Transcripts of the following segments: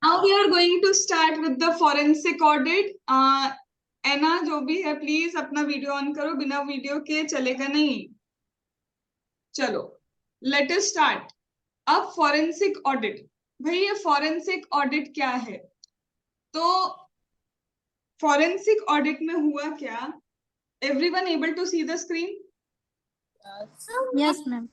Now we are going to start with the forensic audit. एना जो भी है please अपना वीडियो ऑन करो, बिना वीडियो के चलेगा नहीं। चलो लेट अस स्टार्ट। अब फॉरेंसिक ऑडिट, भाई ये फॉरेंसिक ऑडिट क्या है? तो फॉरेंसिक ऑडिट में हुआ क्या? Everyone able to see the screen? Yes ma'am.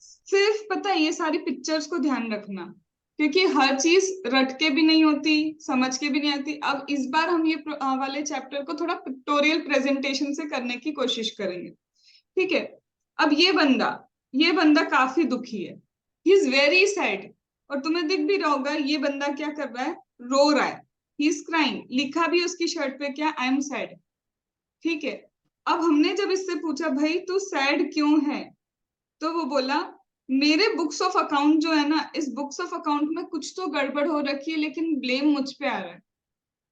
सिर्फ पता है ये सारी पिक्चर्स को ध्यान रखना, क्योंकि हर चीज रट के भी नहीं होती, समझ के भी नहीं आती। अब इस बार हम ये वाले चैप्टर को थोड़ा पिक्टोरियल प्रेजेंटेशन से करने की कोशिश करेंगे, ठीक है? अब ये बंदा काफी दुखी है, ही इज वेरी सैड। और तुम्हें दिख भी रहा होगा ये बंदा क्या कर रहा है, रो रहा है, ही इज क्राइंग। लिखा भी उसकी शर्ट पे क्या, आई एम सैड, ठीक है? अब हमने जब इससे पूछा भाई तू सैड क्यों है, तो वो बोला मेरे बुक्स ऑफ अकाउंट जो है ना, इस बुक्स ऑफ अकाउंट में कुछ तो गड़बड़ हो रखी है, लेकिन ब्लेम मुझ पे आ रहा है।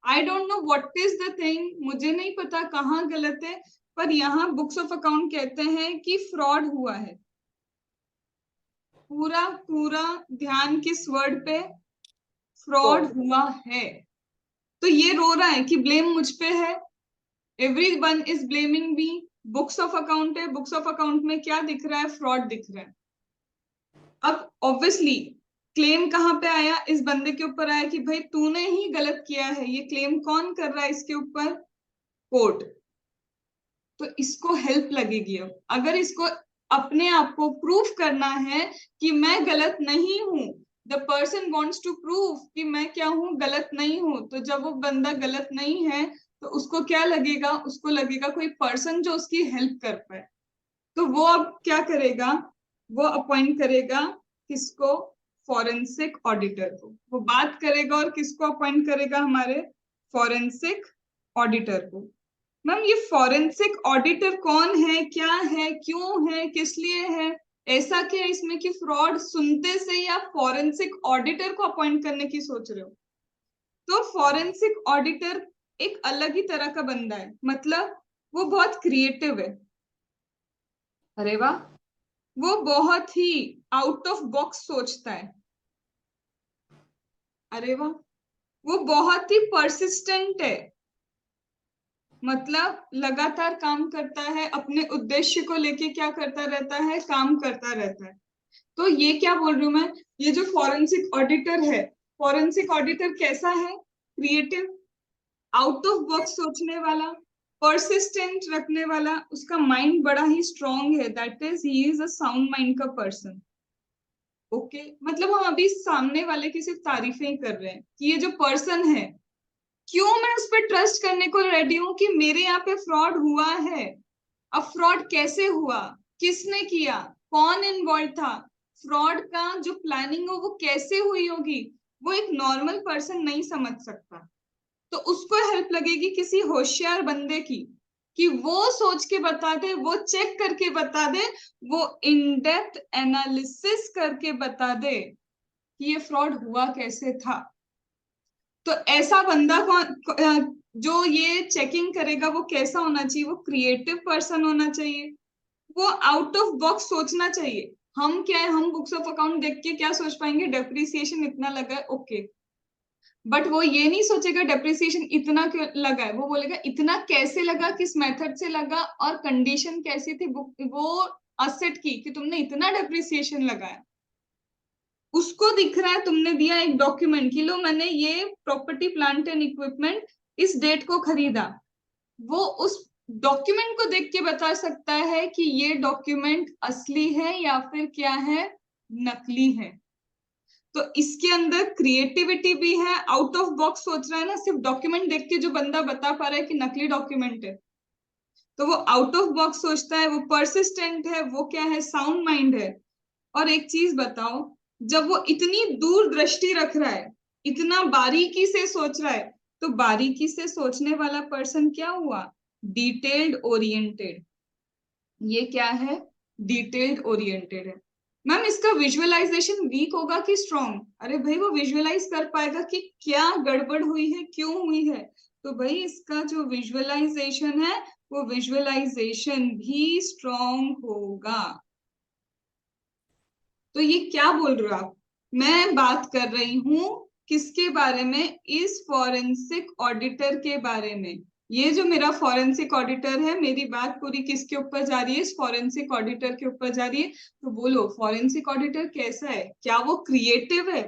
I don't know what is the thing, मुझे नहीं पता कहाँ गलत है, पर यहाँ बुक्स ऑफ अकाउंट कहते हैं कि फ्रॉड हुआ है। पूरा पूरा ध्यान किस वर्ड पे, फ्रॉड हुआ है। तो ये रो रहा है कि ब्लेम मुझ पे है, everyone is blaming me. Books of account है, बुक्स ऑफ अकाउंट में क्या दिख रहा है, फ्रॉड दिख रहा है। अब ऑब्वियसली क्लेम कहाँ पे आया, इस बंदे के ऊपर आया कि भाई तूने ही गलत किया है। ये क्लेम कौन कर रहा है इसके ऊपर, कोर्ट। तो इसको हेल्प लगेगी। अब अगर इसको अपने आप को प्रूफ करना है कि मैं गलत नहीं हूं, the person wants to prove कि मैं क्या हूं, गलत नहीं हूं, तो जब वो बंदा गलत नहीं है तो उसको क्या लगेगा, उसको लगेगा कोई पर्सन जो उसकी हेल्प कर पाए। तो वो अब क्या करेगा, वो अपॉइंट करेगा किसको, फॉरेंसिक ऑडिटर को। वो बात करेगा और किसको अपॉइंट करेगा, हमारे फॉरेंसिक ऑडिटर को। मैम ये फॉरेंसिक ऑडिटर कौन है, क्या है, क्यों है, किस लिए है? ऐसा क्या है इसमें कि फ्रॉड सुनते से ही आप फॉरेंसिक ऑडिटर को अपॉइंट करने की सोच रहे हो? तो फॉरेंसिक ऑडिटर एक अलग ही तरह का बंदा है, मतलब वो बहुत क्रिएटिव है। अरे वाह, वो बहुत ही आउट ऑफ बॉक्स सोचता है। अरे वाह, वो बहुत ही परसिस्टेंट है, मतलब लगातार काम करता है, अपने उद्देश्य को लेके क्या करता रहता है, काम करता रहता है। तो ये क्या बोल रही हूँ मैं, ये जो फॉरेंसिक ऑडिटर है, फॉरेंसिक ऑडिटर कैसा है, क्रिएटिव, आउट ऑफ बॉक्स सोचने वाला, परसिस्टेंट रखने वाला, उसका माइंड बड़ा ही स्ट्रांग है, that is he is a sound mind का पर्सन। ओके, मतलब हम अभी सामने वाले की सिर्फ तारीफें ही कर रहे हैं कि ये जो पर्सन है, क्यों मैं उस पर ट्रस्ट करने को रेडी हूं कि मेरे यहाँ पे फ्रॉड हुआ है। अब फ्रॉड कैसे हुआ, किसने किया, कौन इन्वॉल्व था, फ्रॉड का जो प्लानिंग हो वो कैसे हुई होगी, वो एक नॉर्मल पर्सन नहीं समझ सकता। तो उसको हेल्प लगेगी किसी होशियार बंदे की, कि वो सोच के बता दे, वो चेक करके बता दे, वो इन डेप्थ एनालिसिस करके बता दे कि ये फ्रॉड हुआ कैसे था। तो ऐसा बंदा कौन, जो ये चेकिंग करेगा, वो कैसा होना चाहिए, वो क्रिएटिव पर्सन होना चाहिए, वो आउट ऑफ बॉक्स सोचना चाहिए। हम क्या है, हम बुक्स ऑफ अकाउंट देख के क्या सोच पाएंगे, डेप्रिसिएशन इतना लगा है, ओके, बट वो ये नहीं सोचेगा डेप्रिसिएशन इतना क्यों लगा है, वो बोलेगा इतना कैसे लगा, किस मेथड से लगा, और कंडीशन कैसी थी बुक वो असेट की कि तुमने इतना डेप्रिसिएशन लगाया। उसको दिख रहा है तुमने दिया एक डॉक्यूमेंट कि लो मैंने ये प्रॉपर्टी प्लांट एंड इक्विपमेंट इस डेट को खरीदा, वो उस डॉक्यूमेंट को देख के बता सकता है कि ये डॉक्यूमेंट असली है या फिर क्या है, नकली है। तो इसके अंदर क्रिएटिविटी भी है, आउट ऑफ बॉक्स सोच रहा है ना, सिर्फ डॉक्यूमेंट देख के जो बंदा बता पा रहा है कि नकली डॉक्यूमेंट है, तो वो आउट ऑफ बॉक्स सोचता है, वो परसिस्टेंट है, वो क्या है, साउंड माइंड है। और एक चीज बताओ, जब वो इतनी दूर दृष्टि रख रहा है, इतना बारीकी से सोच रहा है, तो बारीकी से सोचने वाला पर्सन क्या हुआ, डिटेल्ड ओरिएंटेड। ये क्या है, डिटेल्ड ओरिएंटेड है। मैम इसका विजुअलाइजेशन वीक होगा कि स्ट्रॉन्ग? अरे भाई वो विजुअलाइज कर पाएगा कि क्या गड़बड़ हुई है, क्यों हुई है। तो भाई इसका जो विजुअलाइजेशन है, वो विजुअलाइजेशन भी स्ट्रॉन्ग होगा। तो ये क्या बोल रहे हो आप, मैं बात कर रही हूं किसके बारे में? इस फॉरेंसिक ऑडिटर के बारे में। ये जो मेरा फॉरेंसिक ऑडिटर है, मेरी बात पूरी किसके ऊपर जा रही है? इस फॉरेंसिक ऑडिटर के ऊपर जा रही है। तो बोलो फॉरेंसिक ऑडिटर कैसा है? क्या वो क्रिएटिव है?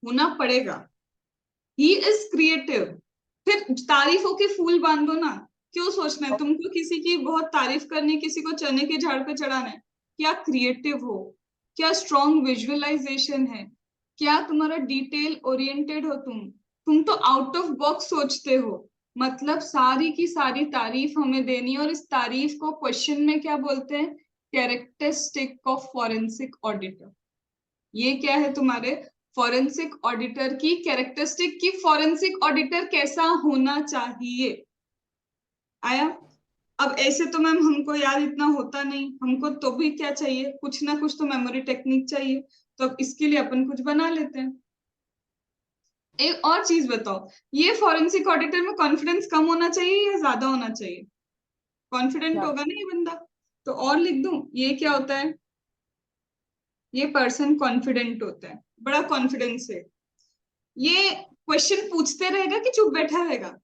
होना पड़ेगा, ही इज क्रिएटिव। फिर तारीफों के फूल बांधो ना, क्यों सोचना है तुमको किसी की बहुत तारीफ करनी, किसी को चने के झाड़ पे चढ़ाना है? क्या क्रिएटिव हो? क्या स्ट्रॉन्ग विजुअलाइजेशन है? क्या तुम्हारा डिटेल ओरिएंटेड हो? तुम तो आउट ऑफ बॉक्स सोचते हो। मतलब सारी की सारी तारीफ हमें देनी है, और इस तारीफ को क्वेश्चन में क्या बोलते हैं? Characteristic of forensic auditor. ये क्या है तुम्हारे फॉरेंसिक ऑडिटर की कैरेक्टरिस्टिक की? फॉरेंसिक ऑडिटर कैसा होना चाहिए? आया? अब ऐसे तो मैम हमको याद इतना होता नहीं, हमको तो भी क्या चाहिए, कुछ ना कुछ तो मेमोरी टेक्निक चाहिए। तो अब इसके लिए अपन कुछ बना लेते हैं। एक और चीज बताओ, ये फॉरेंसिक ऑडिटर में कॉन्फिडेंस कम होना चाहिए या ज्यादा होना चाहिए? कॉन्फिडेंट होगा ना ये बंदा, तो और लिख दूं, ये क्या होता है? ये पर्सन कॉन्फिडेंट होता है, बड़ा कॉन्फिडेंस है। ये क्वेश्चन पूछते रहेगा कि चुप बैठा रहेगा?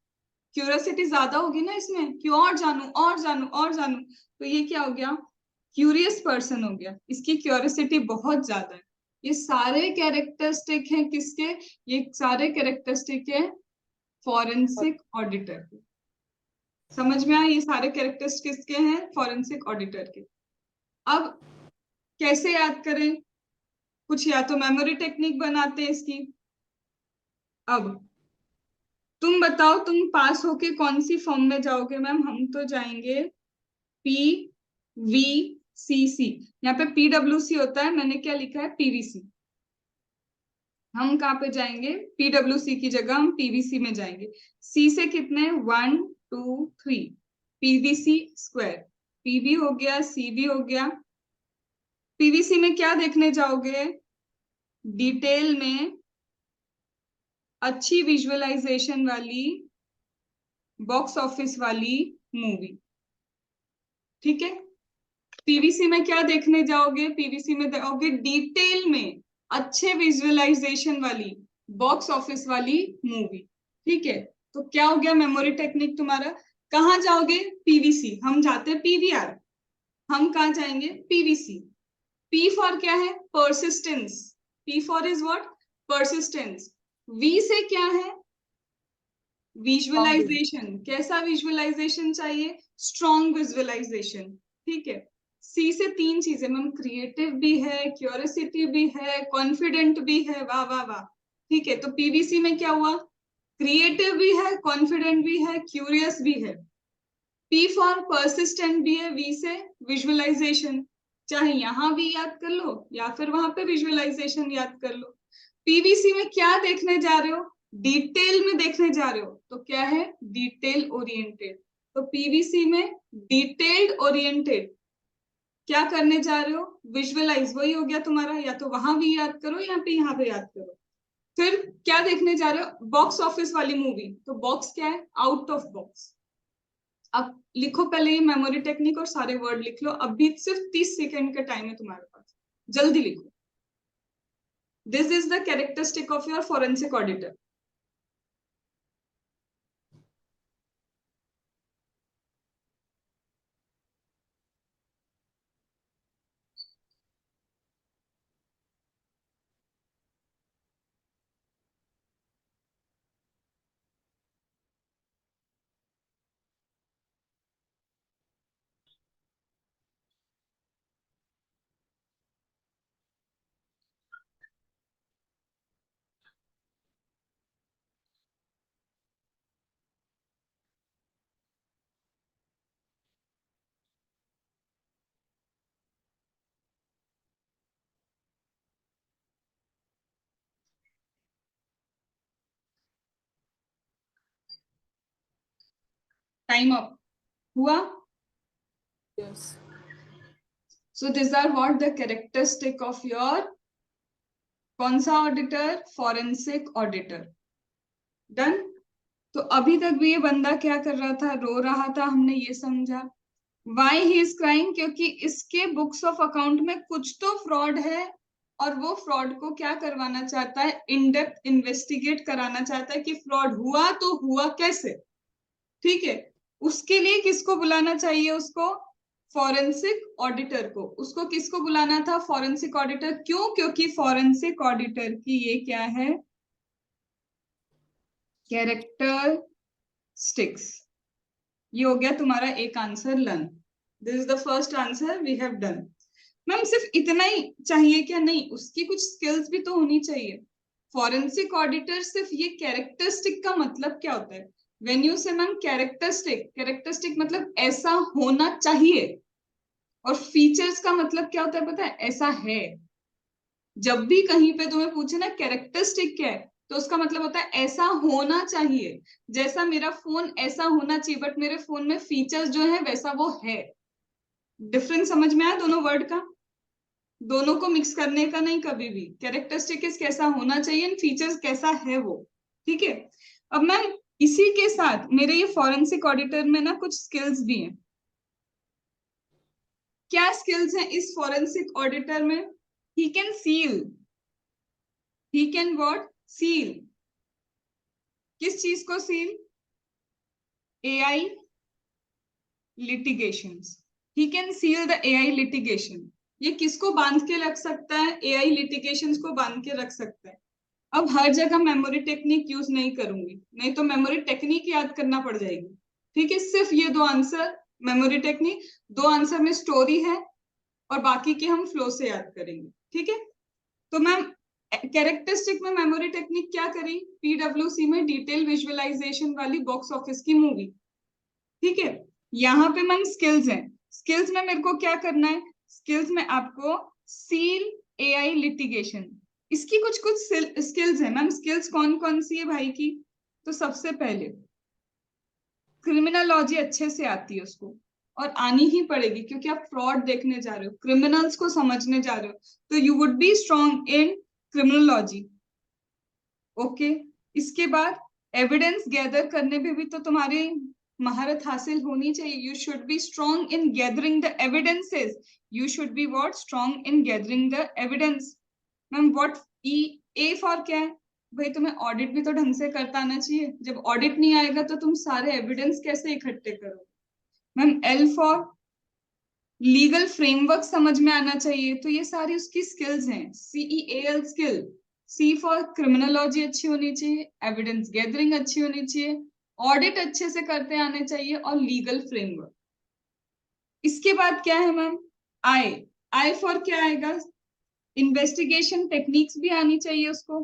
क्यूरियोसिटी ज्यादा होगी ना इसमें, कि और जानू और जानू और जानू। तो ये क्या हो गया? क्यूरियस पर्सन हो गया, इसकी क्यूरियोसिटी बहुत ज्यादा है। ये सारे कैरेक्टरिस्टिक हैं किसके? ये सारे कैरेक्टरिस्टिक है फॉरेंसिक ऑडिटर के। समझ में आया? ये सारे कैरेक्टरिस्टिक किसके हैं? फॉरेंसिक ऑडिटर के। अब कैसे याद करें? कुछ या तो मेमोरी टेक्निक बनाते हैं इसकी। अब तुम बताओ, तुम पास होके कौन सी फॉर्म में जाओगे? मैम हम तो जाएंगे पी वी सी सी। यहाँ पे PWC होता है, मैंने क्या लिखा है? PVC। हम कहाँ पे जाएंगे? PWC की जगह हम PVC में जाएंगे। सी से कितने? 1 2 3 PVC स्क्वायर। PV हो गया, CV हो गया। PVC में क्या देखने जाओगे? डिटेल में अच्छी विजुअलाइजेशन वाली, बॉक्स ऑफिस वाली मूवी। ठीक है? पीवीसी में क्या देखने जाओगे? पीवीसी में जाओगे डिटेल में अच्छे विजुअलाइजेशन वाली, बॉक्स ऑफिस वाली मूवी। ठीक है? तो क्या हो गया मेमोरी टेक्निक तुम्हारा? कहाँ जाओगे? पीवीसी। हम जाते हैं PVR, हम कहाँ जाएंगे? PVC। P फॉर क्या है? Persistence. P for is what? Persistence. V से क्या है? विजुअलाइजेशन। कैसा विजुअलाइजेशन चाहिए? Strong visualisation. ठीक है? सी से 3 चीजें मैम, क्रिएटिव भी है, क्यूरियोसिटी भी है, कॉन्फिडेंट भी है। वाह वाह वाह। ठीक है, तो PVC में क्या हुआ? क्रिएटिव भी है, कॉन्फिडेंट भी है, क्यूरियस भी है। P फॉर परसिस्टेंट भी है, V से विजुअलाइजेशन। चाहे यहां भी याद कर लो या फिर वहां पे विजुअलाइजेशन याद कर लो। PVC में क्या देखने जा रहे हो? डिटेल में देखने जा रहे हो, तो क्या है? Detail oriented. तो PVC में डिटेल्ड ओरिएंटेड क्या करने जा रहे हो? विजुअलाइज। वही हो गया तुम्हारा, या तो वहां भी याद करो या पे यहाँ पे याद करो। फिर क्या देखने जा रहे हो? बॉक्स ऑफिस वाली मूवी। तो बॉक्स क्या है? Out of box. अब लिखो पहले ये मेमोरी टेक्निक और सारे वर्ड लिख लो। अभी सिर्फ 30 सेकेंड का टाइम है तुम्हारे पास, जल्दी लिखो। This is the characteristic of your forensic auditor. Time up हुआ? Yes. So this are what the characteristic of your कौन सा ऑडिटर? Forensic auditor. डन? तो अभी तक भी ये बंदा क्या कर रहा था? रो रहा था, हमने ये समझा। Why he is crying? क्योंकि इसके बुक्स ऑफ अकाउंट में कुछ तो फ्रॉड है, और वो फ्रॉड को क्या करवाना चाहता है, इन डेप्थ इन्वेस्टिगेट कराना चाहता है कि फ्रॉड हुआ तो हुआ कैसे। ठीक है, उसके लिए किसको बुलाना चाहिए, उसको फॉरेंसिक ऑडिटर को। उसको किसको बुलाना था, फॉरेंसिक ऑडिटर। क्यों, क्योंकि फॉरेंसिक ऑडिटर की ये क्या है, कैरेक्टरिस्टिक्स। ये हो गया तुम्हारा एक answer learn. This is the first answer we have done. Ma'am सिर्फ इतना ही चाहिए क्या, नहीं, उसकी कुछ स्किल्स भी तो होनी चाहिए। फॉरेंसिक ऑडिटर सिर्फ ये कैरेक्टरिस्टिक का मतलब क्या होता है, व्हेन यू से मैम कैरेक्टरिस्टिक, कैरेक्टरिस्टिक मतलब ऐसा होना चाहिए, और फीचर्स का मतलब क्या होता है पता है, ऐसा है। जब भी कहीं पे तुम्हें पूछे ना कैरेक्टरिस्टिक क्या है, तो उसका मतलब होता है ऐसा होना चाहिए। जैसा मेरा फोन ऐसा होना चाहिए, बट मेरे फोन में फीचर्स जो है वैसा वो है। डिफरेंस समझ में आया दोनों वर्ड का, दोनों को मिक्स करने का नहीं कभी भी। कैरेक्टरिस्टिक कैसा होना चाहिए एंड फीचर्स कैसा है वो। ठीक है, अब मैम इसी के साथ मेरे ये फॉरेंसिक ऑडिटर में ना कुछ स्किल्स भी हैं। क्या स्किल्स हैं इस फॉरेंसिक ऑडिटर में, he can seal, he can what, seal. किस चीज को seal, AI litigations. He can seal the AI litigation. ये किसको बांध के रख सकता है, एआई लिटिगेशंस को बांध के रख सकता है। अब हर जगह मेमोरी टेक्निक यूज नहीं करूंगी, नहीं तो मेमोरी टेक्निक याद करना पड़ जाएगी। ठीक है, सिर्फ ये दो आंसर मेमोरी टेक्निक, दो आंसर में स्टोरी है, और बाकी के हम फ्लो से याद करेंगे। ठीक है, तो मैम कैरेक्टरिस्टिक में मेमोरी टेक्निक क्या करी, पीडब्ल्यूसी में डिटेल विजुअलाइजेशन वाली बॉक्स ऑफिस की मूवी। ठीक है, यहाँ पे मैम स्किल्स हैं। स्किल्स में मेरे को क्या करना है, स्किल्स में आपको सील एआई लिटिगेशन, इसकी कुछ कुछ स्किल्स है मैम। स्किल्स कौन कौन सी है भाई की, तो सबसे पहले क्रिमिनोलॉजी अच्छे से आती है उसको, और आनी ही पड़ेगी क्योंकि आप फ्रॉड देखने जा रहे हो, क्रिमिनल्स को समझने जा रहे हो, तो you would be strong in criminology. Okay, इसके बाद एविडेंस गैदर करने में भी तो तुम्हारी महारत हासिल होनी चाहिए। You should be strong in gathering the evidences, you should be what, strong in gathering the evidence. Ma'am what, E, A for क्या है भाई, तुम्हें ऑडिट भी तो ढंग से करता आना चाहिए। जब ऑडिट नहीं आएगा तो तुम सारे एविडेंस कैसे इकट्ठे करो। Ma'am L for legal framework समझ में आना चाहिए, तो ये सारी उसकी स्किल्स हैं, CEAL skill. C for criminology अच्छी होनी चाहिए, एविडेंस गैदरिंग अच्छी होनी चाहिए, ऑडिट अच्छे से करते आने चाहिए, और लीगल फ्रेमवर्क। इसके बाद क्या है मैम, आई, आई फॉर क्या आएगा, इन्वेस्टिगेशन टेक्निक्स भी आनी चाहिए उसको,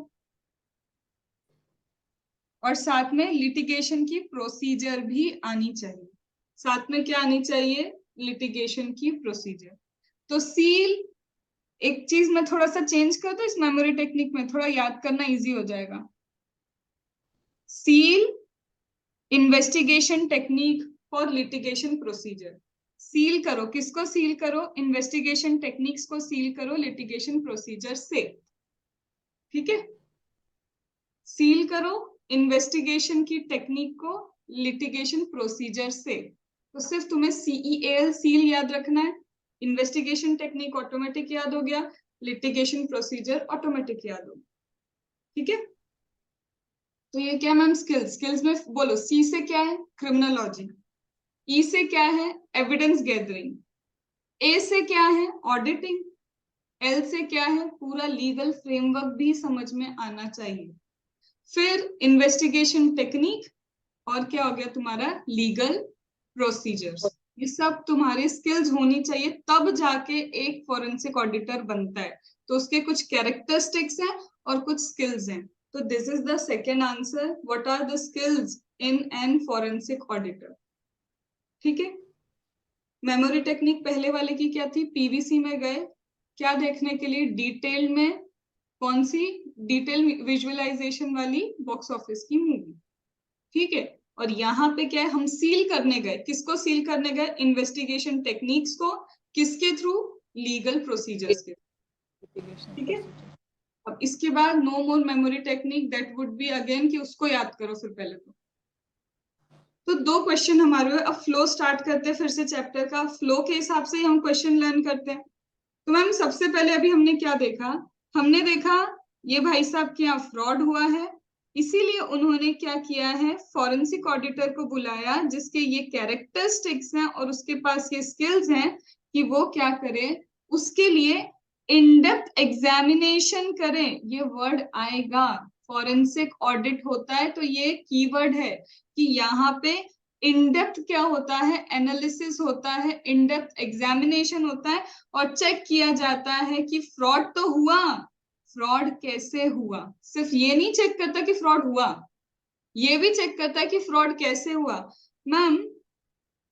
और साथ में लिटिगेशन की प्रोसीजर भी आनी चाहिए। साथ में क्या आनी चाहिए, लिटिगेशन की प्रोसीजर। तो सील, एक चीज मैं थोड़ा सा चेंज कर दूं इस मेमोरी टेक्निक में, थोड़ा याद करना इजी हो जाएगा। Seal investigation technique for litigation procedure. Seal करो, किसको सील करो, इन्वेस्टिगेशन टेक्निक्स को सील करो लिटिगेशन प्रोसीजर से। ठीक है, सील करो इन्वेस्टिगेशन की टेक्निक को लिटिगेशन प्रोसीजर से। तो सिर्फ तुम्हें CEAL सील याद रखना है, इन्वेस्टिगेशन टेक्निक ऑटोमेटिक याद हो गया, लिटिगेशन प्रोसीजर ऑटोमेटिक याद हो गया। ठीक है, तो ये क्या मैम, स्किल्स। स्किल्स में बोलो, सी से क्या है, क्रिमिनोलॉजी, ई से क्या है, एविडेंस गैदरिंग, ए से क्या है, ऑडिटिंग, एल से क्या है, पूरा लीगल फ्रेमवर्क भी समझ में आना चाहिए, फिर इन्वेस्टिगेशन टेक्निक, और क्या हो गया तुम्हारा, लीगल प्रोसीजर्स। ये सब तुम्हारी स्किल्स होनी चाहिए, तब जाके एक फॉरेंसिक ऑडिटर बनता है। तो उसके कुछ कैरेक्टरिस्टिक्स हैं और कुछ स्किल्स हैं। तो this is the second answer, what are the skills in an forensic auditor. ठीक है, मेमोरी टेक्निक पहले वाले की क्या थी, पीवीसी में गए क्या देखने के लिए, डिटेल में, कौन सी, डिटेल विजुअलाइजेशन वाली बॉक्स ऑफिस की मूवी। ठीक है, और यहाँ पे क्या है, हम सील करने गए, किसको सील करने गए, इन्वेस्टिगेशन टेक्निक्स को, किसके थ्रू, लीगल प्रोसीजर्स के। ठीक है, अब इसके बाद no more memory technique, that would be again कि उसको याद करो फिर पहले तो दो क्वेश्चन हमारे, अब फ्लो स्टार्ट करते हैं फिर से चैप्टर का, फ्लो के हिसाब से ही हम क्वेश्चन लर्न करते हैं। तो मैम सबसे पहले अभी हमने क्या देखा, हमने देखा ये भाई साहब के यहाँ फ्रॉड हुआ है, इसीलिए उन्होंने क्या किया है, फॉरेंसिक ऑडिटर को बुलाया जिसके ये कैरेक्टरिस्टिक्स हैं और उसके पास ये स्किल्स हैं कि वो क्या करे, उसके लिए इन डेप्थ एग्जामिनेशन करें। ये वर्ड आएगा, फॉरेंसिक ऑडिट होता है तो ये कीवर्ड है कि यहाँ पे इन डेप्थ क्या होता है, एनालिसिस होता है, इन डेप्थ एग्जामिनेशन होता है और चेक किया जाता है कि फ्रॉड तो हुआ, फ्रॉड कैसे हुआ। सिर्फ ये नहीं चेक करता कि फ्रॉड हुआ, ये भी चेक करता है कि फ्रॉड कैसे हुआ। मैम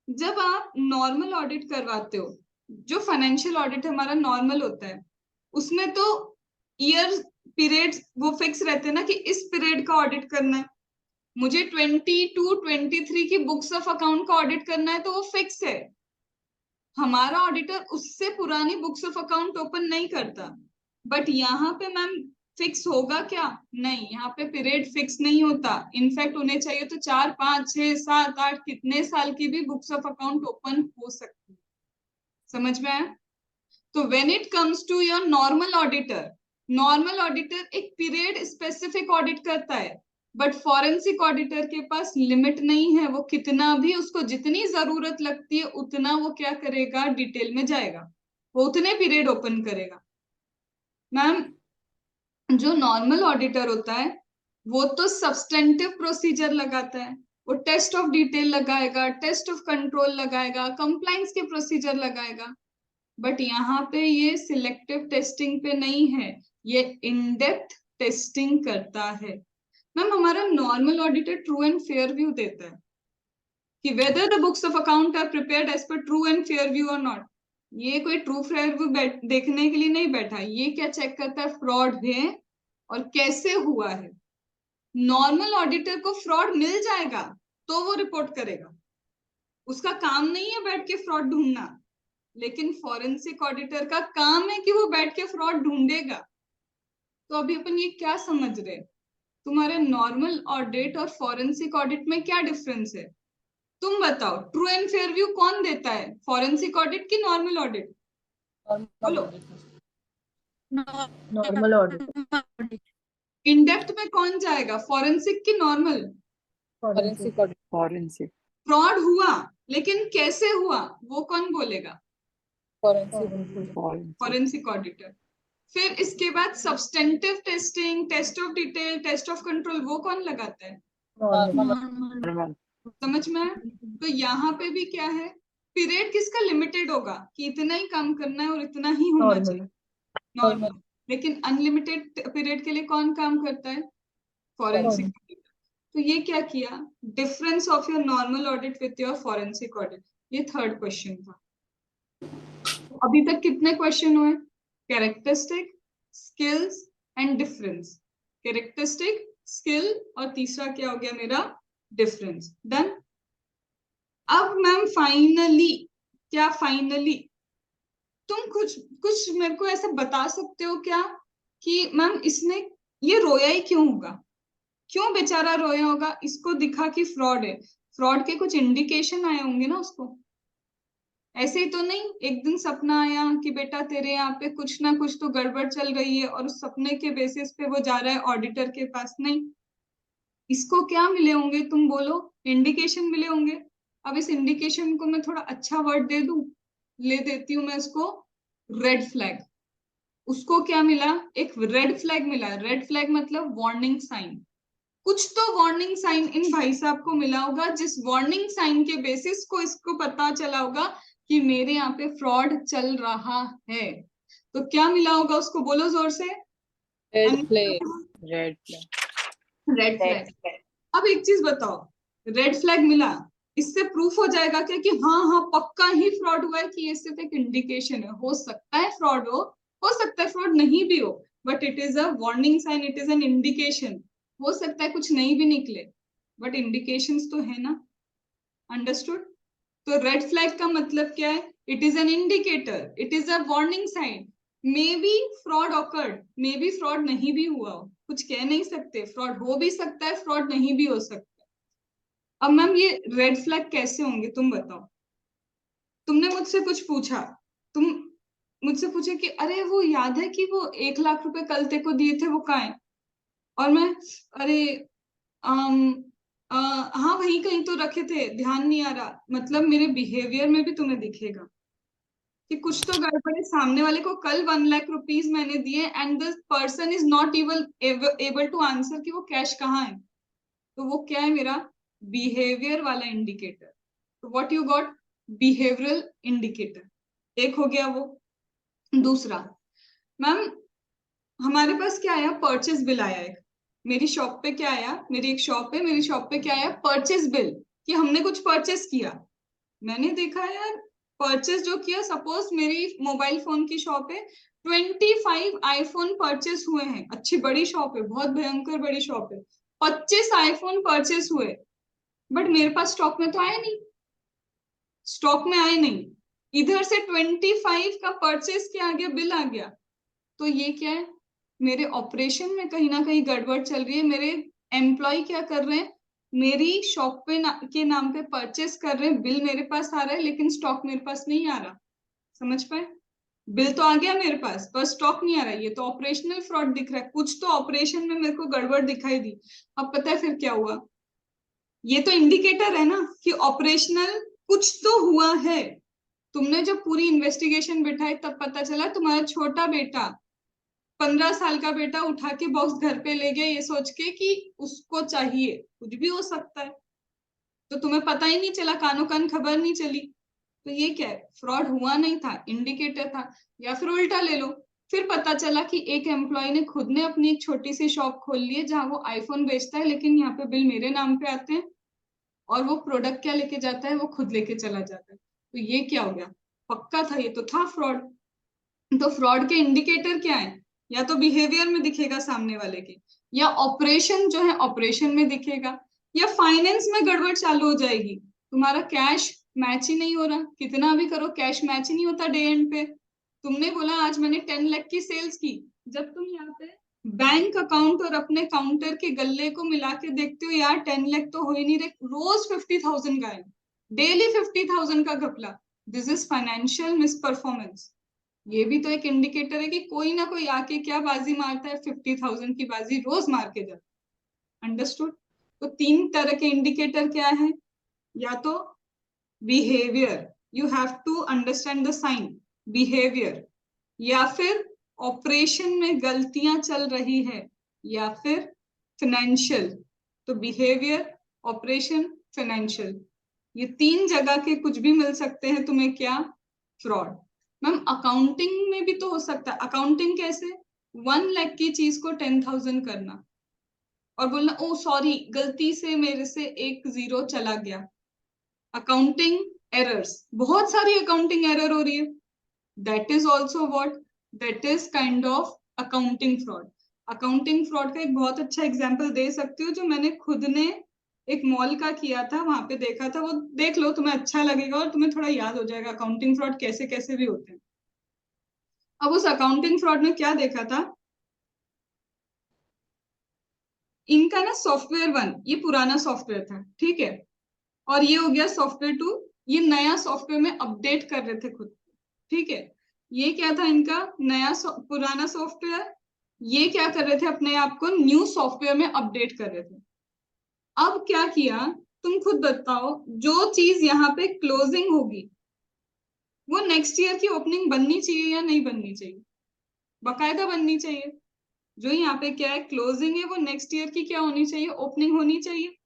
जब आप नॉर्मल ऑडिट करवाते हो, जो फाइनेंशियल ऑडिट हमारा नॉर्मल होता है, उसमें तो ईयर पीरियड्स वो फिक्स रहते हैं ना कि इस पीरियड का ऑडिट करना है। मुझे 22-23 की बुक्स ऑफ अकाउंट का ऑडिट करना है तो वो फिक्स है। हमारा ऑडिटर उससे पुरानी बुक्स ऑफ अकाउंट ओपन नहीं करता। बट यहाँ पे मैम फिक्स होगा क्या? नहीं, यहाँ पे पीरियड फिक्स नहीं होता। इनफैक्ट उन्हें चाहिए तो 4, 5, 6, 7, 8 कितने साल की भी बुक्स ऑफ अकाउंट ओपन हो सकती है। समझ में आया? तो when it comes to your normal auditor एक पीरियड स्पेसिफिक ऑडिट करता है, बट फॉरेंसिक ऑडिटर के पास लिमिट नहीं है। वो कितना भी, उसको जितनी जरूरत लगती है उतना वो क्या करेगा, डिटेल में जाएगा, वो उतने पीरियड ओपन करेगा। मैम जो नॉर्मल ऑडिटर होता है वो तो सब्सटेंटिव प्रोसीजर लगाता है, वो टेस्ट ऑफ डिटेल लगाएगा, टेस्ट ऑफ कंट्रोल लगाएगा, कंप्लाइंस के प्रोसीजर लगाएगा। बट यहाँ पे ये सिलेक्टिव टेस्टिंग पे नहीं है, ये इन डेप्थ टेस्टिंग करता है। मैम हमारा normal auditor true and fair view देता है कि whether the books of account are prepared as per true and fair view और नॉट। ये कोई ट्रू फेयर व्यू देखने के लिए नहीं बैठा, ये क्या चेक करता है, फ्रॉड है और कैसे हुआ है। नॉर्मल ऑडिटर को फ्रॉड मिल जाएगा तो वो रिपोर्ट करेगा, उसका काम नहीं है बैठ के फ्रॉड ढूंढना। लेकिन फॉरेंसिक ऑडिटर का काम है कि वो बैठ के फ्रॉड ढूंढेगा। तो अभी अपन ये क्या समझ रहे, तुम्हारे नॉर्मल ऑडिट और फॉरेंसिक ऑडिट में क्या डिफरेंस है? तुम बताओ, ट्रू एंड फेयर व्यू कौन देता है, फॉरेंसिक ऑडिट की नॉर्मल ऑडिट? बोलो। Normal audit. इन डेप्थ में कौन जाएगा, फॉरेंसिक की normal? Forensic audit. Forensic. Fraud हुआ लेकिन कैसे हुआ वो कौन बोलेगा? फॉरेंसिक। Forensic auditor. फिर इसके बाद substantive testing, test of detail, test of control वो कौन लगाता है? नॉर्मल। समझ में आया? तो यहाँ पे भी क्या है, पीरियड किसका लिमिटेड होगा कि इतना ही काम करना है और इतना ही होना चाहिए, नॉर्मल। लेकिन अनलिमिटेड पीरियड के लिए कौन काम करता है? Forensic auditor. तो ये क्या किया, difference of your normal audit with your forensic audit. ये थर्ड क्वेश्चन था। अभी तक कितने क्वेश्चन हुए? Characteristic, skills and difference. Characteristic, skill और तीसरा क्या हो गया मेरा, डिफरेंस। डन। अब मैम फाइनली क्या, फाइनली तुम कुछ कुछ मेरे को ऐसा बता सकते हो क्या कि मैम इसने ये रोया ही क्यों होगा, क्यों बेचारा रोया होगा? इसको दिखा कि फ्रॉड है, फ्रॉड के कुछ इंडिकेशन आए होंगे ना उसको। ऐसे ही तो नहीं एक दिन सपना आया कि बेटा तेरे यहाँ पे कुछ ना कुछ तो गड़बड़ चल रही है और उस सपने के बेसिस पे वो जा रहा है ऑडिटर के पास। नहीं, इसको क्या मिले होंगे तुम बोलो, इंडिकेशन मिले होंगे। अब इस इंडिकेशन को मैं थोड़ा अच्छा वर्ड दे दूं, ले देती हूँ मैं इसको रेड फ्लैग। उसको क्या मिला, एक रेड फ्लैग मिला। रेड फ्लैग मतलब वार्निंग साइन। कुछ तो वार्निंग साइन इन भाई साहब को मिला होगा, जिस वार्निंग साइन के बेसिस को इसको पता चला होगा कि मेरे यहाँ पे फ्रॉड चल रहा है। तो क्या मिला होगा उसको, बोलो जोर से। Red flag. Red flag. Red flag. अब एक चीज बताओ, रेड फ्लैग मिला, इससे प्रूफ हो जाएगा क्या कि हाँ हाँ पक्का ही फ्रॉड हुआ है, कि ये सिर्फ एक इंडिकेशन है? हो सकता है फ्रॉड हो सकता है फ्रॉड नहीं भी हो, but it is a warning sign, it is an indication. हो सकता है कुछ नहीं भी निकले, बट इंडिकेशंस तो है ना। अंडरस्टूड? तो रेड फ्लैग का मतलब क्या है, it is an indicator, it is a warning sign. May be fraud occurred, may be fraud नहीं भी हुआ हो, कुछ कह नहीं सकते, फ्रॉड हो भी सकता है, फ्रॉड नहीं भी हो सकता है। अब मैम ये रेड फ्लैग कैसे होंगे तुम बताओ। तुमने मुझसे कुछ पूछा, तुम मुझसे पूछे कि अरे वो याद है कि वो 1 लाख रुपए कल तेको दिए थे, वो कहाँ है? और मैं, अरे हाँ वहीं कहीं तो रखे थे, ध्यान नहीं आ रहा। मतलब मेरे बिहेवियर में भी तुम्हें दिखेगा कि कुछ तो गड़बड़ है। सामने वाले को कल 1 लाख रुपीज मैंने दिए and the person is not even able to answer कि वो कैश कहाँ है। तो वो क्या है? मेरा बिहेवियर वाला इंडिकेटर। तो what you got? Behavioural indicator. एक हो गया वो। दूसरा, मैम हमारे पास क्या आया? परचेज बिल आया एक। मेरी शॉप पे क्या आया? मेरी एक शॉप है, मेरी शॉप पे क्या आया? परचेज बिल, कि हमने कुछ परचेस किया। मैंने देखा यार, परचेस जो किया, सपोज मेरी मोबाइल फोन की शॉप है, 25 आईफोन परचेस हुए हैं। अच्छी बड़ी शॉप है, बहुत भयंकर बड़ी शॉप है। 25 आईफोन परचेस हुए, बट मेरे पास स्टॉक में तो आए नहीं। स्टॉक में आए नहीं। इधर से 25 का परचेस क्या आ गया? बिल आ गया। तो ये क्या है? मेरे ऑपरेशन में कहीं ना कहीं गड़बड़ चल रही है। मेरे एम्प्लॉय क्या कर रहे हैं? मेरी शॉप पे के नाम पे परचेस कर रहे हैं, बिल मेरे पास आ रहा है लेकिन स्टॉक मेरे पास नहीं आ रहा। समझ पाए? बिल तो आ गया मेरे पास, पर स्टॉक नहीं आ रहा। ये तो ऑपरेशनल फ्रॉड दिख रहा है। कुछ तो ऑपरेशन में मेरे को गड़बड़ दिखाई दी। अब पता है फिर क्या हुआ? ये तो इंडिकेटर है ना कि ऑपरेशनल कुछ तो हुआ है। तुमने जब पूरी इन्वेस्टिगेशन बिठाई तब पता चला तुम्हारा छोटा बेटा, 15 साल का बेटा, उठा के बॉक्स घर पे ले गया ये सोच के कि उसको चाहिए। कुछ भी हो सकता है। तो तुम्हें पता ही नहीं चला, कानो कान खबर नहीं चली। तो ये क्या है? फ्रॉड हुआ नहीं था, इंडिकेटर था। या फिर उल्टा ले लो, फिर पता चला कि एक एम्प्लॉय ने खुद ने अपनी एक छोटी सी शॉप खोल ली है जहां वो आईफोन बेचता है, लेकिन यहाँ पे बिल मेरे नाम पे आते हैं। और वो प्रोडक्ट क्या लेके जाता है? वो खुद लेके चला जाता है। तो ये क्या हो गया? पक्का था, ये तो था फ्रॉड। तो फ्रॉड के इंडिकेटर क्या है? या तो बिहेवियर में दिखेगा सामने वाले के, या ऑपरेशन जो है ऑपरेशन में दिखेगा, या फाइनेंस में गड़बड़ चालू हो जाएगी। तुम्हारा कैश मैच ही नहीं हो रहा, कितना भी करो कैश मैच ही नहीं होता डे एंड पे। तुमने बोला आज मैंने 10 लाख की सेल्स की, जब तुम यहाँ पे बैंक अकाउंट और अपने काउंटर के गल्ले को मिला के देखते हो, यार 10 लाख तो हो ही नहीं रहे, रोज 50,000 गायब, डेली 50,000 का घपला। This is financial miss performance. ये भी तो एक इंडिकेटर है कि कोई ना कोई आके क्या बाजी मारता है, 50,000 की बाजी रोज मार के जाता है। अंडरस्टूड? तो 3 तरह के इंडिकेटर क्या है? या तो behaviour, you have to understand the sign, behaviour. या फिर ऑपरेशन में गलतियां चल रही है। या फिर फाइनेंशियल। तो बिहेवियर, ऑपरेशन, फाइनेंशियल, ये 3 जगह के कुछ भी मिल सकते हैं तुम्हें। क्या? फ्रॉड। मैम अकाउंटिंग में भी तो हो सकता है। अकाउंटिंग कैसे? 1 लाख की चीज को 10,000 करना और बोलना ओ सॉरी गलती से मेरे से एक जीरो चला गया। अकाउंटिंग एरर्स, बहुत सारी अकाउंटिंग एरर हो रही है। That is also what? That is kind of accounting fraud. Accounting fraud का एक बहुत अच्छा एग्जाम्पल दे सकती हूँ, जो मैंने खुद ने एक मॉल का किया था, वहां पे देखा था। वो देख लो, तुम्हें अच्छा लगेगा और तुम्हें थोड़ा याद हो जाएगा अकाउंटिंग फ्रॉड कैसे कैसे भी होते हैं। अब उस अकाउंटिंग फ्रॉड में क्या देखा था? इनका ना सॉफ्टवेयर 1 ये पुराना सॉफ्टवेयर था, ठीक है, और ये हो गया सॉफ्टवेयर 2, ये नया सॉफ्टवेयर में अपडेट कर रहे थे खुद, ठीक है। ये क्या था इनका? पुराना सॉफ्टवेयर। ये क्या कर रहे थे? अपने आप को न्यू सॉफ्टवेयर में अपडेट कर रहे थे। अब क्या किया? तुम खुद बताओ, जो चीज यहाँ पे क्लोजिंग होगी वो नेक्स्ट ईयर की ओपनिंग बननी चाहिए या नहीं बननी चाहिए? बकायदा बननी चाहिए। जो यहाँ पे क्या है, क्लोजिंग है, वो नेक्स्ट ईयर की क्या होनी चाहिए? ओपनिंग होनी चाहिए।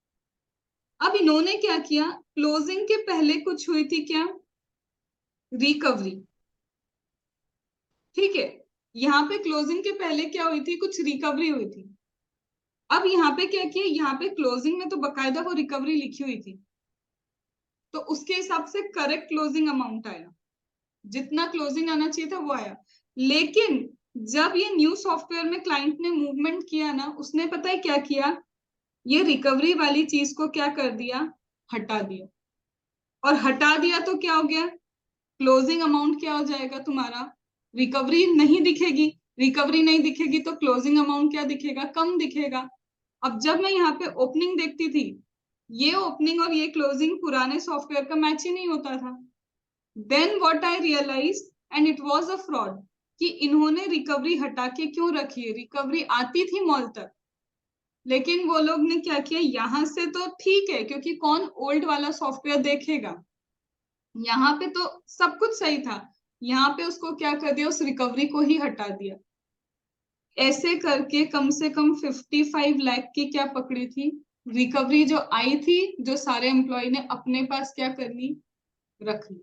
अब इन्होंने क्या किया? क्लोजिंग के पहले कुछ हुई थी क्या? रिकवरी, ठीक है। यहाँ पे क्लोजिंग के पहले क्या हुई थी? कुछ रिकवरी हुई थी। अब यहाँ पे क्या किया? यहाँ पे क्लोजिंग में तो बकायदा वो रिकवरी लिखी हुई थी, तो उसके हिसाब से करेक्ट क्लोजिंग अमाउंट आया, जितना क्लोजिंग आना चाहिए था वो आया। लेकिन जब ये न्यू सॉफ्टवेयर में क्लाइंट ने मूवमेंट किया ना, उसने पता है क्या किया? ये रिकवरी वाली चीज को क्या कर दिया? हटा दिया। और हटा दिया तो क्या हो गया? क्लोजिंग अमाउंट क्या हो जाएगा तुम्हारा? रिकवरी नहीं दिखेगी। रिकवरी नहीं दिखेगी तो क्लोजिंग अमाउंट क्या दिखेगा? कम दिखेगा। अब जब मैं यहाँ पे ओपनिंग देखती थी, ये ओपनिंग और ये क्लोजिंग पुराने सॉफ्टवेयर का मैच ही नहीं होता था। Then what I realise, and it was a fraud, कि इन्होंने रिकवरी हटा के क्यों रखी है, रिकवरी आती थी मॉल तक, लेकिन वो लोग ने क्या किया, यहाँ से तो ठीक है क्योंकि कौन ओल्ड वाला सॉफ्टवेयर देखेगा, यहाँ पे तो सब कुछ सही था, यहाँ पे उसको क्या कर दिया, उस रिकवरी को ही हटा दिया। ऐसे करके कम से कम 55 लाख की क्या पकड़ी थी, रिकवरी जो आई थी, जो सारे एम्प्लॉय ने अपने पास क्या कर ली, रख ली।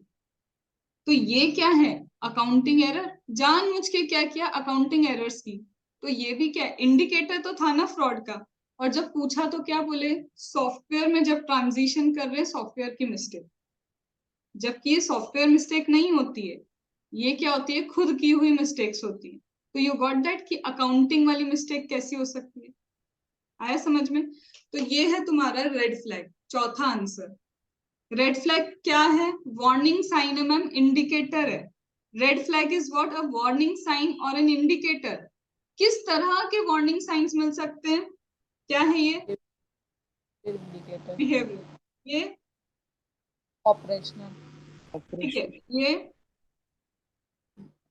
तो ये क्या है, अकाउंटिंग एरर, जानबूझ के क्या किया, अकाउंटिंग एरर्स की। तो ये भी क्या, इंडिकेटर तो था ना फ्रॉड का। और जब पूछा तो क्या बोले, सॉफ्टवेयर में जब ट्रांजिशन कर रहे सॉफ्टवेयर की मिस्टेक, जबकि ये सॉफ्टवेयर मिस्टेक नहीं होती है, ये क्या होती है, खुद की हुई मिस्टेक्स होती है। तो यू गॉट दैट कि अकाउंटिंग वाली मिस्टेक कैसी हो सकती है, आया समझ में। तो ये है तुम्हारा रेड फ्लैग, चौथा आंसर। रेड फ्लैग क्या है, वार्निंग साइन है मैम, इंडिकेटर है। Red flag is what, a warning sign और एन इंडिकेटर। किस तरह के वार्निंग साइंस मिल सकते हैं, क्या है ये, इंडिकेटर, बिहेवियर, ये ऑपरेशनल, ठीक है, ये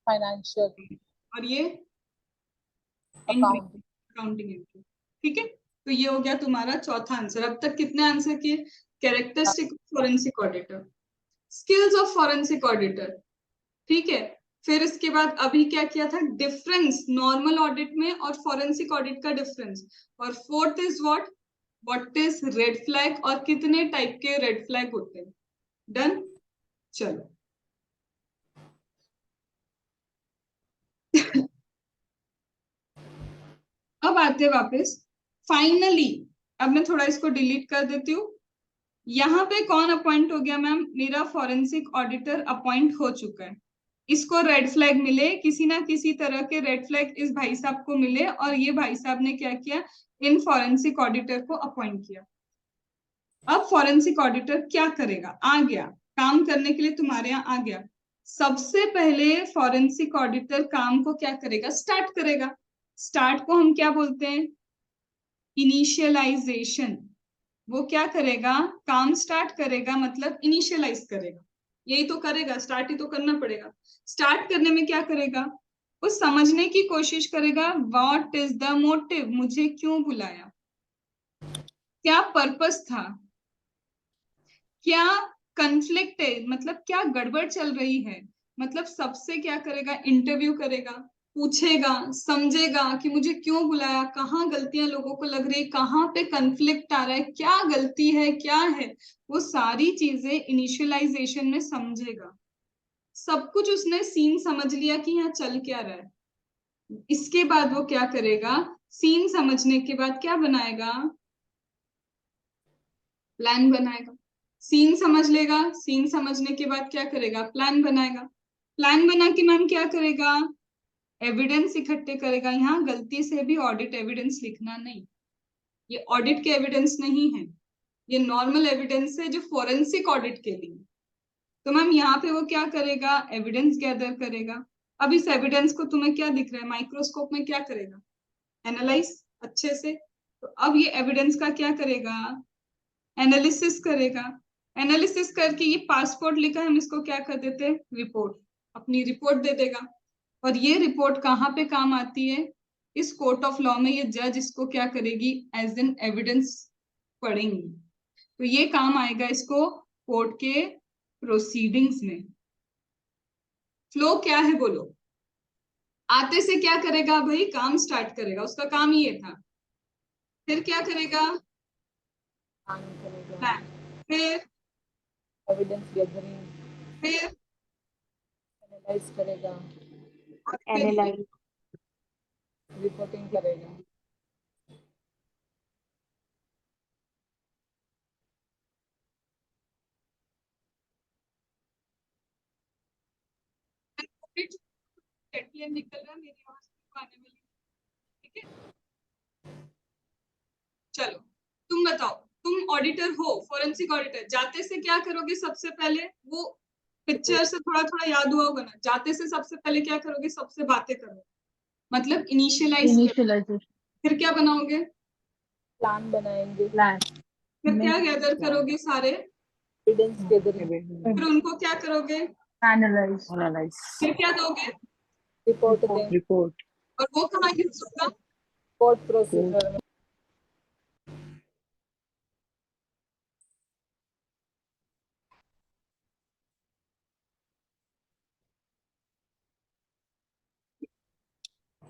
फाइनेंशियल, और ये एंट्री, अकाउंटिंग। Accounting entry. ठीक है, तो ये हो गया तुम्हारा चौथा आंसर। अब तक कितने आंसर किए, characteristic forensic auditor, skills of forensic auditor, ठीक है। फिर इसके बाद अभी क्या किया था, डिफरेंस नॉर्मल ऑडिट में और फॉरेंसिक ऑडिट का डिफरेंस। और fourth is what is red flag, और कितने टाइप के रेड फ्लैग होते हैं। डन, चलो अब आते वापस फाइनली। अब मैं थोड़ा इसको डिलीट कर देती हूँ। यहाँ पे कौन अपॉइंट हो गया मैम, मेरा फॉरेंसिक ऑडिटर अपॉइंट हो चुका है। इसको रेड फ्लैग मिले, किसी ना किसी तरह के रेड फ्लैग इस भाई साहब को मिले, और ये भाई साहब ने क्या किया, इन फॉरेंसिक ऑडिटर को अपॉइंट किया। अब फॉरेंसिक ऑडिटर क्या करेगा, आ गया काम करने के लिए तुम्हारे यहाँ आ गया। सबसे पहले फॉरेंसिक ऑडिटर काम को क्या करेगा, स्टार्ट करेगा। स्टार्ट को हम क्या बोलते हैं, इनिशियलाइजेशन। वो क्या करेगा, काम स्टार्ट करेगा, मतलब इनिशियलाइज करेगा, यही तो करेगा, स्टार्ट ही तो करना पड़ेगा। स्टार्ट करने में क्या करेगा, वो समझने की कोशिश करेगा, व्हाट इज द मोटिव, मुझे क्यों बुलाया, क्या पर्पस था, क्या कंफ्लिक्ट है, मतलब क्या गड़बड़ चल रही है। मतलब सबसे क्या करेगा, इंटरव्यू करेगा, पूछेगा, समझेगा कि मुझे क्यों बुलाया, कहाँ गलतियां लोगों को लग रही, कहाँ पे कंफ्लिक्ट आ रहा है, क्या गलती है, क्या है, वो सारी चीजें इनिशियलाइजेशन में समझेगा। सब कुछ उसने सीन समझ लिया कि यहाँ चल क्या रहा है। इसके बाद वो क्या करेगा, सीन समझने के बाद क्या बनाएगा, प्लान बनाएगा। सीन समझ लेगा, सीन समझने के बाद क्या करेगा, प्लान बनाएगा। प्लान बना के मैम क्या करेगा, एविडेंस इकट्ठे करेगा। यहाँ गलती से भी ऑडिट एविडेंस लिखना नहीं, ये ऑडिट के एविडेंस नहीं है, ये नॉर्मल एविडेंस है जो फोरेंसिक ऑडिट के लिए। तो मैम यहाँ पे वो क्या करेगा, एविडेंस गैदर करेगा। अब इस एविडेंस को तुम्हें क्या दिख रहा है, माइक्रोस्कोप में क्या करेगा, एनालाइज अच्छे से। तो अब ये एविडेंस का क्या करेगा, एनालिसिस करेगा। एनालिसिस करके ये पासपोर्ट लिखा है, हम इसको क्या कर देते हैं, रिपोर्ट, अपनी रिपोर्ट दे देगा। और ये रिपोर्ट कहाँ पे काम आती है, इस कोर्ट ऑफ लॉ में ये जज इसको क्या करेगी, एज एन एविडेंस पढ़ेंगी। तो ये काम आएगा इसको कोर्ट के प्रोसीडिंग्स में। फ्लो क्या है बोलो, आते से क्या करेगा भाई, काम स्टार्ट करेगा, उसका काम ही ये था। फिर क्या करेगा, प्लान करेगा, प्लान। फिर एविडेंस गैदरिंग, फिर एनालाइज करेगा, और फिर एनालाइज, रिपोर्टिंग करेगा। निकल रहा है, मेरी आवाज आने वाली, ठीक है। चलो तुम बताओ, तुम ऑडिटर हो, फोरेंसिक ऑडिटर, जाते से क्या करोगे, सबसे पहले वो पिक्चर से थोड़ा थोड़ा याद हुआ होगा ना, जाते से सबसे पहले क्या करोगे, सबसे बातें करोगे, मतलब इनिशियलाइज कर। इनिशियलाइजेशन, फिर क्या बनाओगे, प्लान बनाएंगे, प्लान, फिर क्या गैदर करोगे सारे, एविडेंस गैदरिंग, फिर उनको क्या करोगे, एनालाइज, Analyze. फिर क्या दोगे? रिपोर्ट दें, Report. और वो कहाँ यूज होगा? कोर्ट प्रोसीजर में।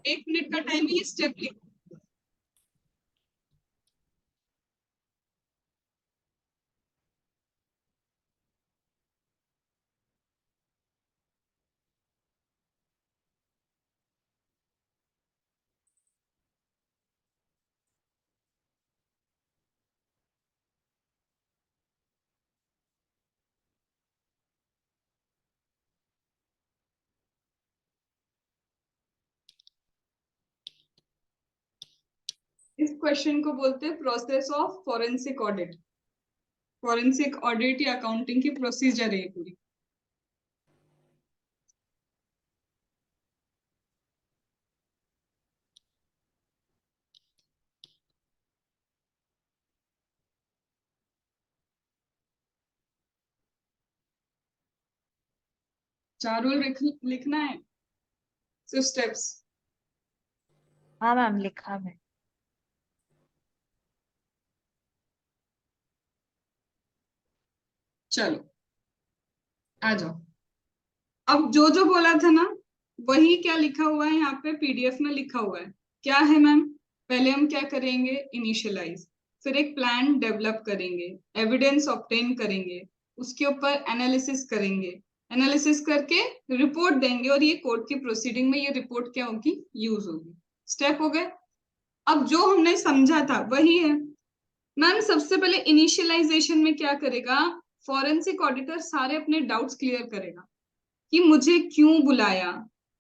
एक मिनट का टाइम है, ये स्टेप लिखो। इस क्वेश्चन को बोलते हैं process of forensic audit. Forensic audit या अकाउंटिंग की प्रोसीजर है ये पूरी। चारों लिखना है, सिर्फ स्टेप्स। हाँ मैम, लिखा है। चलो आ जाओ। अब जो जो बोला था ना, वही क्या लिखा हुआ है यहाँ पे पीडीएफ में लिखा हुआ है। क्या है मैम? पहले हम क्या करेंगे? इनिशियलाइज, फिर एक प्लान डेवलप करेंगे, एविडेंस ऑब्टेन करेंगे, उसके ऊपर एनालिसिस करेंगे, एनालिसिस करके रिपोर्ट देंगे, और ये कोर्ट की प्रोसीडिंग में ये रिपोर्ट क्या होगी? यूज होगी। स्टेप हो गए। अब जो हमने समझा था वही है मैम। सबसे पहले इनिशियलाइजेशन में क्या करेगा? फॉरेंसिक ऑडिटर सारे अपने डाउट्स क्लियर करेगा कि मुझे क्यों बुलाया,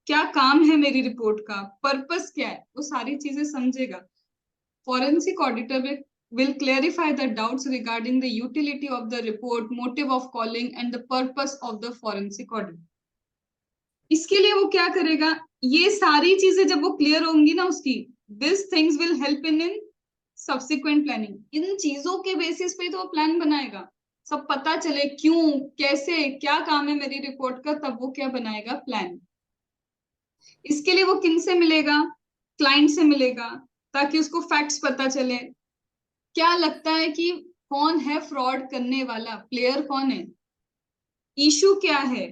क्या काम है मेरी रिपोर्ट का, पर्पस क्या है, वो सारी चीजें समझेगा। Forensic auditor will clarify the doubts regarding the utility of the report, motive of calling and the purpose of the forensic audit. इसके लिए वो क्या करेगा? ये सारी चीजें जब वो क्लियर होंगी ना उसकी, this things will help in subsequent planning. इन चीजों के बेसिस पे तो वो प्लान बनाएगा, सब पता चले क्यों, कैसे, क्या काम है मेरी रिपोर्ट का, तब वो क्या बनाएगा? प्लान। इसके लिए वो किन से मिलेगा? क्लाइंट से मिलेगा, ताकि उसको फैक्ट्स पता चले। क्या लगता है कि कौन है फ्रॉड करने वाला, प्लेयर कौन है, इशू क्या है,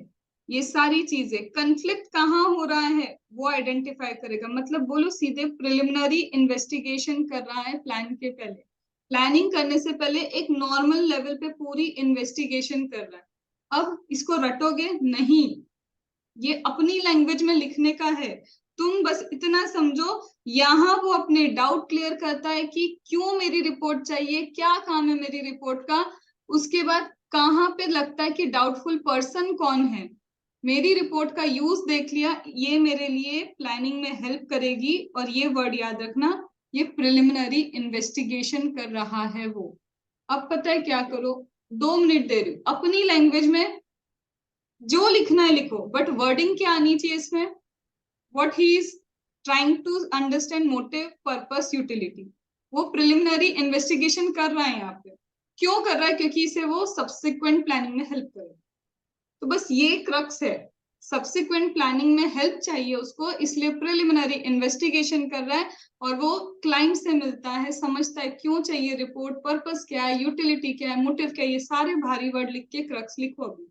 ये सारी चीजें, कंफ्लिक्ट कहाँ हो रहा है वो आइडेंटिफाई करेगा। मतलब बोलो सीधे प्रिलिमिनरी इन्वेस्टिगेशन कर रहा है प्लान के पहले, प्लानिंग करने से पहले एक नॉर्मल लेवल पे पूरी इन्वेस्टिगेशन कर रहा है। अब इसको रटोगे नहीं, ये अपनी लैंग्वेज में लिखने का है। तुम बस इतना समझो, यहाँ वो अपने डाउट क्लियर करता है कि क्यों मेरी रिपोर्ट चाहिए, क्या काम है मेरी रिपोर्ट का। उसके बाद कहाँ पे लगता है कि डाउटफुल पर्सन कौन है, मेरी रिपोर्ट का यूज देख लिया, ये मेरे लिए प्लानिंग में हेल्प करेगी। और ये वर्ड याद रखना, ये प्रिलिमिनरी इन्वेस्टिगेशन कर रहा है वो। अब पता है क्या करो? 2 मिनट दे रही हूँ, अपनी लैंग्वेज में जो लिखना है लिखो, बट वर्डिंग क्या आनी चाहिए इसमें? What he is trying to understand, motive, purpose, utility. वो प्रिलिमिनरी इन्वेस्टिगेशन कर रहा है यहाँ पे। क्यों कर रहा है? क्योंकि इसे वो सब्सिक्वेंट प्लानिंग में हेल्प करे। तो बस ये क्रक्स है, सब्सिक्वेंट प्लानिंग में हेल्प चाहिए उसको, इसलिए प्रिलिमिनरी इन्वेस्टिगेशन कर रहा है। और वो क्लाइंट से मिलता है, समझता है क्यों चाहिए रिपोर्ट, पर्पस क्या है, यूटिलिटी क्या है, मोटिव क्या है, ये सारे भारी वर्ड लिख के क्रक्स लिखो अभी।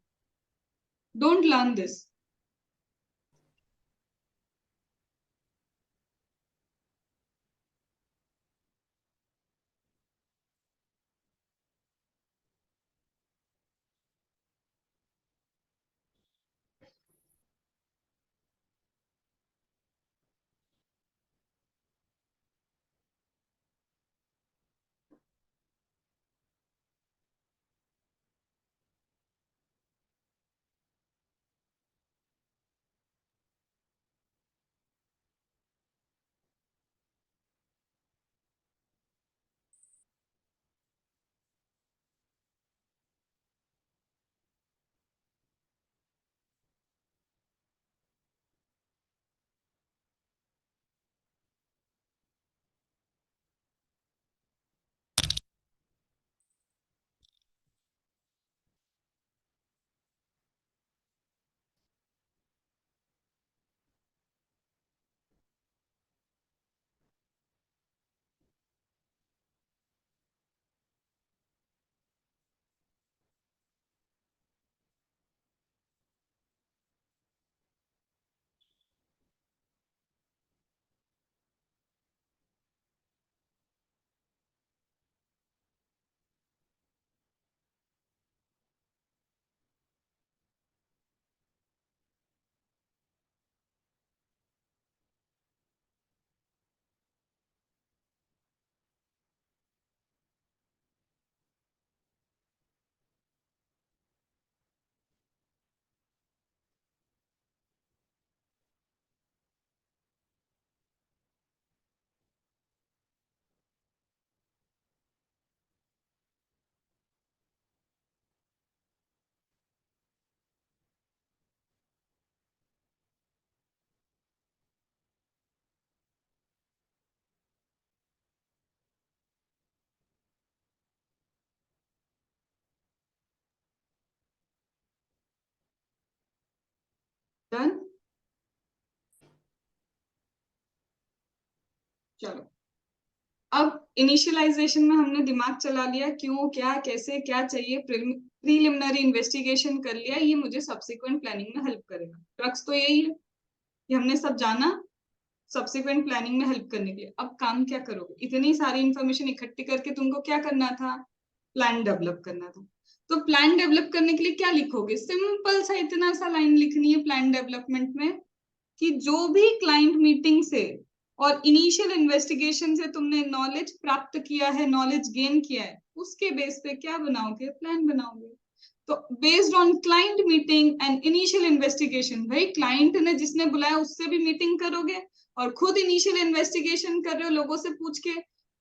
Don't learn this. डन। चलो, अब इनिशियलाइजेशन में हमने दिमाग चला लिया, क्यों, क्या, कैसे, क्या चाहिए, प्रीलिमिनरी इन्वेस्टिगेशन कर लिया, ये मुझे सब्सिक्वेंट प्लानिंग में हेल्प करेगा। क्रक्स तो यही है, ये हमने सब जाना सब्सिक्वेंट प्लानिंग में हेल्प करने के लिए। अब काम क्या करोगे, इतनी सारी इंफॉर्मेशन इकट्ठी करके तुमको क्या करना था, प्लान डेवलप करना था। तो प्लान डेवलप करने के लिए क्या लिखोगे, सिंपल सा इतना सा लाइन लिखनी है प्लान डेवलपमेंट में कि जो भी क्लाइंट मीटिंग से और इनिशियल इन्वेस्टिगेशन से तुमने नॉलेज प्राप्त किया है, नॉलेज गेन किया है, उसके बेस पे क्या बनाओगे, प्लान बनाओगे। तो based on client meeting and initial investigation, भाई क्लाइंट ने जिसने बुलाया उससे भी मीटिंग करोगे और खुद इनिशियल इन्वेस्टिगेशन कर रहे हो लोगों से पूछ के,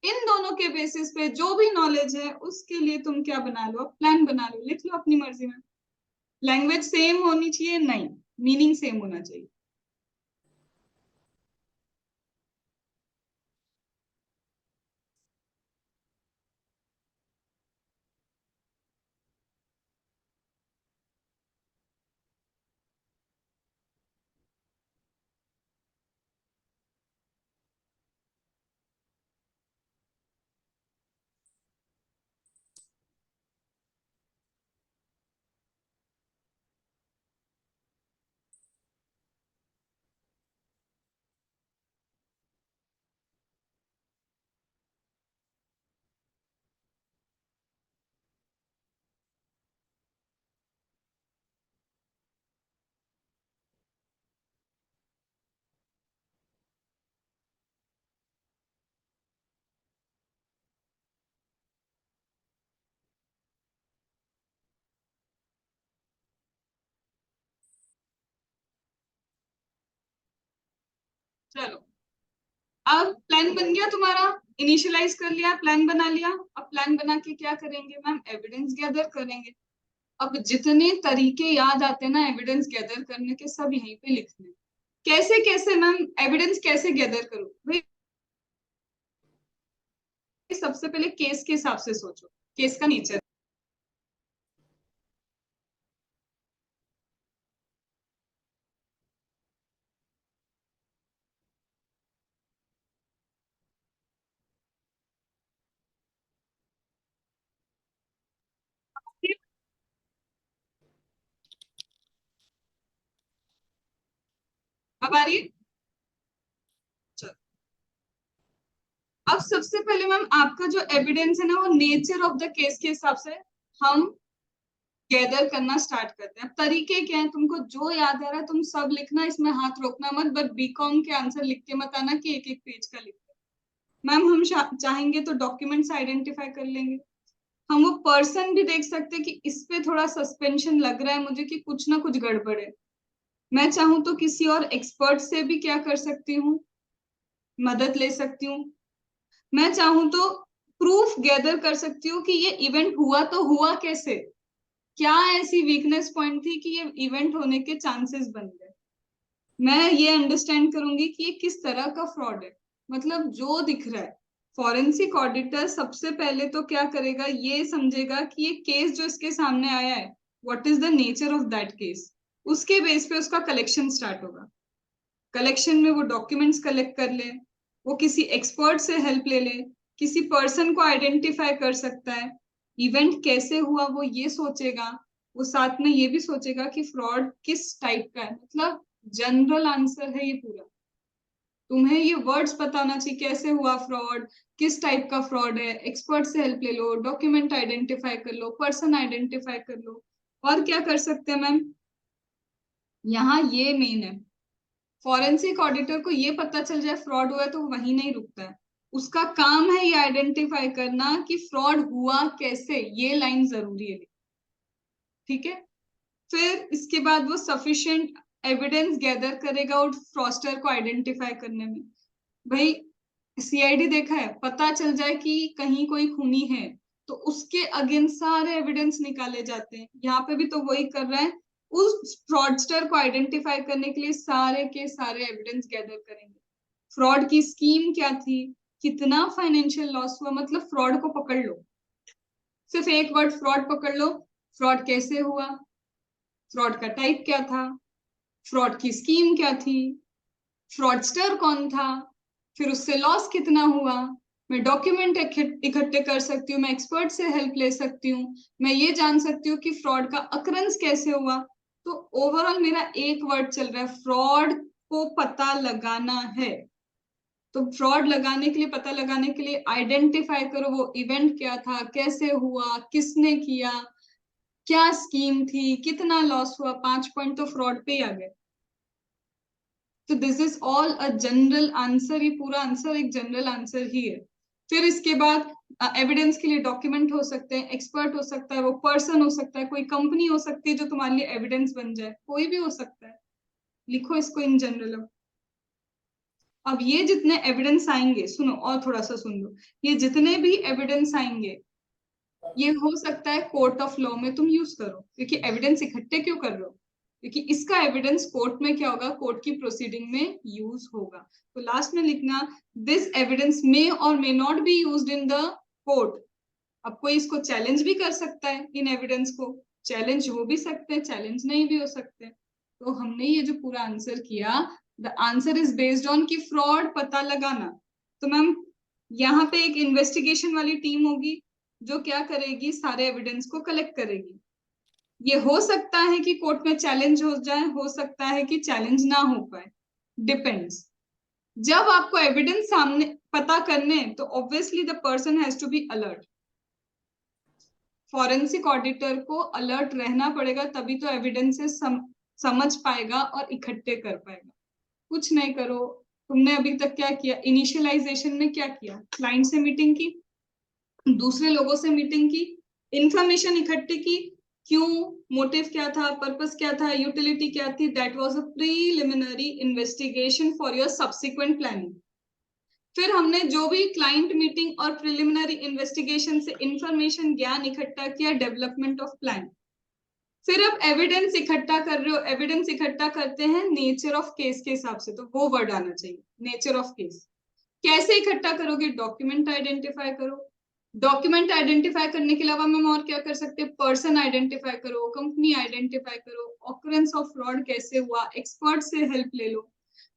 इन दोनों के बेसिस पे जो भी नॉलेज है उसके लिए तुम क्या बना लो, प्लान बना लो, लिख लो अपनी मर्जी में। लैंग्वेज सेम होनी चाहिए नहीं, मीनिंग सेम होना चाहिए। चलो, अब प्लान बन गया तुम्हारा, इनिशियलाइज कर लिया, प्लान बना लिया। अब प्लान बना के क्या करेंगे मैम, एविडेंस गैदर करेंगे। अब जितने तरीके याद आते हैं ना एविडेंस गैदर करने के, सब यहीं पे लिखने हैं। कैसे कैसे मैम एविडेंस कैसे गैदर करूं भाई, सबसे पहले केस के हिसाब से सोचो, केस का नेचर। अब आ रही है। चलो, अब सबसे पहले मैम आपका जो एविडेंस है ना वो नेचर ऑफ द केस के हिसाब से हम गैदर करना स्टार्ट करते हैं। अब तरीके क्या है, तुमको जो याद आ रहा है तुम सब लिखना, इसमें हाथ रोकना मत, बट बीकॉम के आंसर लिख के मत आना कि एक एक पेज का लिखते हैं। मैम हम चाहेंगे तो डॉक्यूमेंट्स आइडेंटिफाई कर लेंगे, हम वो पर्सन भी देख सकते हैं कि इस पे थोड़ा सस्पेंशन लग रहा है मुझे कि कुछ ना कुछ गड़बड़ है। मैं चाहूं तो किसी और एक्सपर्ट से भी क्या कर सकती हूँ, मदद ले सकती हूँ। मैं चाहूं तो प्रूफ गैदर कर सकती हूँ कि ये इवेंट हुआ तो हुआ कैसे, क्या ऐसी वीकनेस पॉइंट थी कि ये इवेंट होने के चांसेस बन गए। मैं ये अंडरस्टैंड करूंगी कि ये किस तरह का फ्रॉड है, मतलब जो दिख रहा है। फॉरेंसिक ऑडिटर सबसे पहले तो क्या करेगा, ये समझेगा कि ये केस जो इसके सामने आया है, what is the nature of that case. उसके बेस पे उसका कलेक्शन स्टार्ट होगा। कलेक्शन में वो डॉक्यूमेंट्स कलेक्ट कर ले, वो किसी एक्सपर्ट से हेल्प ले ले, किसी पर्सन को आइडेंटिफाई कर सकता है, इवेंट कैसे हुआ वो ये सोचेगा। वो साथ में ये भी सोचेगा कि फ्रॉड किस टाइप का है, मतलब जनरल आंसर है ये पूरा। तुम्हें ये वर्ड्स पता होना चाहिए, कैसे हुआ फ्रॉड, किस टाइप का फ्रॉड है, एक्सपर्ट से हेल्प ले लो, डॉक्यूमेंट आइडेंटिफाई कर लो, पर्सन आइडेंटिफाई कर लो। और क्या कर सकते हैं मैम, यहाँ ये मेन है। फॉरेंसिक ऑडिटर को ये पता चल जाए फ्रॉड हुआ है तो वही नहीं रुकता है, उसका काम है ये आइडेंटिफाई करना कि फ्रॉड हुआ कैसे, ये लाइन जरूरी है। ठीक है, फिर इसके बाद वो सफिशिएंट एविडेंस गैदर करेगा और फ्रॉस्टर को आइडेंटिफाई करने में। भाई सीआईडी देखा है, पता चल जाए कि कहीं कोई खूनी है तो उसके अगेंस्ट सारे एविडेंस निकाले जाते हैं, यहाँ पे भी तो वही कर रहा है। उस फ्रॉडस्टर को आइडेंटिफाई करने के लिए सारे के सारे एविडेंस गैदर करेंगे। फ्रॉड की स्कीम क्या थी, कितना फाइनेंशियल लॉस हुआ, मतलब फ्रॉड को पकड़ लो, सिर्फ एक वर्ड फ्रॉड पकड़ लो, फ्रॉड कैसे हुआ, फ्रॉड का टाइप क्या था, फ्रॉड की स्कीम क्या थी, फ्रॉडस्टर कौन था, फिर उससे लॉस कितना हुआ, मैं डॉक्यूमेंट इकट्ठे कर सकती हूँ, मैं एक्सपर्ट से हेल्प ले सकती हूँ, मैं ये जान सकती हूँ कि फ्रॉड का अकरेंस कैसे हुआ। तो ओवरऑल मेरा एक वर्ड चल रहा है, फ्रॉड को पता लगाना है। तो फ्रॉड लगाने के लिए, पता लगाने के लिए आइडेंटिफाई करो वो इवेंट क्या था, कैसे हुआ, किसने किया, क्या स्कीम थी, कितना लॉस हुआ। 5 पॉइंट तो फ्रॉड पे ही आ गए। तो this is all a general answer, ये पूरा आंसर एक जनरल आंसर ही है। फिर इसके बाद एविडेंस के लिए डॉक्यूमेंट हो सकते हैं, एक्सपर्ट हो सकता है, वो पर्सन हो सकता है, कोई कंपनी हो सकती है जो तुम्हारे लिए एविडेंस बन जाए, कोई भी हो सकता है। लिखो इसको इन जनरल। अब ये जितने एविडेंस आएंगे, सुनो और थोड़ा सा सुन लो, ये जितने भी एविडेंस आएंगे ये हो सकता है कोर्ट ऑफ लॉ में तुम यूज करो, क्योंकि एविडेंस इकट्ठे क्यों कर रहे हो, क्योंकि इसका एविडेंस कोर्ट में क्या होगा, कोर्ट की प्रोसीडिंग में यूज होगा। तो लास्ट में लिखना, दिस एविडेंस मे और may not be used in the court. अब कोई इसको चैलेंज भी कर सकता है, इन एविडेंस को चैलेंज हो भी सकते हैं, चैलेंज नहीं भी हो सकते। तो हमने ये जो पूरा आंसर किया, the answer is based on की फ्रॉड पता लगाना। तो मैम यहाँ पे एक इन्वेस्टिगेशन वाली टीम होगी जो क्या करेगी, सारे एविडेंस को कलेक्ट करेगी। ये हो सकता है कि कोर्ट में चैलेंज हो जाए, हो सकता है कि चैलेंज ना हो पाए, डिपेंड्स। जब आपको एविडेंस सामने पता करने, तो obviously the person has to be alert. Forensic auditor को अलर्ट रहना पड़ेगा, तभी तो एविडेंसेस समझ पाएगा और इकट्ठे कर पाएगा। कुछ नहीं करो, तुमने अभी तक क्या किया, इनिशियलाइजेशन में क्या किया, क्लाइंट से मीटिंग की, दूसरे लोगों से मीटिंग की, इंफॉर्मेशन इकट्ठी की, क्यों, मोटिव क्या था, पर्पस क्या था, यूटिलिटी क्या थी, that was a preliminary investigation for your subsequent planning. फिर हमने जो भी क्लाइंट मीटिंग और प्रिलिमिनरी इन्वेस्टिगेशन से इंफॉर्मेशन ज्ञान इकट्ठा किया, डेवलपमेंट ऑफ प्लान। फिर अब एविडेंस इकट्ठा कर रहे हो, एविडेंस इकट्ठा करते हैं नेचर ऑफ केस के हिसाब से, तो वो वर्ड आना चाहिए, नेचर ऑफ केस। कैसे इकट्ठा करोगे, डॉक्यूमेंट आइडेंटिफाई करो। डॉक्यूमेंट आइडेंटिफाई करने के अलावा मैम और क्या कर सकते हैं, पर्सन आइडेंटिफाई करो, कंपनी आइडेंटिफाई करो, ऑकरेंस ऑफ फ्रॉड कैसे हुआ, एक्सपर्ट से हेल्प ले लो।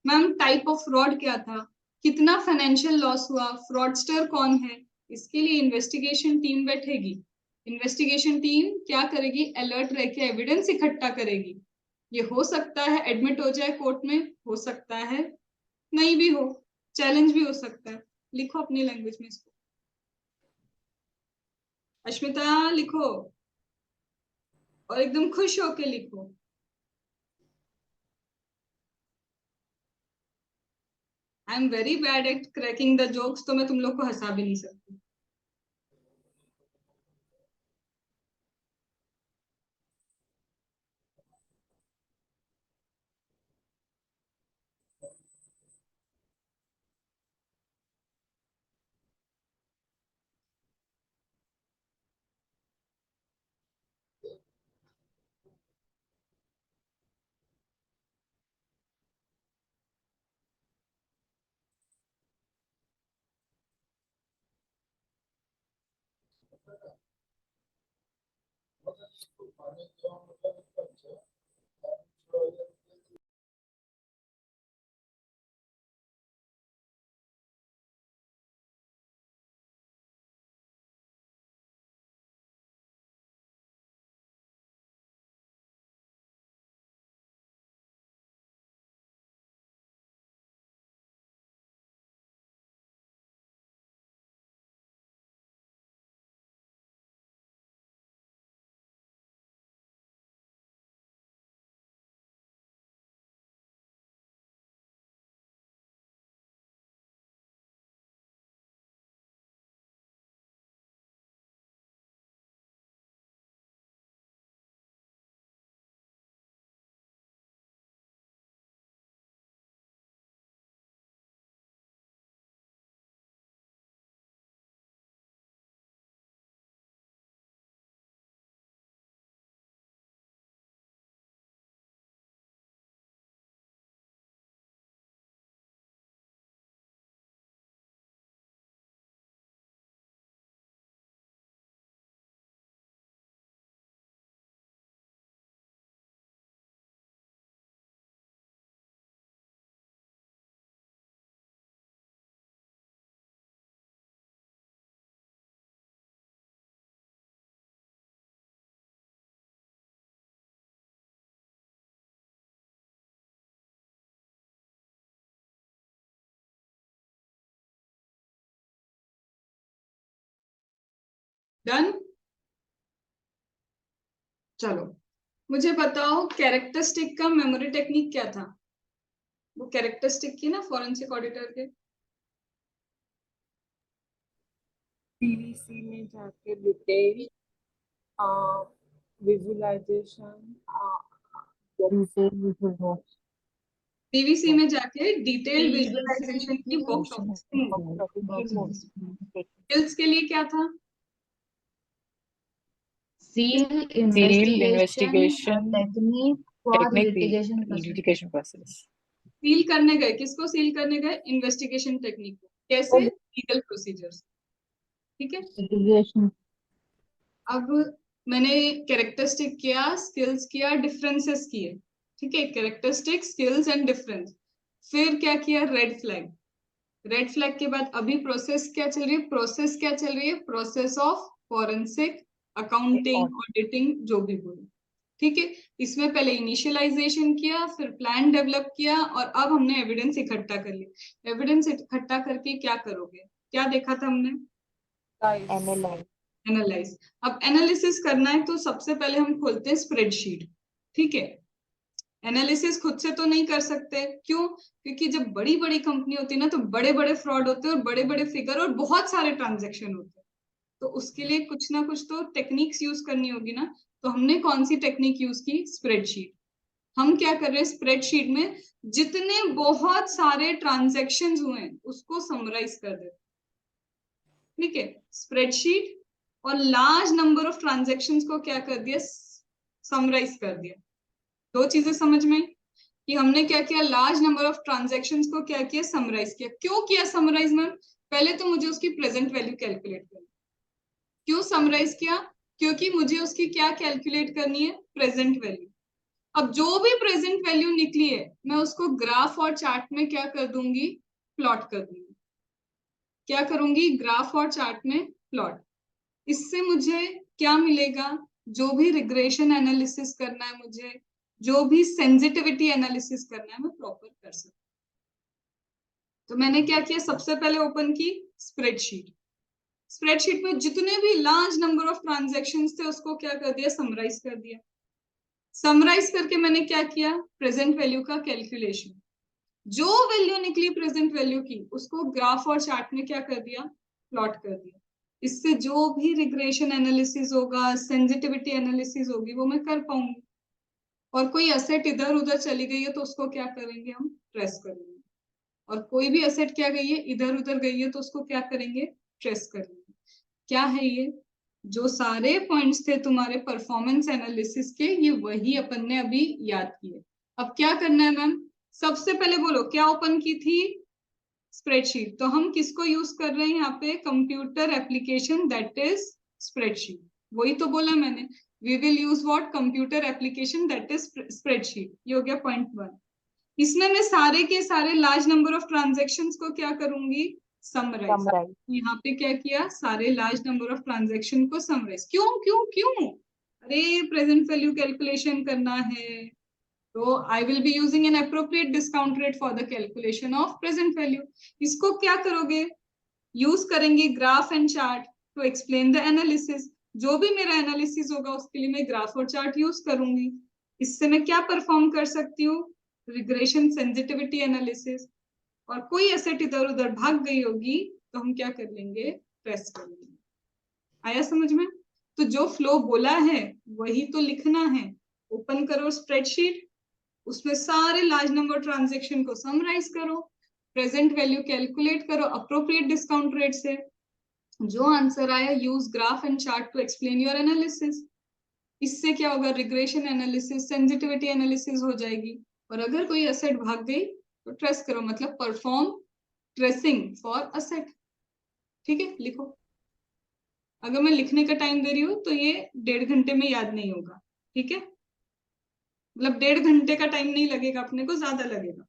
मैम टाइप ऑफ फ्रॉड क्या था, कितना फाइनेंशियल लॉस हुआ, फ्रॉडस्टर कौन है, इसके लिए इन्वेस्टिगेशन टीम बैठेगी। इन्वेस्टिगेशन टीम क्या करेगी, अलर्ट रह के एविडेंस इकट्ठा करेगी। ये हो सकता है एडमिट हो जाए कोर्ट में, हो सकता है नहीं भी हो, चैलेंज भी हो सकता है। लिखो अपनी लैंग्वेज में इसको, अश्मिता लिखो, और एकदम खुश होके लिखो। I am very bad at cracking the jokes, तो मैं तुम लोग को हंसा भी नहीं सकती। डन। चलो मुझे बताओ कैरेक्टरिस्टिक का मेमोरी टेक्निक क्या था? वो कैरेक्टरिस्टिक की ना फॉरेंसिक ऑडिटर के। पीवीसी में जाके डिटेल विजुअलाइजेशन पीवीसी में जाके डिटेल्ड विजुअलाइजेशन की बॉक्स ऑफिस। स्किल्स के लिए क्या था? seal Field investigation investigation technique for technique litigation process. litigation process. Seal करने गए, किसको सील करने गए? इन्वेस्टिगेशन टेक्निक को। कैसे? Legal procedures. ठीक है। Litigation. अब मैंने कैरेक्टरिस्टिक किया, स्किल्स किया, डिफरेंसेस किए। ठीक है, कैरेक्टरिस्टिक, स्किल्स एंड डिफरेंस। फिर क्या किया? Red flag. रेड फ्लैग के बाद अभी प्रोसेस क्या चल रही है? प्रोसेस क्या चल रही है? Process of forensic accounting auditing, जो भी बोलो। ठीक है, इसमें पहले इनिशियलाइजेशन किया, फिर प्लान डेवलप किया, और अब हमने एविडेंस इकट्ठा कर लिया। एविडेंस इकट्ठा करके क्या करोगे? क्या देखा था हमने? Analyze. एनालाइज। अब एनालिसिस करना है तो सबसे पहले हम खोलते हैं स्प्रेडशीट। ठीक है, एनालिसिस खुद से तो नहीं कर सकते। क्यों? क्योंकि जब बड़ी बड़ी कंपनी होती है ना, तो बड़े बड़े फ्रॉड होते हैं और बड़े बड़े फिगर और बहुत सारे ट्रांजेक्शन होते हैं। तो उसके लिए कुछ ना कुछ तो टेक्निक्स यूज करनी होगी ना। तो हमने कौन सी टेक्निक यूज की? स्प्रेडशीट। हम क्या कर रहे हैं? स्प्रेडशीट में जितने बहुत सारे ट्रांजेक्शन हुए हैं उसको समराइज कर देते। ठीक है, स्प्रेडशीट और लार्ज नंबर ऑफ ट्रांजेक्शन को क्या कर दिया? समराइज कर दिया। दो चीजें समझ में आई कि हमने क्या किया? लार्ज नंबर ऑफ ट्रांजेक्शन्स को क्या किया? समराइज किया। क्यों किया समराइज मैम? पहले तो मुझे उसकी प्रेजेंट वैल्यू कैलकुलेट करनी। क्यों समराइज किया? क्योंकि मुझे उसकी क्या कैलकुलेट करनी है? Present value. अब जो भी प्रेजेंट वैल्यू निकली है मैं उसको ग्राफ और चार्ट में क्या कर दूंगी? प्लॉट कर दूंगी। क्या करूंगी? ग्राफ और चार्ट में प्लॉट। इससे मुझे क्या मिलेगा? जो भी रिग्रेशन एनालिसिस करना है मुझे, जो भी सेंसिटिविटी एनालिसिस करना है, मैं प्रॉपर कर सकती। तो मैंने क्या किया? सबसे पहले ओपन की स्प्रेडशीट। स्प्रेडशीट में जितने भी लार्ज नंबर ऑफ ट्रांजैक्शंस थे उसको क्या कर दिया? समराइज कर दिया। समराइज करके मैंने क्या किया? प्रेजेंट वैल्यू का कैलकुलेशन। जो वैल्यू निकली प्रेजेंट वैल्यू की उसको ग्राफ और चार्ट में क्या कर दिया? प्लॉट कर दिया। इससे जो भी रिग्रेशन एनालिसिस होगा, सेंसिटिविटी एनालिसिस होगी, वो मैं कर पाऊंगी। और कोई एसेट इधर उधर चली गई है तो उसको क्या करेंगे? हम ट्रेस करेंगे। और कोई भी एसेट क्या गई है? इधर उधर गई है तो उसको क्या करेंगे? ट्रेस करेंगे। क्या है ये? जो सारे पॉइंट्स थे तुम्हारे परफॉर्मेंस एनालिसिस के, ये वही अपन ने अभी याद किए। अब क्या करना है मैम? सबसे पहले बोलो क्या ओपन की थी? स्प्रेडशीट। तो हम किसको यूज कर रहे हैं यहाँ पे? Computer application that is spreadsheet. वही तो बोला मैंने, we will use what? Computer application that is spreadsheet. ये हो गया पॉइंट वन। इसमें मैं सारे के सारे लार्ज नंबर ऑफ ट्रांजेक्शन्स को क्या करूंगी? समराइज। यहाँ पे क्या किया? सारे लार्ज नंबर ऑफ ट्रांजेक्शन को समराइज। क्यों क्यों क्यों? अरे प्रेजेंट वैल्यू कैलकुलेशन करना है, तो I will be using an appropriate discount rate for the calculation of present value. इसको क्या करोगे? यूज करेंगे graph and chart to explain the analysis. जो भी मेरा एनालिसिस होगा उसके लिए मैं ग्राफ और चार्ट यूज करूंगी। इससे मैं क्या परफॉर्म कर सकती हूँ? Regression sensitivity analysis. और कोई एसेट इधर उधर भाग गई होगी तो हम क्या कर लेंगे? ट्रेस कर लेंगे। आया समझ में? तो जो फ्लो बोला है वही तो लिखना है। ओपन करो स्प्रेडशीट, उसमें सारे लार्ज नंबर ट्रांजेक्शन को समराइज करो, प्रेजेंट वैल्यू कैलकुलेट करो अप्रोप्रिएट डिस्काउंट रेट से। जो आंसर आया, use graph and chart to explain your analysis. इससे क्या होगा? रिग्रेशन एनालिसिस, सेंसिटिविटी एनालिसिस हो जाएगी। और अगर कोई एसेट भाग गई तो ट्रेस करो, मतलब परफॉर्म ट्रेसिंग फॉर असेट। ठीक है, लिखो। अगर मैं लिखने का टाइम दे रही हूँ तो ये 1.5 घंटे में याद नहीं होगा। ठीक है, मतलब 1.5 घंटे का टाइम नहीं लगेगा, अपने को ज्यादा लगेगा।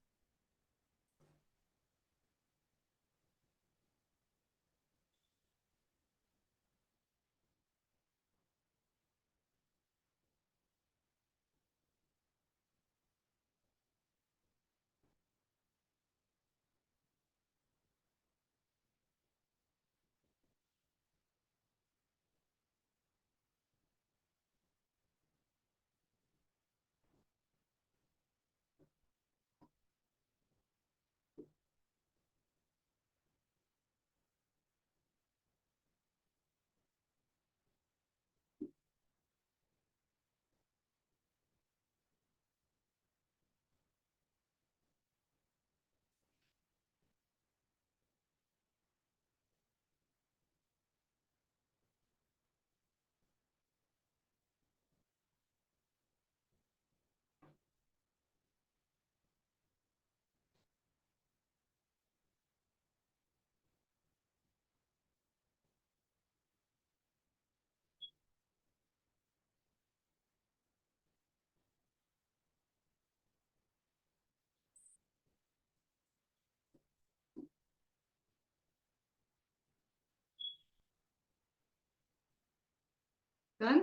डन।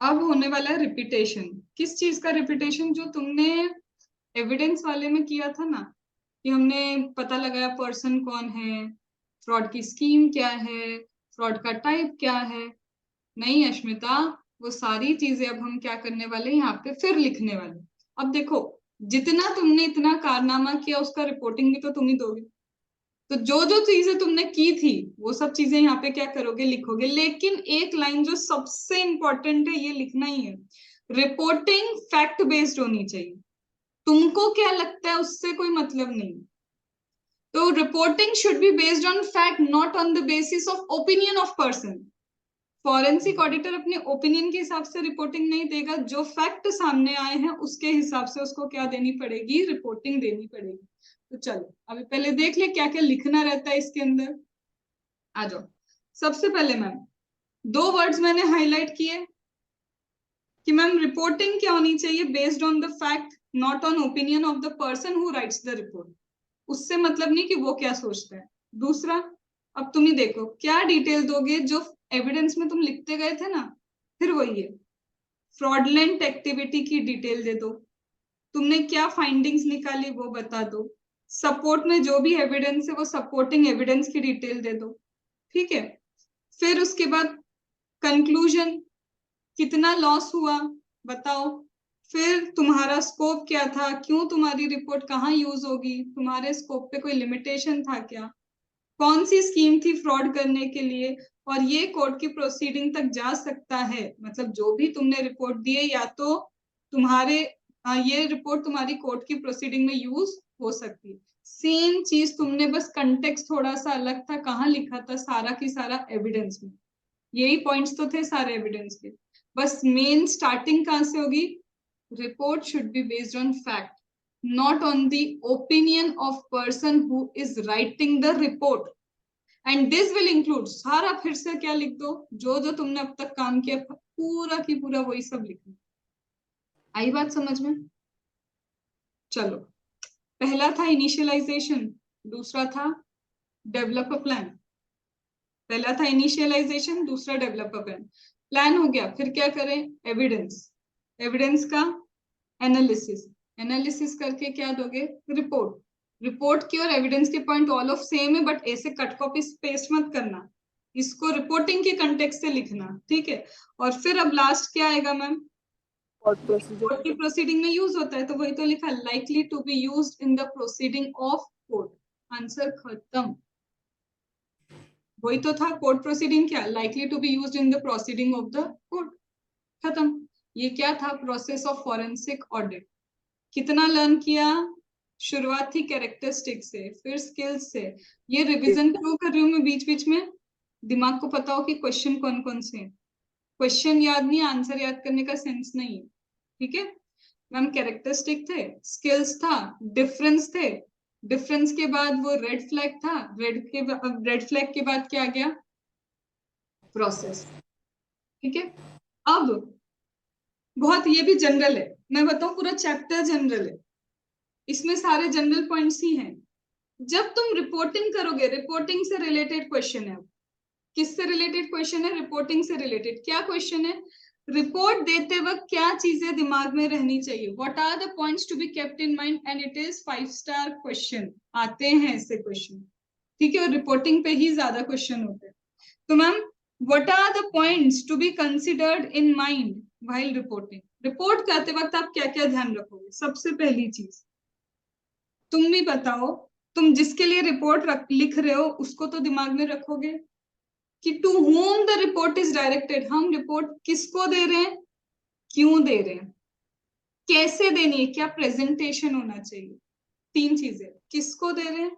अब होने वाला है रिपीटेशन। किस चीज का रिपीटेशन? जो तुमने एविडेंस वाले में किया था ना, कि हमने पता लगाया पर्सन कौन है, फ्रॉड की स्कीम क्या है, फ्रॉड का टाइप क्या है। नहीं अश्मिता, वो सारी चीजें अब हम क्या करने वाले हैं, यहाँ पे फिर लिखने वाले। अब देखो, जितना तुमने इतना कारनामा किया उसका रिपोर्टिंग भी तो तुम ही दोगे। तो जो जो चीजें तुमने की थी वो सब चीजें यहाँ पे क्या करोगे, लिखोगे। लेकिन एक लाइन जो सबसे इंपॉर्टेंट है, ये लिखना ही है, रिपोर्टिंग फैक्ट बेस्ड होनी चाहिए। तुमको क्या लगता है उससे कोई मतलब नहीं। तो reporting should be based on fact, not on the basis of opinion of person. Forensic auditor अपने ओपिनियन के हिसाब से रिपोर्टिंग नहीं देगा, जो फैक्ट सामने आए हैं उसके हिसाब से उसको क्या देनी पड़ेगी, रिपोर्टिंग देनी पड़ेगी। तो चलो अभी पहले देख ले क्या क्या लिखना रहता है इसके अंदर। आ जाओ। सबसे पहले मैम, दो वर्ड्स मैंने हाईलाइट किए कि मैम रिपोर्टिंग क्या होनी चाहिए, based on the fact, not on opinion of the person who rights the report. उससे मतलब नहीं कि वो क्या सोचता है। दूसरा, अब तुम ही देखो क्या डिटेल दोगे, जो एविडेंस में तुम लिखते गए थे ना, फिर वही है। फ्रॉडलेंट एक्टिविटी की डिटेल दे दो, तुमने क्या फाइंडिंग्स निकाली वो बता दो। सपोर्ट में जो भी एविडेंस है वो सपोर्टिंग एविडेंस की डिटेल दे दो, ठीक है। फिर उसके बाद कंक्लूजन, कितना लॉस हुआ बताओ। फिर तुम्हारा स्कोप क्या था, क्यों तुम्हारी रिपोर्ट कहाँ यूज होगी, तुम्हारे स्कोप पे कोई लिमिटेशन था क्या, कौन सी स्कीम थी फ्रॉड करने के लिए, और ये कोर्ट की प्रोसीडिंग तक जा सकता है। मतलब जो भी तुमने रिपोर्ट दी है, या तो तुम्हारे ये रिपोर्ट तुम्हारी कोर्ट की प्रोसीडिंग में यूज हो सकती है। सेम चीज तुमने, बस कंटेक्स्ट थोड़ा सा अलग था, कहाँ लिखा था, सारा की सारा एविडेंस में। यही पॉइंट्स तो थे सारे एविडेंस के। बस मेन स्टार्टिंग कहाँ से होगी, report should be based on fact, not on the opinion of person who is writing the report, and this will include, सारा फिर से क्या लिख दो, जो जो तुमने अब तक काम किया पूरा की पूरा वही सब लिखना। आई बात समझ में? चलो, पहला था इनिशियलाइजेशन, दूसरा था डेवलप अ प्लान। पहला था इनिशियलाइजेशन, दूसरा डेवलप अ प्लान। प्लान हो गया, फिर क्या करें, एविडेंस। एविडेंस का एनालिसिस, एनालिसिस करके क्या दोगे, रिपोर्ट। रिपोर्ट की और एविडेंस के पॉइंट ऑल ऑफ सेम है, बट ऐसे कट कॉपी पेस्ट मत करना, इसको रिपोर्टिंग के कंटेक्स्ट से लिखना, ठीक है। और फिर अब लास्ट क्या आएगा मैम, कोर्ट प्रोसीजर। कोर्ट की प्रोसीडिंग में यूज होता है, तो वही तो लिखा, likely to be used in the proceeding of court. Answer खत्म। वही तो था, कोर्ट प्रोसीडिंग क्या, likely to be used in the proceeding of the court. खत्म। ये क्या था, प्रोसेस ऑफ फॉरेंसिक ऑडिट। कितना लर्न किया, शुरुआत थी कैरेक्टरिस्टिक से, फिर स्किल्स से। ये रिवीजन क्यों कर रही हूँ मैं बीच बीच में, दिमाग को पता हो कि क्वेश्चन कौन कौन से हैं। क्वेश्चन याद नहीं, आंसर याद करने का सेंस नहीं है, ठीक है। मैम कैरेक्टरिस्टिक थे, स्किल्स था, डिफरेंस थे, डिफरेंस के बाद वो रेड फ्लैग था, रेड फ्लैग के बाद क्या आ गया, प्रोसेस, ठीक है। अब बहुत ये भी जनरल है, मैं बताऊं पूरा चैप्टर जनरल है, इसमें सारे जनरल पॉइंट्स ही हैं। जब तुम रिपोर्टिंग करोगे, रिपोर्टिंग से रिलेटेड क्वेश्चन है। किससे रिलेटेड क्वेश्चन है, रिपोर्टिंग से रिलेटेड। क्या क्वेश्चन है, रिपोर्ट देते वक्त क्या चीजें दिमाग में रहनी चाहिए, what are the points to be kept in mind, and it is 5 star question आते हैं ऐसे क्वेश्चन, ठीक है। और रिपोर्टिंग पे ही ज्यादा क्वेश्चन होते हैं। तो ma'am, what are the points to be considered in mind while reporting. Report करते वक्त आप क्या क्या ध्यान रखोगे, सबसे पहली चीज तुम भी बताओ, तुम जिसके लिए रिपोर्ट लिख रहे हो उसको तो दिमाग में रखोगे कि to whom the report is directed. हम रिपोर्ट किसको दे रहे हैं, क्यों दे रहे हैं, कैसे देनी है, क्या प्रेजेंटेशन होना चाहिए। तीन चीजें, किसको दे रहे हैं,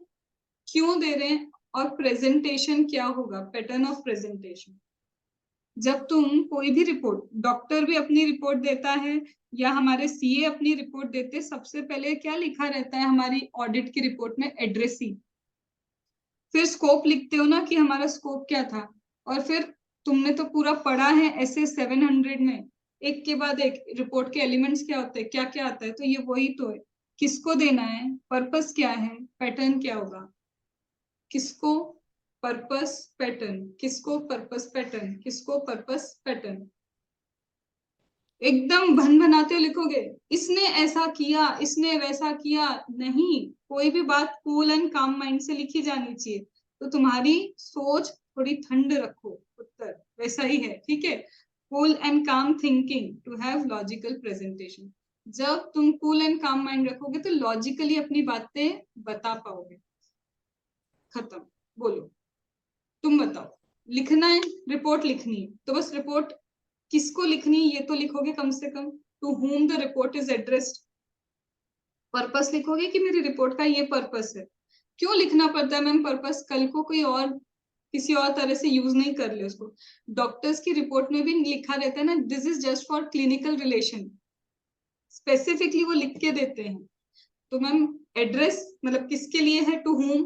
क्यों दे रहे हैं, और प्रेजेंटेशन क्या होगा, पैटर्न ऑफ प्रेजेंटेशन। जब तुम कोई भी रिपोर्ट, डॉक्टर भी अपनी रिपोर्ट देता है या हमारे सीए अपनी रिपोर्ट देते, सबसे पहले क्या लिखा रहता है हमारी ऑडिट की रिपोर्ट में, एड्रेसी। फिर स्कोप लिखते हो ना कि हमारा स्कोप क्या था, और फिर तुमने तो पूरा पढ़ा है ऐसे 700 में, एक के बाद एक रिपोर्ट के एलिमेंट्स क्या होते हैं, क्या क्या आता है, तो ये वही तो है। किसको देना है, पर्पस क्या है, पैटर्न क्या होगा, किसको, पर्पस पैटर्न, किसको पर्पस पैटर्न, किसको पर्पस पैटर्न। एकदम भन बनाते हो लिखोगे, इसने ऐसा किया, इसने वैसा किया, नहीं। कोई भी बात कूल एंड काम माइंड से लिखी जानी चाहिए। तो तुम्हारी सोच थोड़ी ठंड रखो, उत्तर वैसा ही है, ठीक है। Cool and calm thinking to have logical presentation. जब तुम कूल एंड काम माइंड रखोगे तो लॉजिकली अपनी बातें बता पाओगे। खत्म। बोलो, तुम बताओ। लिखना है, रिपोर्ट लिखनी है, तो बस रिपोर्ट किसको लिखनी है ये तो लिखोगे कम से कम, to whom the report is addressed. Purpose लिखोगे कि मेरी रिपोर्ट का ये पर्पस है। क्यों लिखना पड़ता है मैम पर्पस, कल को कोई और किसी और तरह से यूज नहीं कर ले उसको। डॉक्टर्स की रिपोर्ट में भी लिखा रहता है ना, this is just for clinical relation, specifically वो लिख के देते हैं। तो मैम एड्रेस मतलब किसके लिए है, टू whom,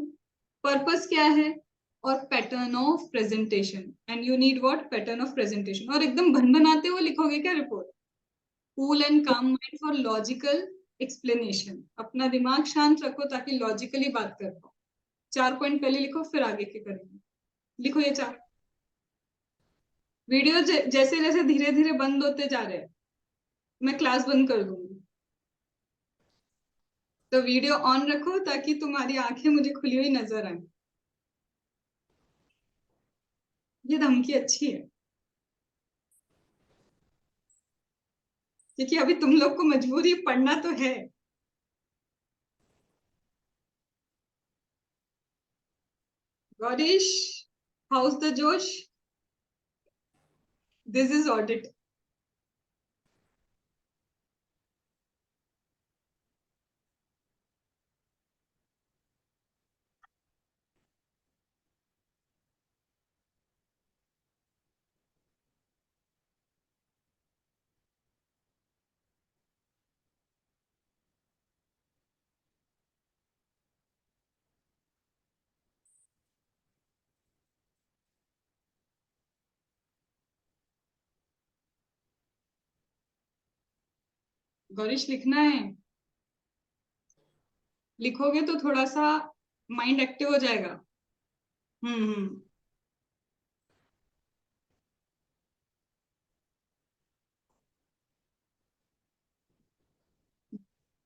पर्पस क्या है, और pattern of presentation, and you need what, pattern of presentation. और एकदम भन बनाते हुए लिखोगे क्या रिपोर्ट। कूल एंड काम माइंड फॉर लॉजिकल एक्सप्लेनेशन। अपना दिमाग शांत रखो ताकि लॉजिकली बात कर पाओ। 4 पॉइंट पहले लिखो, फिर आगे के करेंगे। लिखो ये 4। वीडियो जैसे जैसे धीरे धीरे बंद होते जा रहे हैं, मैं क्लास बंद कर दूंगी। तो वीडियो ऑन रखो ताकि तुम्हारी आंखें मुझे खुली हुई नजर आए। ये धमकी अच्छी है, क्योंकि अभी तुम लोग को मजबूरी पढ़ना तो है। गौरीश, हाउस द जोश, दिस इज ऑडिट। गौरीश लिखना है, लिखोगे तो थोड़ा सा माइंड एक्टिव हो जाएगा। हम्म।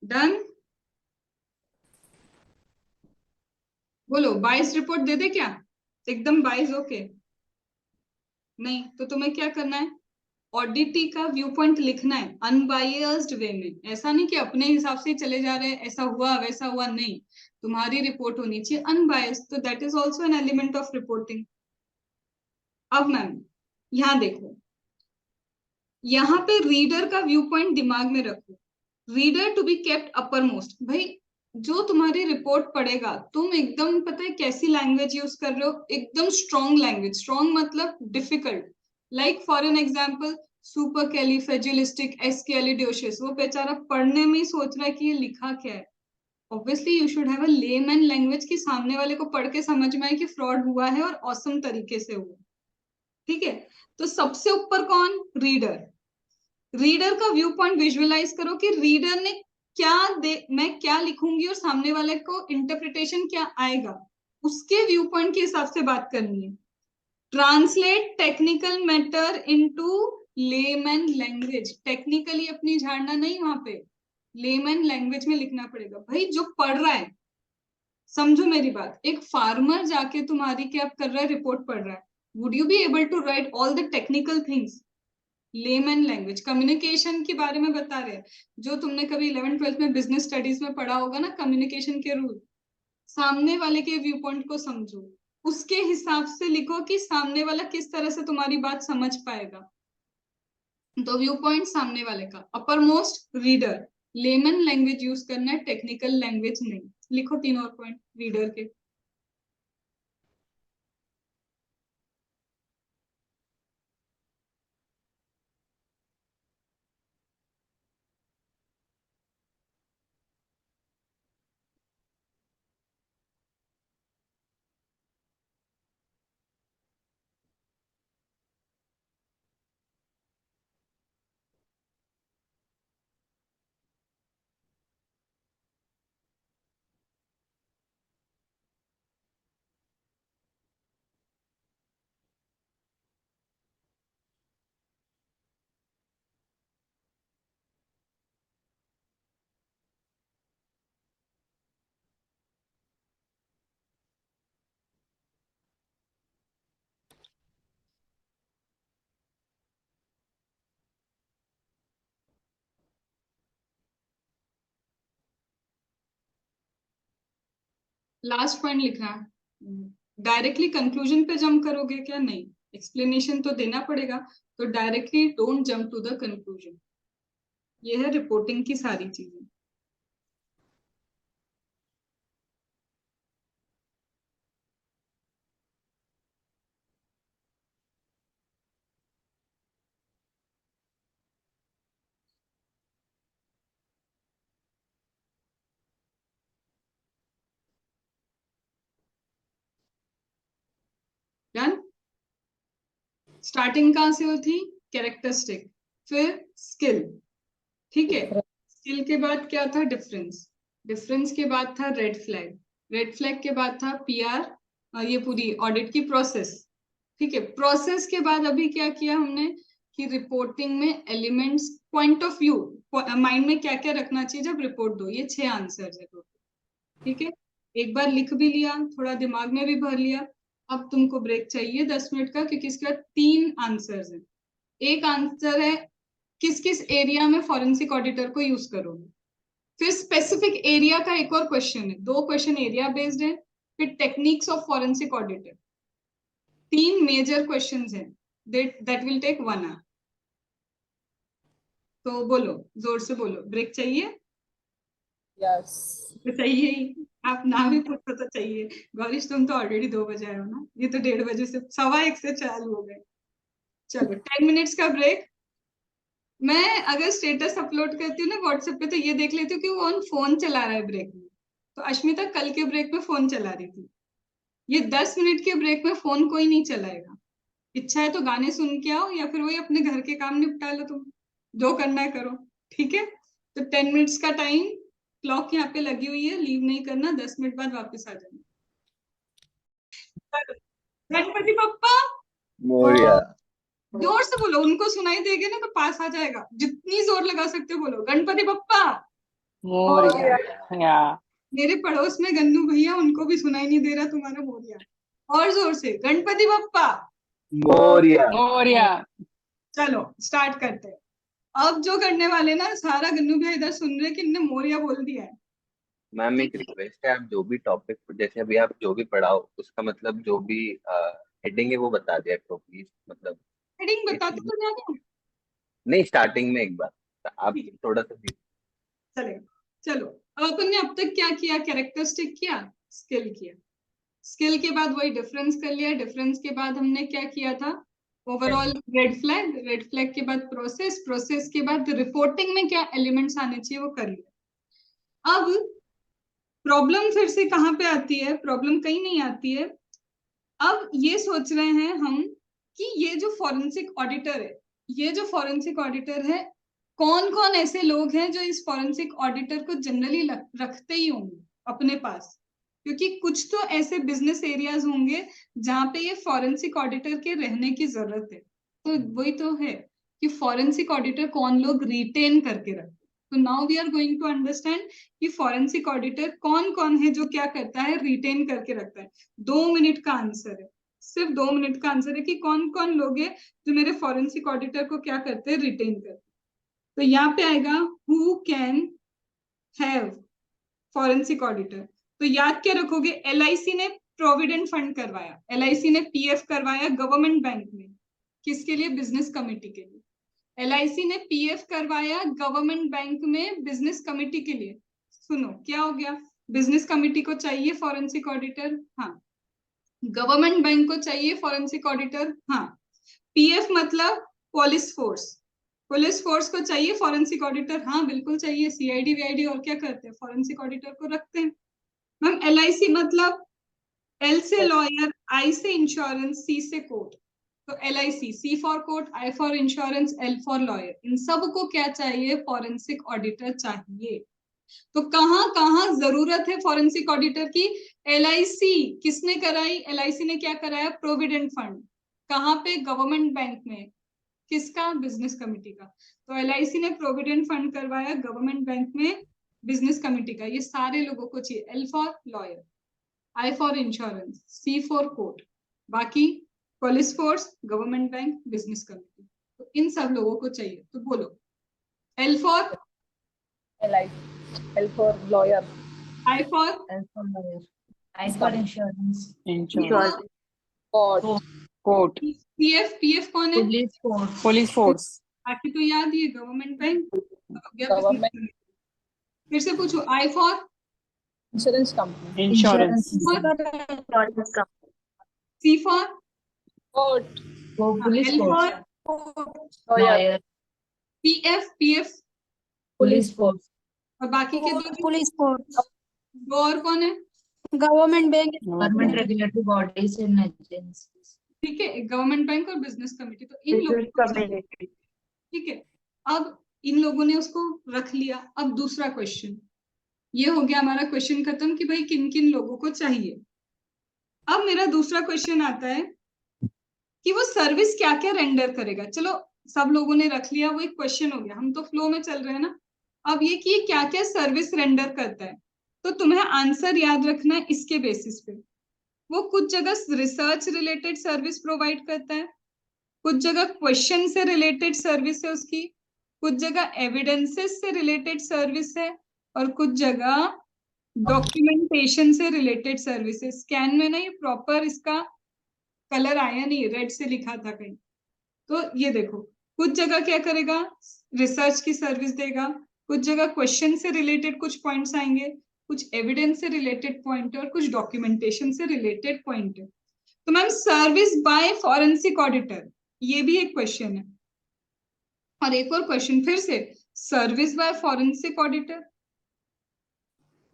डन। बोलो, 22 रिपोर्ट दे दे क्या, एकदम 22 ओके। नहीं तो तुम्हें क्या करना है, ऑडिटी का व्यू पॉइंट लिखना है अनबायस्ड वे में। ऐसा नहीं कि अपने हिसाब से चले जा रहे हैं, ऐसा हुआ वैसा हुआ, नहीं। तुम्हारी रिपोर्ट होनी चाहिए अनबायस्ड, तो that is also an element of reporting. अब मैम यहाँ देखो, यहाँ पे रीडर का व्यू पॉइंट दिमाग में रखो। Reader to be kept uppermost. भाई जो तुम्हारी रिपोर्ट पढ़ेगा, तुम एकदम पता है कैसी लैंग्वेज यूज कर रहे हो, एकदम स्ट्रॉन्ग लैंग्वेज। स्ट्रॉन्ग मतलब difficult, like for an example supercalifragilisticexpialidocious. वो बेचारा पढ़ने में ही सोच रहा है कि ये लिखा क्या है। Obviously you should have a layman language कि सामने वाले को पढ़ के समझ में आए कि फ्रॉड हुआ है और औसम तरीके से हुआ। ठीक है, तो सबसे ऊपर कौन, रीडर। रीडर का व्यू पॉइंट विजुअलाइज करो कि रीडर ने क्या दे, मैं क्या लिखूंगी और सामने वाले को इंटरप्रिटेशन क्या आएगा, उसके व्यू पॉइंट के हिसाब से बात करनी है। Translate technical matter into layman language. Technically अपनी झाड़ना नहीं, वहां पे लेमैन लैंग्वेज में लिखना पड़ेगा। भाई जो पढ़ रहा है, समझो मेरी बात, एक फार्मर जाके तुम्हारी क्या कर रहा है, रिपोर्ट पढ़ रहा है, would you be able to write all the technical things. Layman language, communication के बारे में बता रहे हैं, जो तुमने कभी 11th 12th में बिजनेस स्टडीज में पढ़ा होगा ना, कम्युनिकेशन के रूल। सामने वाले के व्यू पॉइंट को समझो, उसके हिसाब से लिखो कि सामने वाला किस तरह से तुम्हारी बात समझ पाएगा। तो व्यू पॉइंट सामने वाले का, upper most reader, layman language use करना है, टेक्निकल लैंग्वेज नहीं। लिखो 3 और पॉइंट रीडर के। लास्ट पॉइंट लिखा है, डायरेक्टली कंक्लूजन पे जंप करोगे क्या? नहीं, एक्सप्लेनेशन तो देना पड़ेगा, तो directly don't jump to the conclusion. ये है रिपोर्टिंग की सारी चीजें। डन। स्टार्टिंग कहाँ से हुई थी? कैरेक्टरिस्टिक, फिर स्किल, ठीक है। स्किल के बाद क्या था? डिफरेंस। डिफरेंस के बाद था रेड फ्लैग। रेड फ्लैग के बाद था पीआर, ये पूरी ऑडिट की प्रोसेस, ठीक है। प्रोसेस के बाद अभी क्या किया हमने कि रिपोर्टिंग में elements, point of view, mind में क्या क्या रखना चाहिए जब रिपोर्ट दो, ये 6 आंसर्स है टोटल, ठीक है। एक बार लिख भी लिया, थोड़ा दिमाग में भी भर लिया। अब तुमको ब्रेक चाहिए 10 मिनट का, क्योंकि इसके बाद 3 आंसर्स हैं। एक आंसर है किस किस एरिया में फॉरेंसिक ऑडिटर को यूज करोगे। फिर स्पेसिफिक एरिया का एक और क्वेश्चन है, 2 क्वेश्चन एरिया बेस्ड है। फिर techniques of forensic auditor, 3 major questions हैं, दैट विल टेक 1 आवर। तो बोलो, जोर से बोलो, ब्रेक चाहिए? यस। तो चाहिए ही, आप ना भी पूछो तो चाहिए। गौरीश तुम तो ऑलरेडी 2 बजे आए हो ना, ये तो 1:30 से 1:15 से चालू हो गए। चलो 10 मिनट्स का ब्रेक। मैं अगर स्टेटस अपलोड करती हूँ ना व्हाट्सएप पे, तो ये देख लेती हूँ कि वो ऑन फोन चला रहा है ब्रेक में। तो अश्मिता कल के ब्रेक में फोन चला रही थी। ये 10 मिनट के ब्रेक में फोन कोई नहीं चलाएगा। इच्छा है तो गाने सुन के आओ, या फिर वही अपने घर के काम निपटा लो, तुम जो करना है करो, ठीक है। तो 10 मिनट्स का टाइम, क्लॉक यहाँ पे लगी हुई है, लीव नहीं करना, 10 मिनट बाद वापस आ जाना। गणपति पप्पा, मोरिया। जोर से बोलो, उनको सुनाई देगा ना तो पास आ जाएगा। जितनी जोर लगा सकते हो बोलो, गणपति पप्पा। मोरिया। मेरे पड़ोस में गन्नू भैया, उनको भी सुनाई नहीं दे रहा तुम्हारा मोरिया। और जोर से, गणपति बप्पा। मोरिया। मोरिया। चलो स्टार्ट करते हैं। अब जो करने वाले ना, सारा गन्नू भैया इधर सुन रहे कि इनने मोरिया बोल दिया है। मैम एक रिक्वेस्ट है, आप जो भी टॉपिक, जैसे अभी आप जो भी पढ़ाओ उसका मतलब जो भी हेडिंग है वो बता दिया करो प्लीज, मतलब हेडिंग इस बताते तो जाने हो। नहीं, स्टार्टिंग में एक बार आप ठीक है, थोड़ा सा चलेगा। चलो, अब अपन ने अब तक क्या किया? कैरेक्टरिस्टिक किया, स्किल किया। स्किल के बाद वही डिफरेंस कर लिया। डिफरेंस के बाद हमने क्या किया था? Overall red flag. Red flag के बाद प्रोसेस। प्रोसेस के बाद रिपोर्टिंग में क्या एलिमेंट्स आने चाहिए वो कर लिया। अब प्रॉब्लम फिर से कहाँ पे आती है? प्रॉब्लम कहीं नहीं आती है। अब ये सोच रहे हैं हम कि ये जो फॉरेंसिक ऑडिटर है, ये जो फॉरेंसिक ऑडिटर है, कौन कौन ऐसे लोग हैं जो इस फॉरेंसिक ऑडिटर को जनरली रखते ही होंगे अपने पास। क्योंकि कुछ तो ऐसे बिजनेस एरियाज होंगे जहां पे ये फॉरेंसिक ऑडिटर के रहने की जरूरत है। तो वही तो है कि फॉरेंसिक ऑडिटर कौन लोग रिटेन करके रखते। तो now we are going to understand कि फॉरेंसिक ऑडिटर कौन कौन है जो क्या करता है, रिटेन करके रखता है। 2 मिनट का आंसर है, सिर्फ 2 मिनट का आंसर है कि कौन कौन लोग हैं जो मेरे फॉरेंसिक ऑडिटर को क्या करते हैं, रिटेन करते हैं। तो यहाँ पे आएगा who can have forensic auditor. तो याद क्या रखोगे? एलआईसी ने प्रोविडेंट फंड करवाया, एलआईसी ने पीएफ करवाया गवर्नमेंट बैंक में, किसके लिए? बिजनेस कमेटी के लिए। एलआईसी ने पीएफ करवाया गवर्नमेंट बैंक में बिजनेस कमेटी के लिए। सुनो क्या हो गया? बिजनेस कमेटी को चाहिए फॉरेंसिक ऑडिटर, हाँ। गवर्नमेंट बैंक को चाहिए फॉरेंसिक ऑडिटर, हाँ। पीएफ मतलब पुलिस फोर्स, पुलिस फोर्स को चाहिए फॉरेंसिक ऑडिटर, हाँ बिल्कुल चाहिए। सीआईडी वीआईडी और क्या करते हैं? फॉरेंसिक ऑडिटर को रखते हैं। मैम एलआईसी मतलब एल से लॉयर, आई से इंश्योरेंस, सी से कोर्ट। तो LIC, C for court, I for insurance, L for lawyer, इन सबको क्या चाहिए? फॉरेंसिक ऑडिटर चाहिए। तो कहाँ कहाँ जरूरत है फॉरेंसिक ऑडिटर की? एलआईसी किसने कराई? एलआईसी ने क्या कराया? Provident fund. कहाँ पे? गवर्नमेंट बैंक में। किसका? बिजनेस कमेटी का। तो एलआईसी ने प्रोविडेंट फंड करवाया गवर्नमेंट बैंक में बिजनेस कमेटी का। ये सारे लोगों को चाहिए। L for lawyer, I for insurance, C for court, बाकी police force, government bank, business committee. तो इन सब लोगों को चाहिए। तो बोलो, L for L for lawyer. I for L for lawyer. I for insurance. Insurance. Court. Court. PF, PF कौन है? Police force. Police force. बाकी तो याद ही है, गवर्नमेंट बैंक या Government. business। फिर से पूछो, I for Insurance company. Insurance. C for Court. Police L force. For Lawyer. PF, PF Police force. और बाकी के दो पुलिस फोर्स, वो और कौन है? Government bank, Government regulatory bodies and agencies. ठीक है, गवर्नमेंट बैंक और बिजनेस कमेटी। तो इन लोगों को चाहिए। ठीक है, अब इन लोगों ने उसको रख लिया। अब दूसरा क्वेश्चन, ये हो गया हमारा क्वेश्चन खत्म कि भाई किन किन लोगों को चाहिए। अब मेरा दूसरा क्वेश्चन आता है कि वो सर्विस क्या क्या रेंडर करेगा। चलो सब लोगों ने रख लिया, वो एक क्वेश्चन हो गया, हम तो फ्लो में चल रहे हैं ना। अब ये कि क्या क्या सर्विस रेंडर करता है, तो तुम्हें आंसर याद रखना है इसके बेसिस पे। वो कुछ जगह रिसर्च रिलेटेड सर्विस प्रोवाइड करता है, कुछ जगह क्वेश्चन से रिलेटेड सर्विस है उसकी, कुछ जगह एविडेंसेस से रिलेटेड सर्विस है, और कुछ जगह डॉक्यूमेंटेशन से रिलेटेड सर्विस है। स्कैन में ना ये प्रॉपर इसका कलर आया नहीं, रेड से लिखा था कहीं। तो ये देखो, कुछ जगह क्या करेगा, रिसर्च की सर्विस देगा, कुछ जगह क्वेश्चन से रिलेटेड कुछ पॉइंट्स आएंगे, कुछ एविडेंस से रिलेटेड पॉइंट है, और कुछ डॉक्यूमेंटेशन से रिलेटेड पॉइंट है। तो ma'am service by forensic auditor, ये भी एक क्वेश्चन है। और एक और क्वेश्चन फिर से, सर्विस बाय फॉरेंसिक ऑडिटर,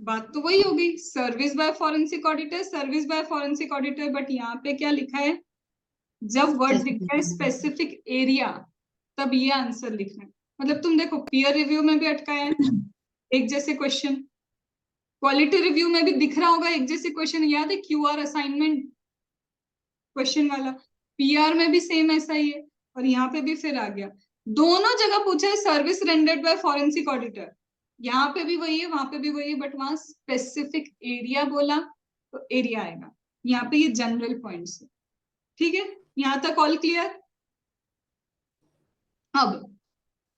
बात तो वही हो गई, service by forensic auditor, service by forensic auditor. But यहाँ पे क्या लिखा है, जब वर्ड दिखता है स्पेसिफिक एरिया, तब ये आंसर लिखना है। मतलब तुम देखो, पीयर रिव्यू में भी अटकाया है एक जैसे क्वेश्चन, क्वालिटी रिव्यू में भी दिख रहा होगा एक जैसे क्वेश्चन, याद है क्यूआर असाइनमेंट क्वेश्चन वाला, पीआर में भी सेम ऐसा ही है, और यहाँ पे भी फिर आ गया। दोनों जगह पूछा है service rendered by forensic auditor, यहाँ पे भी वही है, वहां पे भी वही है, बट वहां स्पेसिफिक एरिया बोला तो एरिया आएगा। यहाँ पे ये जनरल पॉइंट्स है। ठीक है, यहाँ तक ऑल क्लियर। अब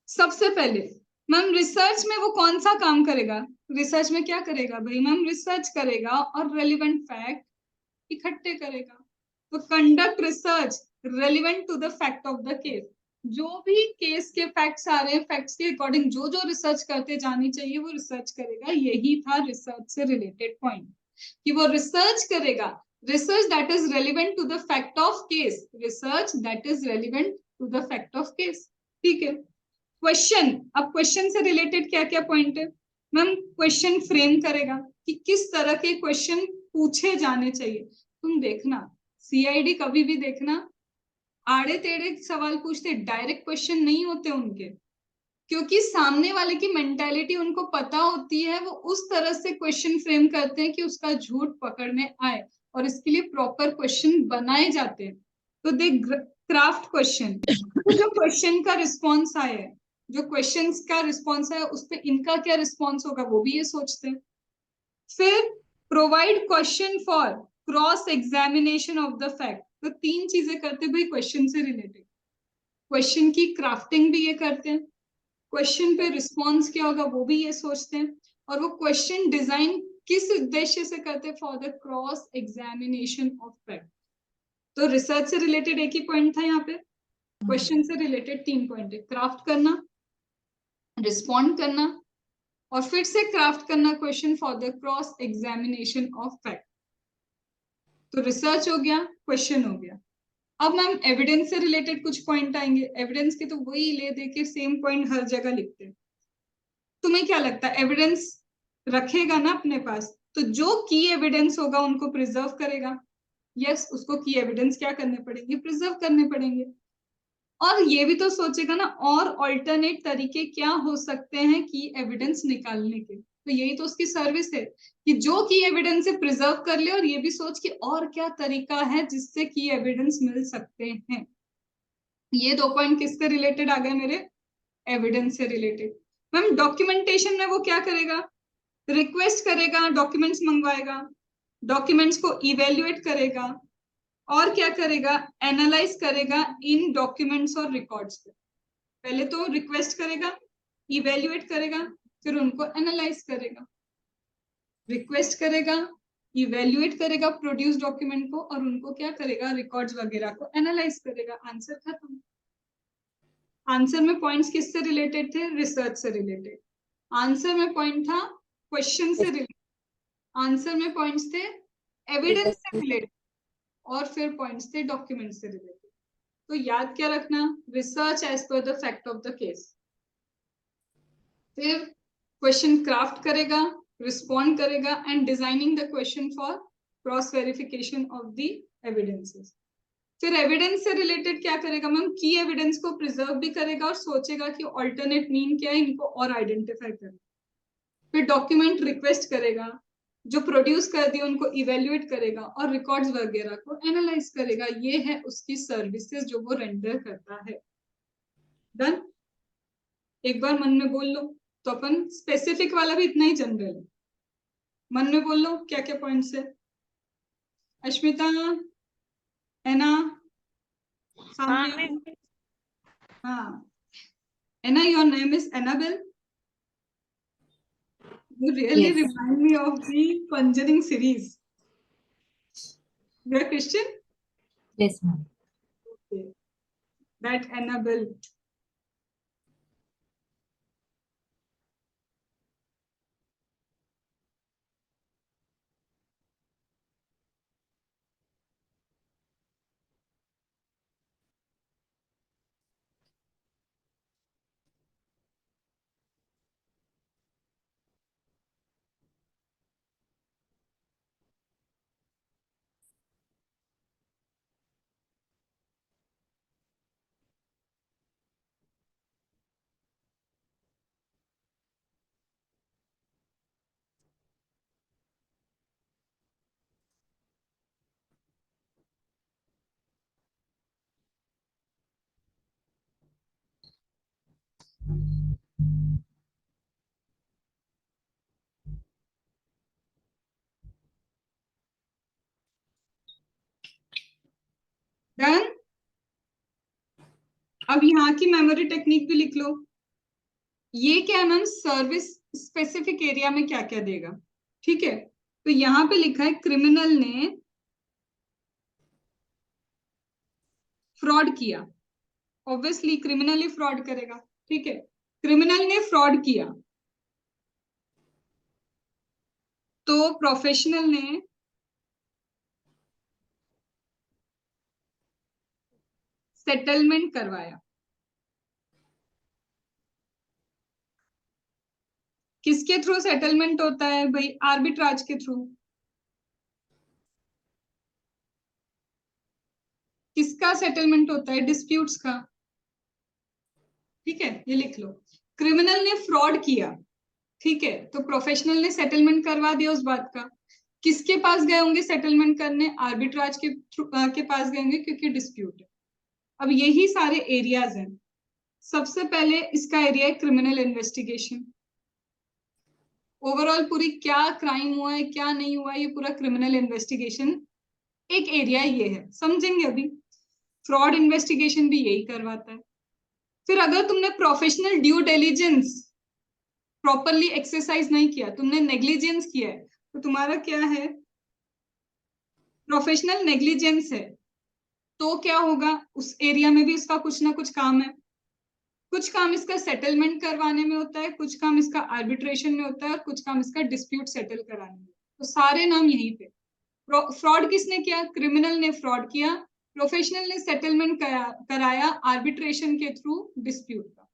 सबसे पहले मैम रिसर्च में वो कौन सा काम करेगा, रिसर्च में क्या करेगा भाई मैम, रिसर्च करेगा और रेलिवेंट फैक्ट इकट्ठे करेगा। तो conduct research relevant to the fact of the case, जो भी केस के फैक्ट्स आ रहे हैं, फैक्ट्स के अकॉर्डिंग जो जो रिसर्च करते जानी चाहिए वो रिसर्च करेगा। यही था रिसर्च से रिलेटेड पॉइंट, कि वो रिसर्च करेगा, research that is relevant to the fact of case, research that is relevant to the fact of case. ठीक है, क्वेश्चन, अब क्वेश्चन से रिलेटेड क्या क्या पॉइंट है मैम, क्वेश्चन फ्रेम करेगा कि किस तरह के क्वेश्चन पूछे जाने चाहिए। तुम देखना सीआईडी कभी भी देखना आड़े टेढ़े सवाल पूछते, डायरेक्ट क्वेश्चन नहीं होते उनके, क्योंकि सामने वाले की मेंटालिटी उनको पता होती है, वो उस तरह से क्वेश्चन फ्रेम करते हैं कि उसका झूठ पकड़ में आए, और इसके लिए प्रॉपर क्वेश्चन बनाए जाते हैं। तो दे क्राफ्ट क्वेश्चन, जो क्वेश्चन का रिस्पॉन्स आया है, जो क्वेश्चन का रिस्पॉन्स है उस पर इनका क्या रिस्पॉन्स होगा वो भी ये सोचते हैं। फिर provide question for cross examination of the fact, तो तीन चीजें करते भाई क्वेश्चन से रिलेटेड, क्वेश्चन की क्राफ्टिंग भी ये करते हैं, क्वेश्चन पे रिस्पॉन्स क्या होगा वो भी ये सोचते हैं, और वो क्वेश्चन डिजाइन किस उद्देश्य से करते हैं, for the cross examination of fact. तो रिसर्च से रिलेटेड एक ही पॉइंट था, यहाँ पे क्वेश्चन से रिलेटेड 3 पॉइंट है, क्राफ्ट करना, रिस्पॉन्ड करना, और फिर से क्राफ्ट करना question for the cross examination of fact. तो रिसर्च हो गया, क्वेश्चन हो गया। अब मैम एविडेंस से रिलेटेड कुछ पॉइंट आएंगे, एविडेंस के तो वही ले दे के सेम पॉइंट हर जगह लिखते हैं। तुम्हें क्या लगता है, एविडेंस रखेगा ना अपने पास, तो जो की एविडेंस होगा उनको प्रिजर्व करेगा। यस, उसको की एविडेंस क्या करने पड़ेंगे, प्रिजर्व करने पड़ेंगे। और ये भी तो सोचेगा ना, और ऑल्टरनेट तरीके क्या हो सकते हैं की एविडेंस निकालने के। तो यही तो उसकी सर्विस है कि जो की एविडेंस से प्रिजर्व कर ले, और ये भी सोच कि और क्या तरीका है जिससे की एविडेंस मिल सकते हैं। ये 2 पॉइंट किससे रिलेटेड आ गए मेरे, एविडेंस से रिलेटेड। मैम डॉक्यूमेंटेशन में वो क्या करेगा, रिक्वेस्ट करेगा, डॉक्यूमेंट्स मंगवाएगा, डॉक्यूमेंट्स को इवेल्युएट करेगा, और क्या करेगा, एनालाइज करेगा इन डॉक्यूमेंट्स और रिकॉर्ड्स पे। पहले तो रिक्वेस्ट करेगा, इवेल्युएट करेगा, फिर उनको एनालाइज करेगा। रिक्वेस्ट करेगा, इवेल्युएट करेगा प्रोड्यूस डॉक्यूमेंट को और उनको क्या करेगा, रिकॉर्ड्स वगैरह को एनालाइज करेगा। आंसर खत्म। आंसर में पॉइंट्स किससे रिलेटेड थे, रिसर्च से रिलेटेड। आंसर में पॉइंट था क्वेश्चन से रिलेटेड, आंसर में पॉइंट्स थे एविडेंस से रिलेटेड, और फिर पॉइंट्स थे डॉक्यूमेंट से रिलेटेड। तो याद क्या रखना, research as per the fact of the case, फिर क्वेश्चन क्राफ्ट करेगा, रिस्पॉन्ड करेगा and designing the question for cross verification of the evidences. फिर एविडेंस से रिलेटेड क्या करेगा मैम, की एविडेंस को प्रिजर्व भी करेगा और सोचेगा कि ऑल्टरनेट मीन क्या है, इनको और आइडेंटिफाई करेगा। फिर डॉक्यूमेंट रिक्वेस्ट करेगा, जो प्रोड्यूस कर दिए उनको इवेल्युएट करेगा और रिकॉर्ड्स वगैरह को एनालाइज करेगा। ये है उसकी सर्विसेज जो वो रेंडर करता है। डन। एक बार मन में बोल लो, तो अपन स्पेसिफिक वाला भी इतना ही जनरल है, मन में बोल लो क्या क्या पॉइंट्स है। अश्मिता, एना, साम्या, हाँ, Anna, your name is Annabelle. You really Yes. remind me of the Conjuring series. You're a Christian? Yes, ma'am. Okay. That Annabelle. Done? अब यहाँ की मेमोरी टेक्निक भी लिख लो। ये क्या है मैम, सर्विस स्पेसिफिक एरिया में क्या क्या देगा, ठीक है। तो यहाँ पे लिखा है क्रिमिनल ने फ्रॉड किया, ऑब्वियसली क्रिमिनल ही फ्रॉड करेगा, ठीक है। क्रिमिनल ने फ्रॉड किया तो प्रोफेशनल ने सेटलमेंट करवाया। किसके थ्रू सेटलमेंट होता है भाई, आर्बिट्राज के थ्रू। किसका सेटलमेंट होता है, डिस्प्यूट्स का, ठीक है। ये लिख लो, क्रिमिनल ने फ्रॉड किया, ठीक है, तो प्रोफेशनल ने सेटलमेंट करवा दिया उस बात का। किसके पास गए होंगे सेटलमेंट करने, आर्बिट्राज के पास गए होंगे क्योंकि डिस्प्यूट है। अब यही सारे एरियाज हैं। सबसे पहले इसका एरिया है क्रिमिनल इन्वेस्टिगेशन। ओवरऑल पूरी क्या क्राइम हुआ है क्या नहीं हुआ, ये पूरा क्रिमिनल इन्वेस्टिगेशन एक एरिया ये है, समझेंगे अभी। फ्रॉड इन्वेस्टिगेशन भी यही करवाता है। फिर अगर तुमने professional due diligence properly exercise नहीं किया, तुमने नेग्लिजेंस किया है, तो तुम्हारा क्या है, प्रोफेशनल नेग्लिजेंस है। तो क्या होगा, उस एरिया में भी इसका कुछ ना कुछ काम है। कुछ काम इसका सेटलमेंट करवाने में होता है, कुछ काम इसका आर्बिट्रेशन में होता है, और कुछ काम इसका डिस्प्यूट सेटल कराने में। तो सारे नाम यहीं पे। फ्रॉड किसने किया, क्रिमिनल ने फ्रॉड किया, प्रोफेशनल ने सेटलमेंट कराया आर्बिट्रेशन के थ्रू डिस्प्यूट का,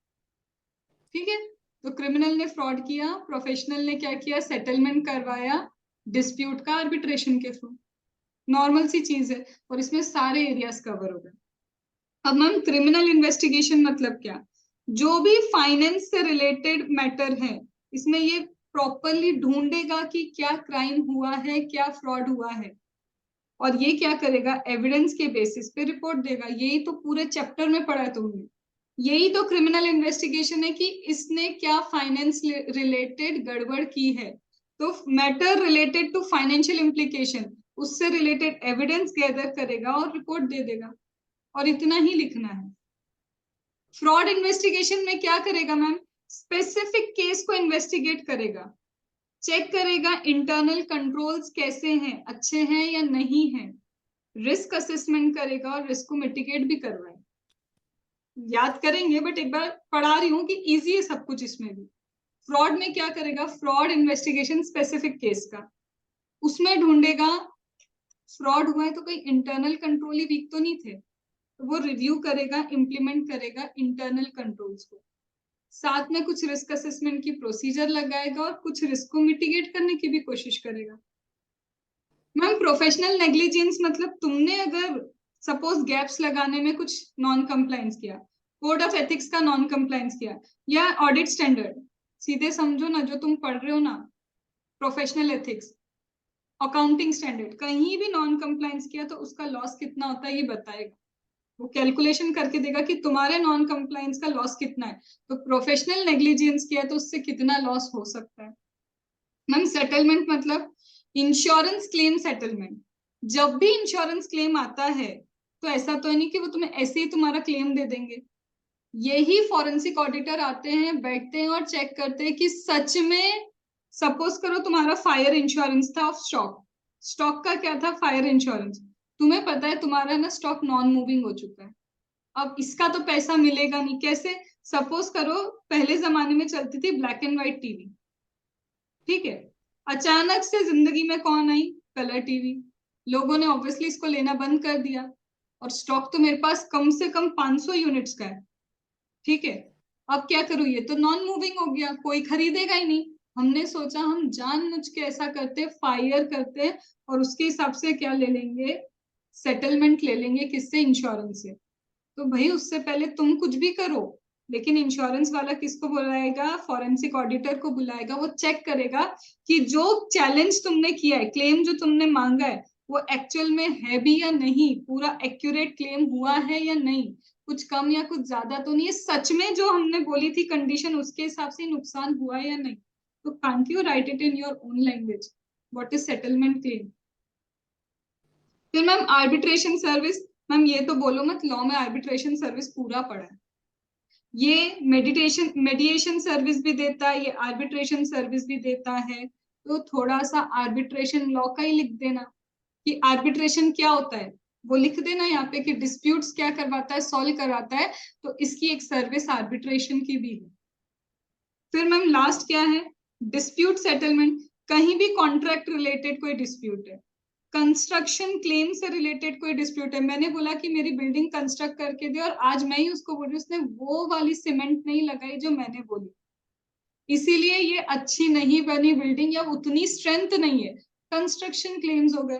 ठीक है। तो क्रिमिनल ने फ्रॉड किया, प्रोफेशनल ने क्या किया, सेटलमेंट करवाया डिस्प्यूट का आर्बिट्रेशन के थ्रू। नॉर्मल सी चीज है, और इसमें सारे एरियाज कवर हो गए। अब मैम क्रिमिनल इन्वेस्टिगेशन मतलब क्या, जो भी फाइनेंस से रिलेटेड मैटर है, इसमें ये प्रॉपरली ढूंढेगा कि क्या क्राइम हुआ है, क्या फ्रॉड हुआ है, और ये क्या करेगा, एविडेंस के बेसिस पे रिपोर्ट देगा। यही तो पूरे चैप्टर में पढ़ा है तुमने, यही तो क्रिमिनल इन्वेस्टिगेशन है कि इसने क्या फाइनेंस रिलेटेड गड़बड़ की है। तो matter related to financial implication, उससे रिलेटेड एविडेंस गैदर करेगा और रिपोर्ट दे देगा, और इतना ही लिखना है। फ्रॉड इन्वेस्टिगेशन में क्या करेगा मैम, स्पेसिफिक केस को इन्वेस्टिगेट करेगा। चेक करेगा इंटरनल कंट्रोल्स कैसे हैं, अच्छे हैं या नहीं है, रिस्क असेसमेंट करेगा और रिस्क को मिटिगेट भी करवाएगा। याद करेंगे बट एक बार पढ़ा रही हूँ कि इजी है सब कुछ इसमें भी। फ्रॉड में क्या करेगा, फ्रॉड इन्वेस्टिगेशन स्पेसिफिक केस का, उसमें ढूंढेगा फ्रॉड हुआ है तो कोई इंटरनल कंट्रोल ही वीक तो नहीं थे, तो वो रिव्यू करेगा, इम्प्लीमेंट करेगा इंटरनल कंट्रोल्स को, साथ में कुछ रिस्क असेसमेंट की प्रोसीजर लगाएगा और कुछ रिस्क को मिटिगेट करने की भी कोशिश करेगा। मैम प्रोफेशनल नेग्लिजेंस मतलब तुमने अगर सपोज गैप्स लगाने में कुछ नॉन कंप्लायंस किया, कोड ऑफ एथिक्स का नॉन कंप्लायंस किया, या ऑडिट स्टैंडर्ड, सीधे समझो ना जो तुम पढ़ रहे हो ना, प्रोफेशनल एथिक्स, अकाउंटिंग स्टैंडर्ड, कहीं भी नॉन कंप्लायंस किया तो उसका लॉस कितना होता है ये बताएगा, वो कैलकुलेशन करके देगा कि तुम्हारे नॉन कंप्लायंस का लॉस कितना है, तो प्रोफेशनल नेग्लिजेंस किया तो उससे कितना लॉस हो सकता है। मैम सेटलमेंट मतलब इंश्योरेंस क्लेम सेटलमेंट, जब भी इंश्योरेंस क्लेम आता है तो ऐसा तो नहीं कि वो तुम्हें ऐसे ही तुम्हारा क्लेम दे देंगे, यही फॉरेंसिक ऑडिटर आते हैं, बैठते हैं और चेक करते हैं कि सच में, सपोज करो तुम्हारा फायर इंश्योरेंस था ऑफ स्टॉक, स्टॉक का क्या था, फायर इंश्योरेंस, तुम्हें पता है तुम्हारा ना स्टॉक नॉन मूविंग हो चुका है, अब इसका तो पैसा मिलेगा नहीं, कैसे, सपोज करो पहले जमाने में चलती थी ब्लैक एंड व्हाइट टीवी, ठीक है, अचानक से जिंदगी में कौन आई, कलर टीवी, लोगों ने ऑब्वियसली इसको लेना बंद कर दिया, और स्टॉक तो मेरे पास कम से कम 500 यूनिट्स का है, ठीक है, अब क्या करूं, ये तो नॉन मूविंग हो गया, कोई खरीदेगा ही नहीं, हमने सोचा हम जानबूझ के ऐसा करते, फायर करते, और उसके हिसाब से क्या ले लेंगे, सेटलमेंट ले लेंगे, किससे, इंश्योरेंस से। तो भाई उससे पहले तुम कुछ भी करो, लेकिन इंश्योरेंस वाला किसको बुलाएगा, फॉरेंसिक ऑडिटर को बुलाएगा, वो चेक करेगा कि जो चैलेंज तुमने किया है, क्लेम जो तुमने मांगा है, वो एक्चुअल में है भी या नहीं, पूरा एक्यूरेट क्लेम हुआ है या नहीं, कुछ कम या कुछ ज्यादा तो नहीं है, सच में जो हमने बोली थी कंडीशन उसके हिसाब से नुकसान हुआ है या नहीं। तो can't you right it in your own language, what is settlement claim. फिर मैम आर्बिट्रेशन सर्विस, मैम ये तो बोलो मत लॉ में आर्बिट्रेशन सर्विस पूरा पड़ा है, ये मेडिएशन सर्विस भी देता है, ये आर्बिट्रेशन सर्विस भी देता है, तो थोड़ा सा आर्बिट्रेशन लॉ का ही लिख देना कि आर्बिट्रेशन क्या होता है, वो लिख देना यहाँ पे कि डिस्प्यूट्स क्या करवाता है, सॉल्व करवाता है, तो इसकी एक सर्विस आर्बिट्रेशन की भी है। फिर मैम लास्ट क्या है, डिस्प्यूट सेटलमेंट, कहीं भी कॉन्ट्रैक्ट रिलेटेड कोई डिस्प्यूट है, कंस्ट्रक्शन क्लेम से रिलेटेड कोई डिस्प्यूट है, मैंने बोला कि मेरी बिल्डिंग कंस्ट्रक्ट करके दे और आज मैं ही उसको बोल रही हूँ उसने वो वाली सीमेंट नहीं लगाई जो मैंने बोली, इसीलिए ये अच्छी नहीं बनी बिल्डिंग या उतनी स्ट्रेंथ नहीं है, कंस्ट्रक्शन क्लेम्स हो गए,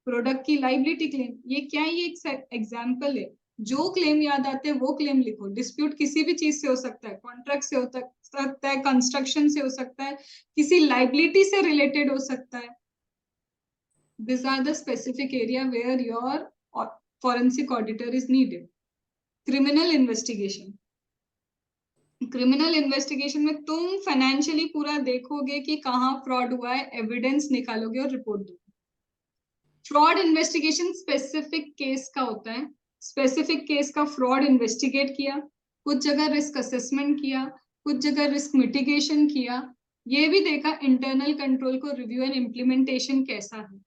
प्रोडक्ट की लाइबिलिटी क्लेम, ये क्या है, ये एक एग्जाम्पल है, जो क्लेम याद आते हैं वो क्लेम लिखो, डिस्प्यूट किसी भी चीज से हो सकता है, कॉन्ट्रैक्ट से हो सकता है, कंस्ट्रक्शन से हो सकता है, किसी लाइबिलिटी से रिलेटेड हो सकता है। These are the specific area where your forensic auditor is needed. Criminal investigation. Criminal investigation में तुम फाइनेंशियली पूरा देखोगे कि कहाँ फ्रॉड हुआ है, एविडेंस निकालोगे और रिपोर्ट दोगे। फ्रॉड इन्वेस्टिगेशन स्पेसिफिक केस का होता है, स्पेसिफिक केस का फ्रॉड इन्वेस्टिगेट किया, कुछ जगह रिस्क असेसमेंट किया, कुछ जगह रिस्क मिटिगेशन किया, ये भी देखा इंटरनल कंट्रोल को रिव्यू एंड इम्प्लीमेंटेशन कैसा है,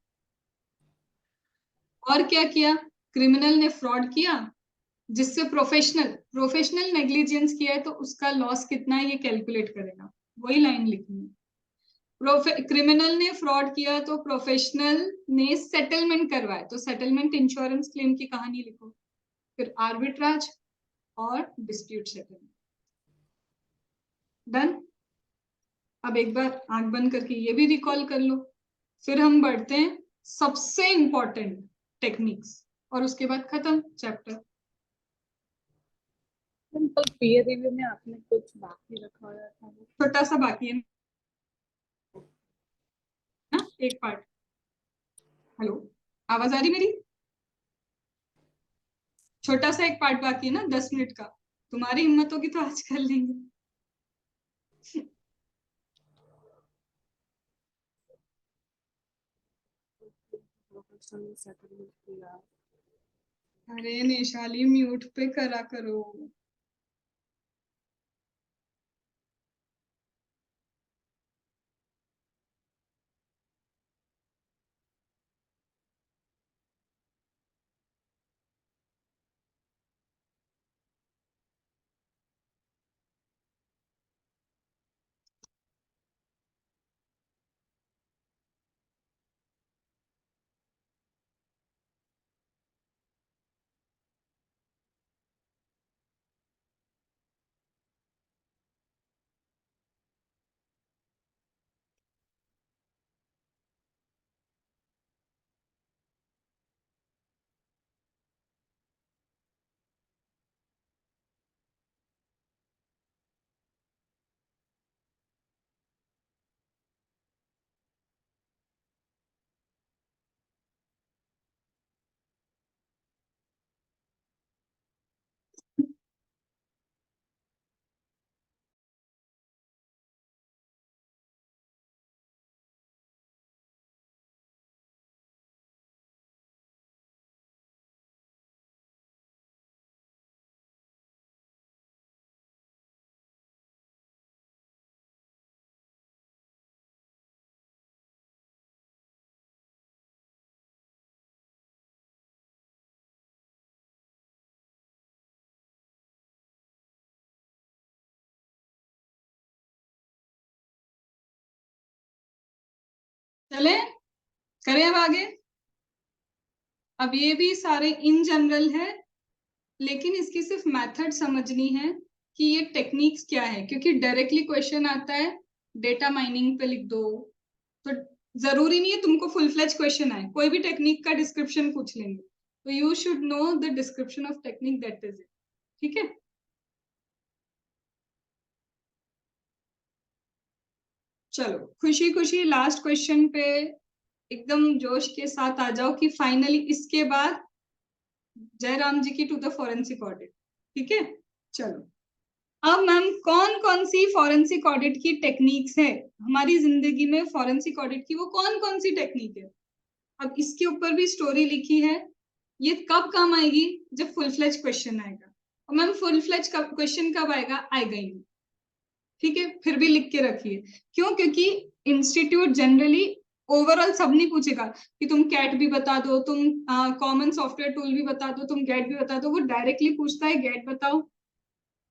और क्या किया, क्रिमिनल ने फ्रॉड किया जिससे प्रोफेशनल नेग्लिजेंस किया है तो उसका लॉस कितना है ये कैलकुलेट करेगा, वही लाइन लिखनी है। क्रिमिनल ने फ्रॉड किया तो प्रोफेशनल ने सेटलमेंट करवाया, तो सेटलमेंट इंश्योरेंस क्लेम की कहानी लिखो, फिर आर्बिट्राज और डिस्प्यूट सेटलमेंट। डन। अब एक बार आंख बंद करके ये भी रिकॉल कर लो, फिर हम बढ़ते हैं सबसे इंपॉर्टेंट टेक्निक्स, और उसके बाद खत्म चैप्टर। सिंपल पीयर रिव्यू में आपने कुछ बाकी रखा हुआ था, छोटा सा बाकी है ना एक पार्ट। हेलो, आवाज आ रही मेरी? छोटा सा एक पार्ट बाकी है ना 10 मिनट का, तुम्हारी हिम्मत होगी तो आज कर लेंगे। सेटलमेंट किया। अरे निशाली म्यूट पे करा करो। चले करें अब आगे। अब ये भी सारे इन जनरल है, लेकिन इसकी सिर्फ मेथड समझनी है कि ये टेक्निक्स क्या है, क्योंकि डायरेक्टली क्वेश्चन आता है डेटा माइनिंग पे लिख दो, तो जरूरी नहीं है तुमको फुल फ्लेज क्वेश्चन आए, कोई भी टेक्निक का डिस्क्रिप्शन पूछ लेंगे, तो you should know the description of technique, that is it. ठीक है, चलो खुशी खुशी लास्ट क्वेश्चन पे एकदम जोश के साथ आ जाओ कि फाइनली इसके बाद जयराम जी की टू द फॉरेंसिक ऑडिट। ठीक है, चलो अब मैम कौन कौन सी फॉरेंसिक ऑडिट की टेक्निक्स है हमारी जिंदगी में, फॉरेंसिक ऑडिट की वो कौन कौन सी टेक्निक है, अब इसके ऊपर भी स्टोरी लिखी है। ये कब काम आएगी, जब फुल फ्लेज क्वेश्चन आएगा। और मैम फुल फ्लेज क्वेश्चन कब आएगा, आएगा ही नहीं। ठीक है, फिर भी लिख के रखिए, क्यों, क्योंकि इंस्टीट्यूट जनरली ओवरऑल सब नहीं पूछेगा कि तुम कैट भी बता दो, तुम कॉमन सॉफ्टवेयर टूल भी बता दो, तुम गेट भी बता दो, वो डायरेक्टली पूछता है गेट बताओ,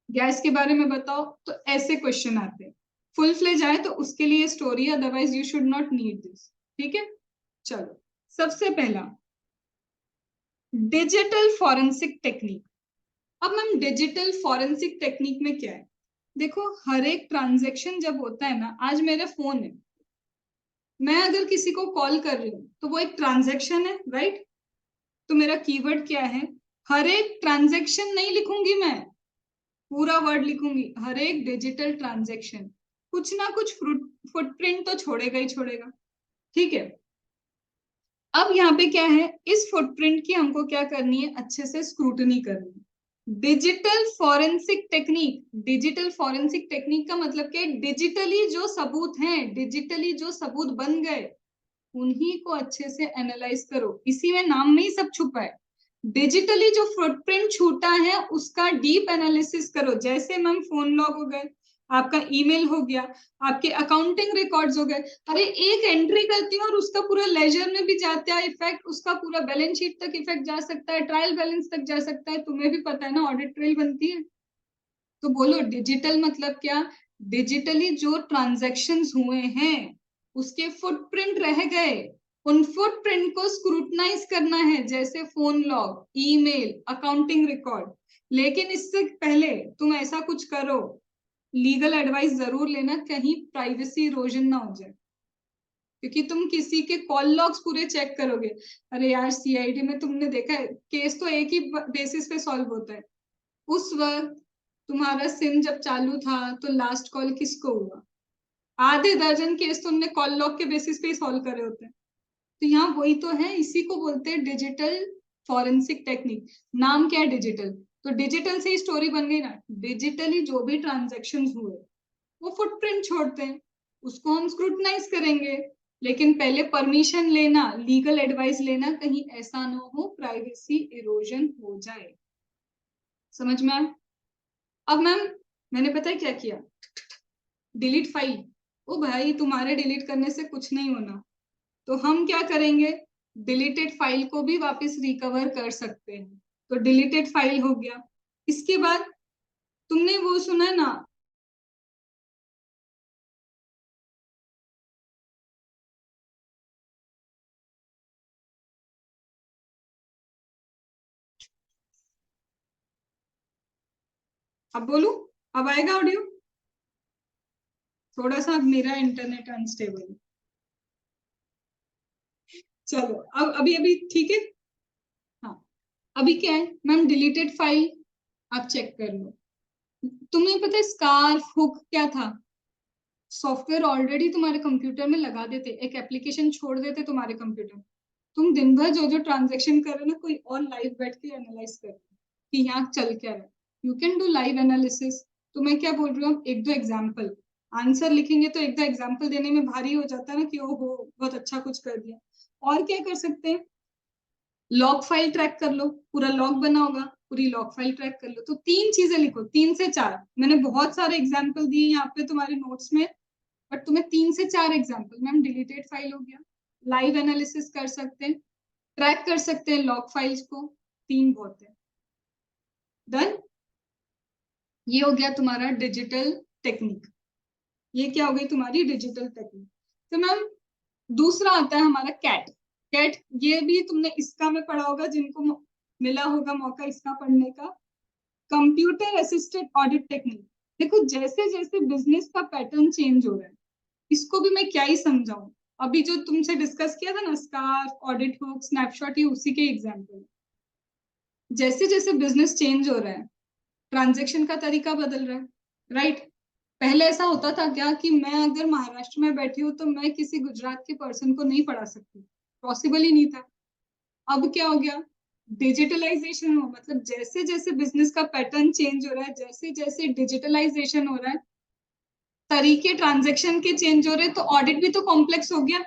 गैस के बारे में बताओ, तो ऐसे क्वेश्चन आते हैं। फुल फ्लेज आए तो उसके लिए story, otherwise you should not need this. ठीक है, चलो सबसे पहला डिजिटल फॉरेंसिक टेक्निक। अब मैम डिजिटल फॉरेंसिक टेक्निक में क्या है, देखो हर एक ट्रांजेक्शन जब होता है ना, आज मेरा फोन है, मैं अगर किसी को कॉल कर रही हूँ तो वो एक ट्रांजेक्शन है, राइट। तो मेरा कीवर्ड क्या है, हर एक ट्रांजेक्शन नहीं लिखूंगी मैं, पूरा वर्ड लिखूंगी, हर एक डिजिटल ट्रांजेक्शन कुछ ना कुछ फुटप्रिंट तो छोड़ेगा ही छोड़ेगा। ठीक है, अब यहाँ पे क्या है, इस फुटप्रिंट की हमको क्या करनी है, अच्छे से स्क्रूटनी करनी है। Digital forensic technique, digital forensic technique का मतलब क्या है, डिजिटली जो सबूत हैं, डिजिटली जो सबूत बन गए उन्हीं को अच्छे से एनालाइज करो, इसी में नाम में ही सब छुपा है। डिजिटली जो फुटप्रिंट छूटा है उसका डीप एनालिसिस करो, जैसे मैम फोन लॉग हो गए, आपका ईमेल हो गया, आपके अकाउंटिंग रिकॉर्ड्स हो गए, अरे एक एंट्री करती हूँ और उसका पूरा लेजर में भी जाता है इफेक्ट, उसका पूरा बैलेंस शीट तक इफेक्ट जा सकता है, ट्रायल बैलेंस तक जा सकता है, तुम्हें भी पता है ना ऑडिट ट्रेल बनती है। तो बोलो डिजिटल मतलब क्या, डिजिटली जो ट्रांजैक्शंस हुए हैं उसके फुटप्रिंट रह गए, उन फुटप्रिंट को स्क्रूटनाइज करना है, जैसे phone log, email, accounting record. लेकिन इससे पहले तुम ऐसा कुछ करो, लीगल एडवाइस जरूर लेना, कहीं प्राइवेसी इरोजन ना हो जाए, क्योंकि तुम किसी के कॉल लॉग्स पूरे चेक करोगे, अरे यार सीआईडी में तुमने देखा है केस तो एक ही बेसिस पे सॉल्व होता है, उस वक्त तुम्हारा सिम जब चालू था तो लास्ट कॉल किसको हुआ, आधे दर्जन केस तुमने कॉल लॉग के बेसिस पे ही सॉल्व करे होते हैं। तो यहाँ वही तो है, इसी को बोलते हैं डिजिटल फॉरेंसिक टेक्निक। नाम क्या है, डिजिटल, तो डिजिटल से ही स्टोरी बन गई ना, डिजिटली जो भी ट्रांजेक्शन हुए वो फुटप्रिंट छोड़ते हैं, उसको हम स्क्रूटनाइज करेंगे, लेकिन पहले परमिशन लेना, लीगल एडवाइस लेना, कहीं ऐसा ना हो प्राइवेसी इरोजन हो जाए। समझ में आया। अब मैम मैंने पता है क्या किया, डिलीट फाइल, ओ भाई तुम्हारे डिलीट करने से कुछ नहीं होना, तो हम क्या करेंगे, डिलीटेड फाइल को भी वापस रिकवर कर सकते हैं, तो डिलीटेड फाइल हो गया। इसके बाद तुमने वो सुना है ना, अब बोलू, अब आएगा ऑडियो, थोड़ा सा अब मेरा इंटरनेट अनस्टेबल है। चलो अब अभी अभी ठीक है। हाँ, अभी क्या है मैम, डिलीटेड फाइल आप चेक कर लो। तुम्हें पता है स्कार्फ हुक क्या था, सॉफ्टवेयर ऑलरेडी तुम्हारे कंप्यूटर में लगा देते, एक एप्लीकेशन छोड़ देते तुम्हारे कंप्यूटर, तुम दिन भर जो जो ट्रांजेक्शन कर रहे हो ना, कोई और लाइव बैठ के एनालाइज कर रहे हो कि यहाँ चल क्या रहा है, you can do live analysis. तो मैं क्या बोल रही हूँ, एक दो एग्जाम्पल, आंसर लिखेंगे तो एक दो एग्जाम्पल देने में भारी हो जाता है ना कि ओहो बहुत अच्छा कुछ कर दिया। और क्या कर सकते हैं, लॉग फाइल ट्रैक कर लो, पूरा लॉग बना होगा, पूरी लॉग फाइल ट्रैक कर लो, तो तीन चीजें लिखो, 3 से 4, मैंने बहुत सारे एग्जाम्पल दिए यहाँ पे तुम्हारे नोट्स में, बट तुम्हें 3 से 4 एग्जाम्पल, मैम डिलीटेड फाइल हो गया, लाइव एनालिसिस कर सकते हैं, ट्रैक कर सकते हैं लॉग फाइल्स को, 3 बहुत है। डन, ये हो गया तुम्हारा डिजिटल टेक्निक, ये क्या हो गई तुम्हारी डिजिटल टेक्निक। तो मैम दूसरा आता है हमारा कैट। कैट ये भी तुमने इसका में पढ़ा होगा, जिनको मिला होगा मौका इसका पढ़ने का। Computer assisted audit technique. देखो जैसे जैसे बिजनेस का पैटर्न चेंज हो रहा है, इसको भी मैं क्या ही समझाऊं। अभी जो तुमसे डिस्कस किया था ना, स्कार्फ, ऑडिट बुक, स्नैपशॉट, ये उसी के एग्जाम्पल। जैसे जैसे बिजनेस चेंज हो रहा है, ट्रांजेक्शन का तरीका बदल रहा है, राइट। पहले ऐसा होता था क्या कि मैं अगर महाराष्ट्र में बैठी हूँ तो मैं किसी गुजरात के पर्सन को नहीं पढ़ा सकती, पॉसिबल ही नहीं था। अब क्या हो गया, डिजिटलाइजेशन हो, मतलब जैसे जैसे बिजनेस का पैटर्न चेंज हो रहा है, जैसे जैसे डिजिटलाइजेशन हो रहा है, तरीके ट्रांजेक्शन के चेंज हो रहे हैं, तो ऑडिट भी तो कॉम्प्लेक्स हो गया।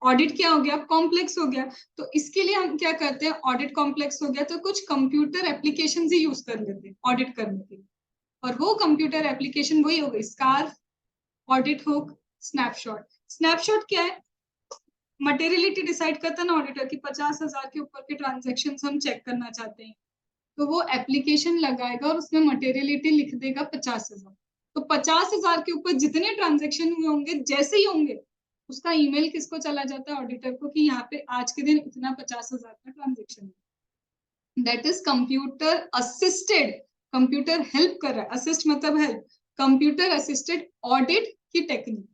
ऑडिट क्या हो गया, कॉम्प्लेक्स हो गया। तो इसके लिए हम क्या करते हैं, ऑडिट कॉम्प्लेक्स हो गया तो कुछ कंप्यूटर एप्लीकेशन ही यूज कर लेते हैं ऑडिट करने के लिए। और वो कंप्यूटर एप्लीकेशन वही हो गई scarf, audit hook, snapshot. Snapshot क्या है, मटेरियलिटी डिसाइड करता है ना ऑडिटर की, 50,000 के ऊपर के ट्रांजेक्शन हम चेक करना चाहते हैं, तो वो एप्लीकेशन लगाएगा और उसमें मटेरियलिटी लिख देगा 50,000। तो 50,000 के ऊपर जितने ट्रांजेक्शन हुए होंगे, जैसे ही होंगे, उसका ईमेल किसको चला जाता है, ऑडिटर को, कि यहाँ पे आज के दिन इतना 50,000 का ट्रांजेक्शन है। That is computer assisted. Computer help कर रहा है, असिस्ट मतलब हेल्प। कंप्यूटर असिस्टेड ऑडिट की टेक्निक,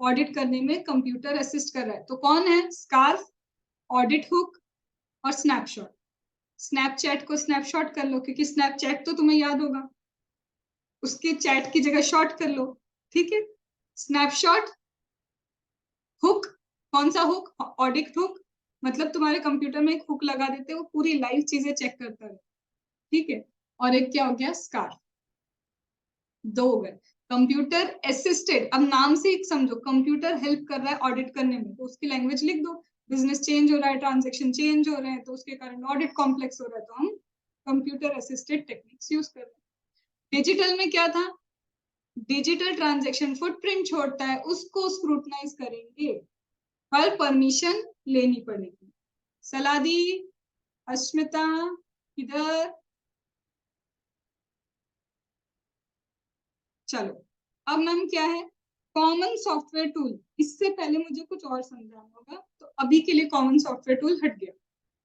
ऑडिट करने में कंप्यूटर असिस्ट कर रहा है। तो कौन है, स्कार्फ, ऑडिट हुक और स्नैपशॉट। स्नैपचैट को स्नैपशॉट कर लो, क्योंकि स्नैपचैट तो तुम्हें याद होगा, उसके चैट की जगह शॉर्ट कर लो, ठीक है। स्नैपशॉट। हुक, कौन सा हुक, ऑडिट हुक, मतलब तुम्हारे कंप्यूटर में एक हुक लगा देते हो, वो पूरी लाइव चीजें चेक करता है, ठीक है। और एक क्या हो गया, स्कार्फ। दो हो गए। कंप्यूटर असिस्टेड, अब नाम से एक समझो, कंप्यूटर हेल्प कर रहा है ऑडिट करने में, तो उसकी लैंग्वेज लिख दो। बिजनेस चेंज हो रहा है, ट्रांजेक्शन चेंज हो रहे हैं, तो उसके कारण ऑडिट कॉम्प्लेक्स हो रहा है, तो हम कंप्यूटर असिस्टेड टेक्निक्स यूज कर रहे हैं। डिजिटल में क्या था, डिजिटल ट्रांजेक्शन फुटप्रिंट छोड़ता है, उसको स्क्रूटनाइज करेंगे, पर परमिशन लेनी पड़ेगी। सलादी, अस्मिता, इधर चलो। अब मैम क्या है, कॉमन सॉफ्टवेयर टूल। इससे पहले मुझे कुछ और समझाना होगा, तो अभी के लिए कॉमन सॉफ्टवेयर टूल हट गया।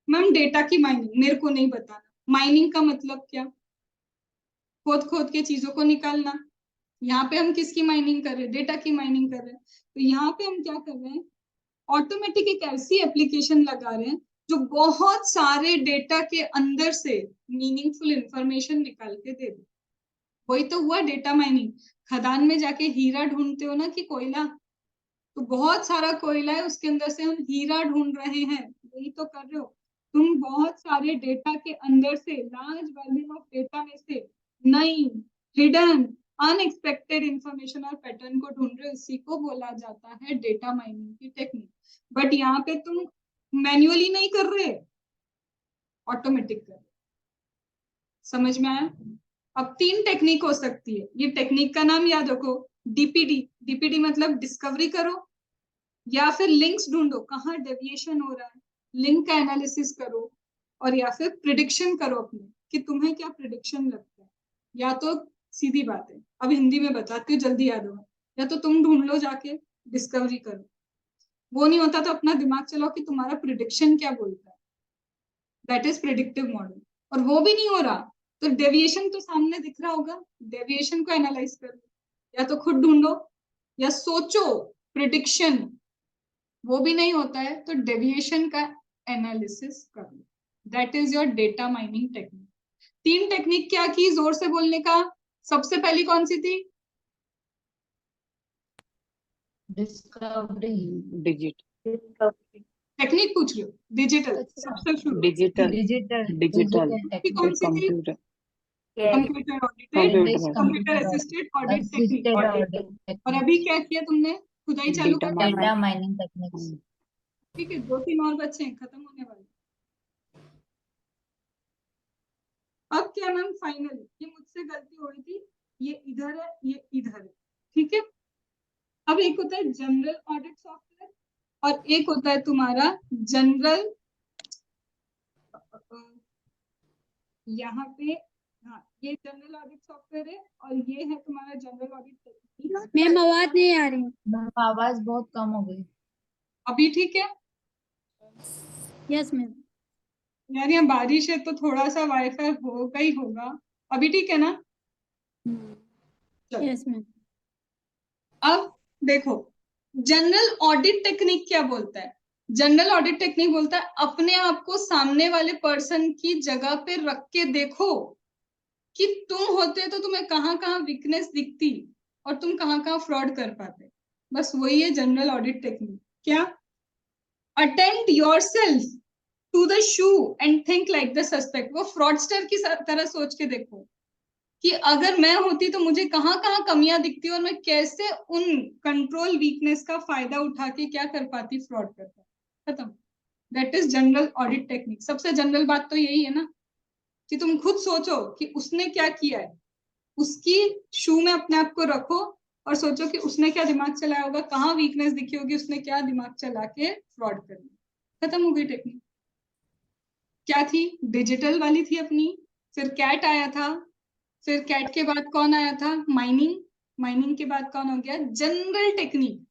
मैम डेटा की माइनिंग मेरे को नहीं बताना, माइनिंग का मतलब क्या, खोद खोद के चीजों को निकालना। यहाँ पे हम किसकी माइनिंग कर रहे हैं, डेटा की माइनिंग कर रहे हैं। तो यहाँ पे हम क्या कर रहे हैं, ऑटोमेटिक एक ऐसी एप्लीकेशन लगा रहे हैं जो बहुत सारे डेटा के अंदर से मीनिंगफुल इंफॉर्मेशन निकाल के दे दे। वही तो हुआ डेटा माइनिंग। खदान में जाके हीरा ढूंढते हो ना, कि कोयला, तो बहुत सारा कोयला है, उसके अंदर से हम हीरा ढूंढ रहे हैं, यही तो कर रहे हो तुम। बहुत सारे डेटा के अंदर से, लार्ज वॉल्यूम ऑफ डेटा में से नई, हिडन, अनएक्सपेक्टेड इंफॉर्मेशन और पैटर्न को ढूंढ रहे हो, इसी को बोला जाता है डेटा माइनिंग की टेक्निक। बट यहाँ पे तुम मैन्युअली नहीं कर रहे, ऑटोमेटिक कर रहे। समझ में आया। अब तीन टेक्निक हो सकती है, ये टेक्निक का नाम याद रखो, डीपीडी। डीपीडी मतलब डिस्कवरी करो, या फिर लिंक्स ढूंढो, कहाँ डेविएशन हो रहा है, लिंक का एनालिसिस करो, और या फिर प्रिडिक्शन करो अपने, कि तुम्हें क्या प्रिडिक्शन लगता है। या तो सीधी बात है, अब हिंदी में बताती हूँ जल्दी याद होगा, या तो तुम ढूंढ लो जाके, डिस्कवरी करो। वो नहीं होता तो अपना दिमाग चलाओ कि तुम्हारा प्रिडिक्शन क्या बोलता है, दैट इज प्रिडिक्टिव मॉडल। और वो भी नहीं हो रहा, तो डेविएशन तो सामने दिख रहा होगा, डेविएशन को एनालाइज करो, या तो खुद ढूंढो या सोचो प्रिडिक्शन, वो भी नहीं होता है तो डेविएशन का एनालिसिस कर लो। That is your data mining technique. तीन टेक्निक क्या की, जोर से बोलने का। सबसे पहली कौन सी थी, डिस्कवरी, डिजिट टेक्निक पूछ रही हो, डिजिटल अच्छा, सबसे शुरू। डिजिटल डिजिटल डिजिटल की कौन सी थी, computer computer audited, computer computer assisted audit technique. Assisted audit और टेक्निक, अभी क्या किया तुमने, खुदा ही चालू डेटा कर दिया। Data mining techniques. ठीक है, दो तीन और बच्चे हैं, खत्म होने वाले। अब क्या मैम, फाइनली ये मुझसे गलती हो रही थी, ये इधर है, ये इधर है, ठीक है। अब एक होता है जनरल ऑडिट सॉफ्टवेयर, और एक होता है तुम्हारा जनरल, यहाँ पे, हाँ ये जनरल ऑडिट सॉफ्टवेयर है, और ये है तुम्हारा जनरल ऑडिट टेक्निक। मैम आवाज नहीं आ रही। आवाज बहुत कम हो गई। अभी ठीक है? Yes ma'am. यार यहाँ बारिश है तो थोड़ा सा वाईफाई होगा ही होगा। अभी ठीक है ना? चलो यस मैम। अब देखो, जनरल ऑडिट टेक्निक क्या बोलता है? जनरल ऑडिट टेक्निक बोलता है अपने आप को सामने वाले पर्सन की जगह पे रख के देखो कि तुम होते तो तुम्हें कहाँ कहाँ वीकनेस दिखती और तुम कहाँ कहाँ फ्रॉड कर पाते। बस वही है जनरल ऑडिट टेक्निक। क्या? Attempt yourself to the shoe and think like the suspect. वो फ्रॉडस्टर की तरह सोच के देखो कि अगर मैं होती तो मुझे कहाँ कहाँ कमियां दिखती और मैं कैसे उन कंट्रोल वीकनेस का फायदा उठा के क्या कर पाती, फ्रॉड कर पाती। खत्म। That is general audit technique. सबसे जनरल बात तो यही है ना कि तुम खुद सोचो कि उसने क्या किया है, उसकी शू में अपने आप को रखो और सोचो कि उसने क्या दिमाग चलाया होगा, कहाँ वीकनेस दिखी होगी, उसने क्या दिमाग चला के फ्रॉड कर लिया। खत्म हो गई टेक्निक। क्या थी? डिजिटल वाली थी अपनी, फिर कैट आया था, फिर कैट के बाद कौन आया था? माइनिंग। माइनिंग के बाद कौन हो गया? General technique.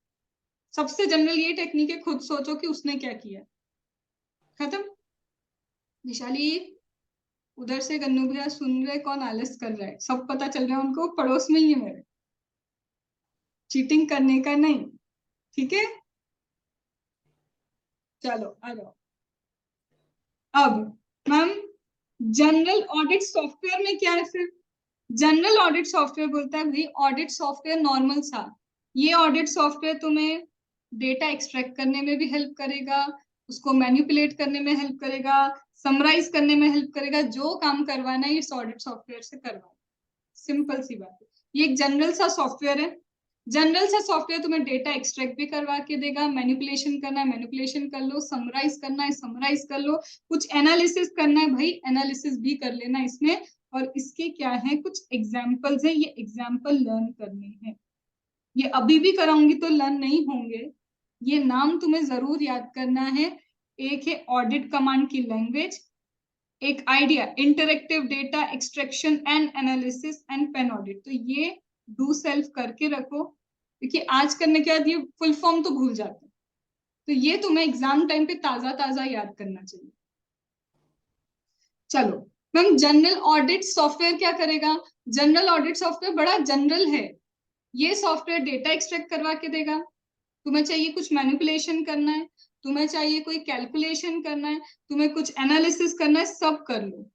सबसे जनरल ये टेक्निक है, खुद सोचो कि उसने क्या किया। खत्म। विशाली, उधर से गन्नू भैया सुन रहे, कौन आलस कर रहा है? सब पता चल रहा है उनको, पड़ोस में ही है मेरे। चीटिंग करने का नहीं, ठीक है? चलो आ जाओ। अब मैम, जनरल ऑडिट सॉफ्टवेयर में क्या है फिर? जनरल ऑडिट सॉफ्टवेयर बोलता है भाई ऑडिट सॉफ्टवेयर नॉर्मल सा, ये ऑडिट सॉफ्टवेयर तुम्हें डेटा एक्सट्रैक्ट करने में भी हेल्प करेगा, उसको मैनिपुलेट करने में हेल्प करेगा, समराइज करने में हेल्प करेगा। जो काम करवाना है इस ऑडिट सॉफ्टवेयर से करवाना। सिंपल सी बात है। ये एक जनरल सा सॉफ्टवेयर है। जनरल सा सॉफ्टवेयर तुम्हें डेटा एक्सट्रैक्ट भी करवा के देगा, मैनिपुलेशन करना है मैनिपुलेशन कर लो, समराइज करना है समराइज कर लो, कुछ एनालिसिस करना है भाई एनालिसिस भी कर लेना इसमें। और इसके क्या है, कुछ एग्जाम्पल्स है, ये एग्जाम्पल लर्न करने हैं। ये अभी भी कराऊंगी तो लर्न नहीं होंगे। ये नाम तुम्हें जरूर याद करना है। एक है ऑडिट कमांड की लैंग्वेज, एक IDEA interactive data extraction and analysis and pen audit. तो ये डू सेल्फ करके रखो, क्योंकि आज करने के बाद ये फुल फॉर्म तो भूल जाते हैं। तो ये तुम्हें एग्जाम टाइम पे ताजा ताजा याद करना चाहिए। चलो मैम, जनरल ऑडिट सॉफ्टवेयर क्या करेगा? जनरल ऑडिट सॉफ्टवेयर बड़ा जनरल है। ये सॉफ्टवेयर डेटा एक्सट्रैक्ट करवा के देगा। तुम्हें चाहिए कुछ मैनिपुलेशन करना है, तुम्हें चाहिए कोई कैलकुलेशन करना है, तुम्हें कुछ एनालिसिस करना है, सब कर लो।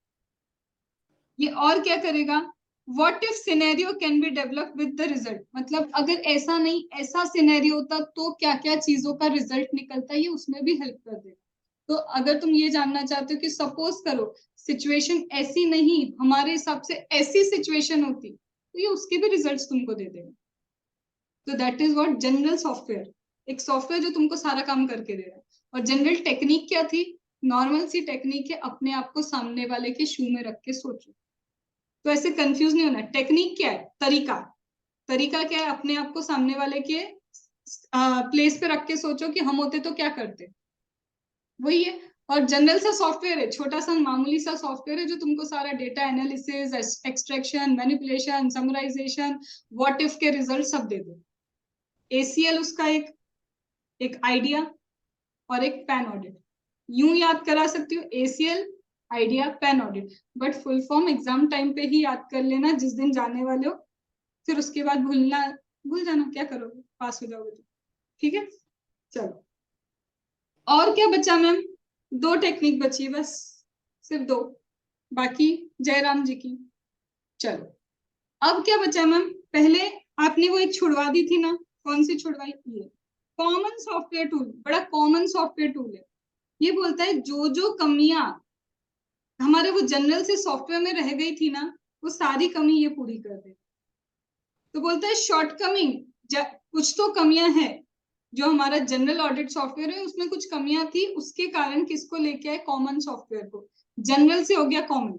ये और क्या करेगा? What if scenario can be develop with the result. मतलब अगर ऐसा नहीं ऐसा सिनेरियो होता तो क्या क्या चीजों का रिजल्ट निकलता है, ये उसमें भी हेल्प कर देगा। तो अगर तुम ये जानना चाहते हो कि सपोज करो सिचुएशन ऐसी नहीं, हमारे हिसाब से ऐसी सिचुएशन होती, तो ये उसके भी रिजल्ट्स तुमको दे देगा। तो that is what general software, एक सॉफ्टवेयर जो तुमको सारा काम करके दे रहा है। और जनरल टेक्निक क्या थी? नॉर्मल सी टेक्निक है, अपने आप को सामने वाले के शू में रख के सोचो। तो ऐसे कंफ्यूज नहीं होना। टेक्निक क्या है? तरीका। तरीका क्या है? अपने आप को सामने वाले के प्लेस पे रख के सोचो कि हम होते तो क्या करते, वही है। और जनरल सा सॉफ्टवेयर है, छोटा सा मामूली सा सॉफ्टवेयर है जो तुमको सारा data analysis, extraction, manipulation, summarisation, what if के रिजल्ट सब दे दो। एसीएल उसका एक आइडिया और एक पैन ऑडिट। यूं याद करा सकती हो, ACL, idea, pan audit. But full form exam time पे ही याद कर लेना, जिस दिन जाने वाले हो। फिर उसके बाद भूल जाना, क्या करोगे, पास हो जाओगे तो। ठीक है, चलो। और क्या बचा मैम? दो टेक्निक बची बस, सिर्फ दो, बाकी जयराम जी की। चलो अब क्या बचा मैम? पहले आपने वो एक छुड़वा दी थी ना, कौन सी छुड़वाई? ये कॉमन सॉफ्टवेयर टूल, बड़ा कॉमन सॉफ्टवेयर टूल है। ये बोलता है जो जो कमियां हमारे वो जनरल से सॉफ्टवेयर में रह गई थी ना, वो सारी कमी ये पूरी कर दे। तो बोलता है शॉर्टकमिंग, कुछ तो कमियां हैं जो हमारा जनरल ऑडिट सॉफ्टवेयर है उसमें कुछ कमियां थी, उसके कारण किसको लेके आए? कॉमन सॉफ्टवेयर को। जनरल से हो गया कॉमन,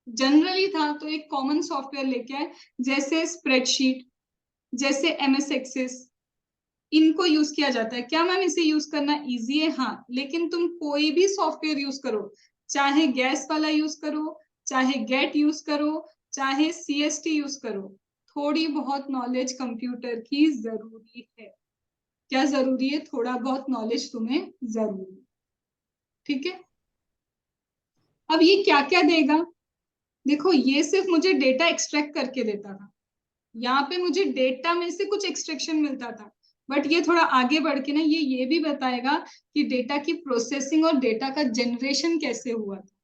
जनरली था तो एक कॉमन सॉफ्टवेयर लेके आए। जैसे स्प्रेडशीट, जैसे एमएस एक्सेस, इनको यूज किया जाता है। क्या मैम इसे यूज करना इजी है? हाँ, लेकिन तुम कोई भी सॉफ्टवेयर यूज करो, चाहे गैस वाला यूज करो, चाहे गेट यूज करो, चाहे सीएसटी यूज करो, थोड़ी बहुत नॉलेज कंप्यूटर की जरूरी है। क्या जरूरी है, थोड़ा बहुत नॉलेज तुम्हें जरूरी है, ठीक है। अब ये क्या क्या देगा, देखो ये सिर्फ मुझे डेटा एक्सट्रैक्ट करके देता था, यहाँ पे मुझे डेटा में से कुछ एक्सट्रैक्शन मिलता था, बट ये थोड़ा आगे बढ़ के ना ये भी बताएगा कि डेटा की प्रोसेसिंग और डेटा का जनरेशन कैसे हुआ था,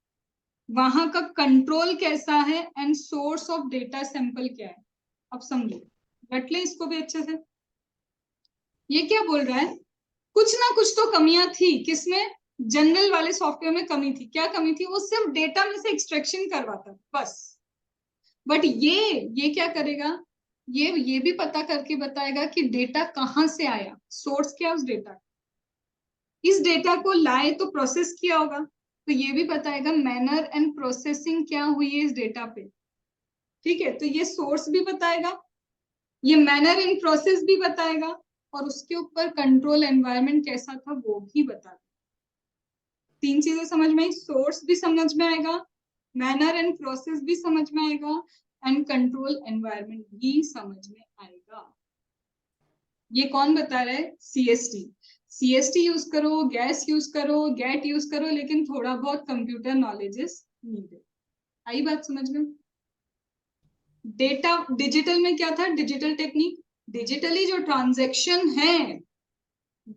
वहां का कंट्रोल कैसा है and source of data sample क्या है। अब समझो, रट लें इसको भी अच्छे से। ये क्या बोल रहा है, कुछ ना कुछ तो कमियां थी, किसमें, जनरल वाले सॉफ्टवेयर में कमी थी। क्या कमी थी, वो सिर्फ डेटा में से एक्सट्रैक्शन करवाता बस, बट ये क्या करेगा, ये भी पता करके बताएगा कि डेटा कहाँ से आया, सोर्स क्या उस डेटा, इस डेटा को लाए तो प्रोसेस किया होगा, तो ये भी बताएगा मैनर एंड प्रोसेसिंग क्या हुई है इस डेटा पे, ठीक है। तो ये सोर्स भी बताएगा, ये मैनर एंड प्रोसेस भी बताएगा, और उसके ऊपर कंट्रोल एनवायरनमेंट कैसा था वो भी बताएगा। तीन चीजें समझ में आई, सोर्स भी समझ में आएगा, मैनर एंड प्रोसेस भी समझ में आएगा, एंड कंट्रोल एनवायरनमेंट भी समझ में आएगा। ये कौन बता रहा है, सीएसटी। सीएसटी यूज करो, गैस यूज करो, गेट यूज करो, लेकिन थोड़ा बहुत कंप्यूटर नॉलेज इज नीडेड। आई बात समझ में। डेटा डिजिटल में क्या था, डिजिटल टेक्निक, डिजिटली जो ट्रांजैक्शन है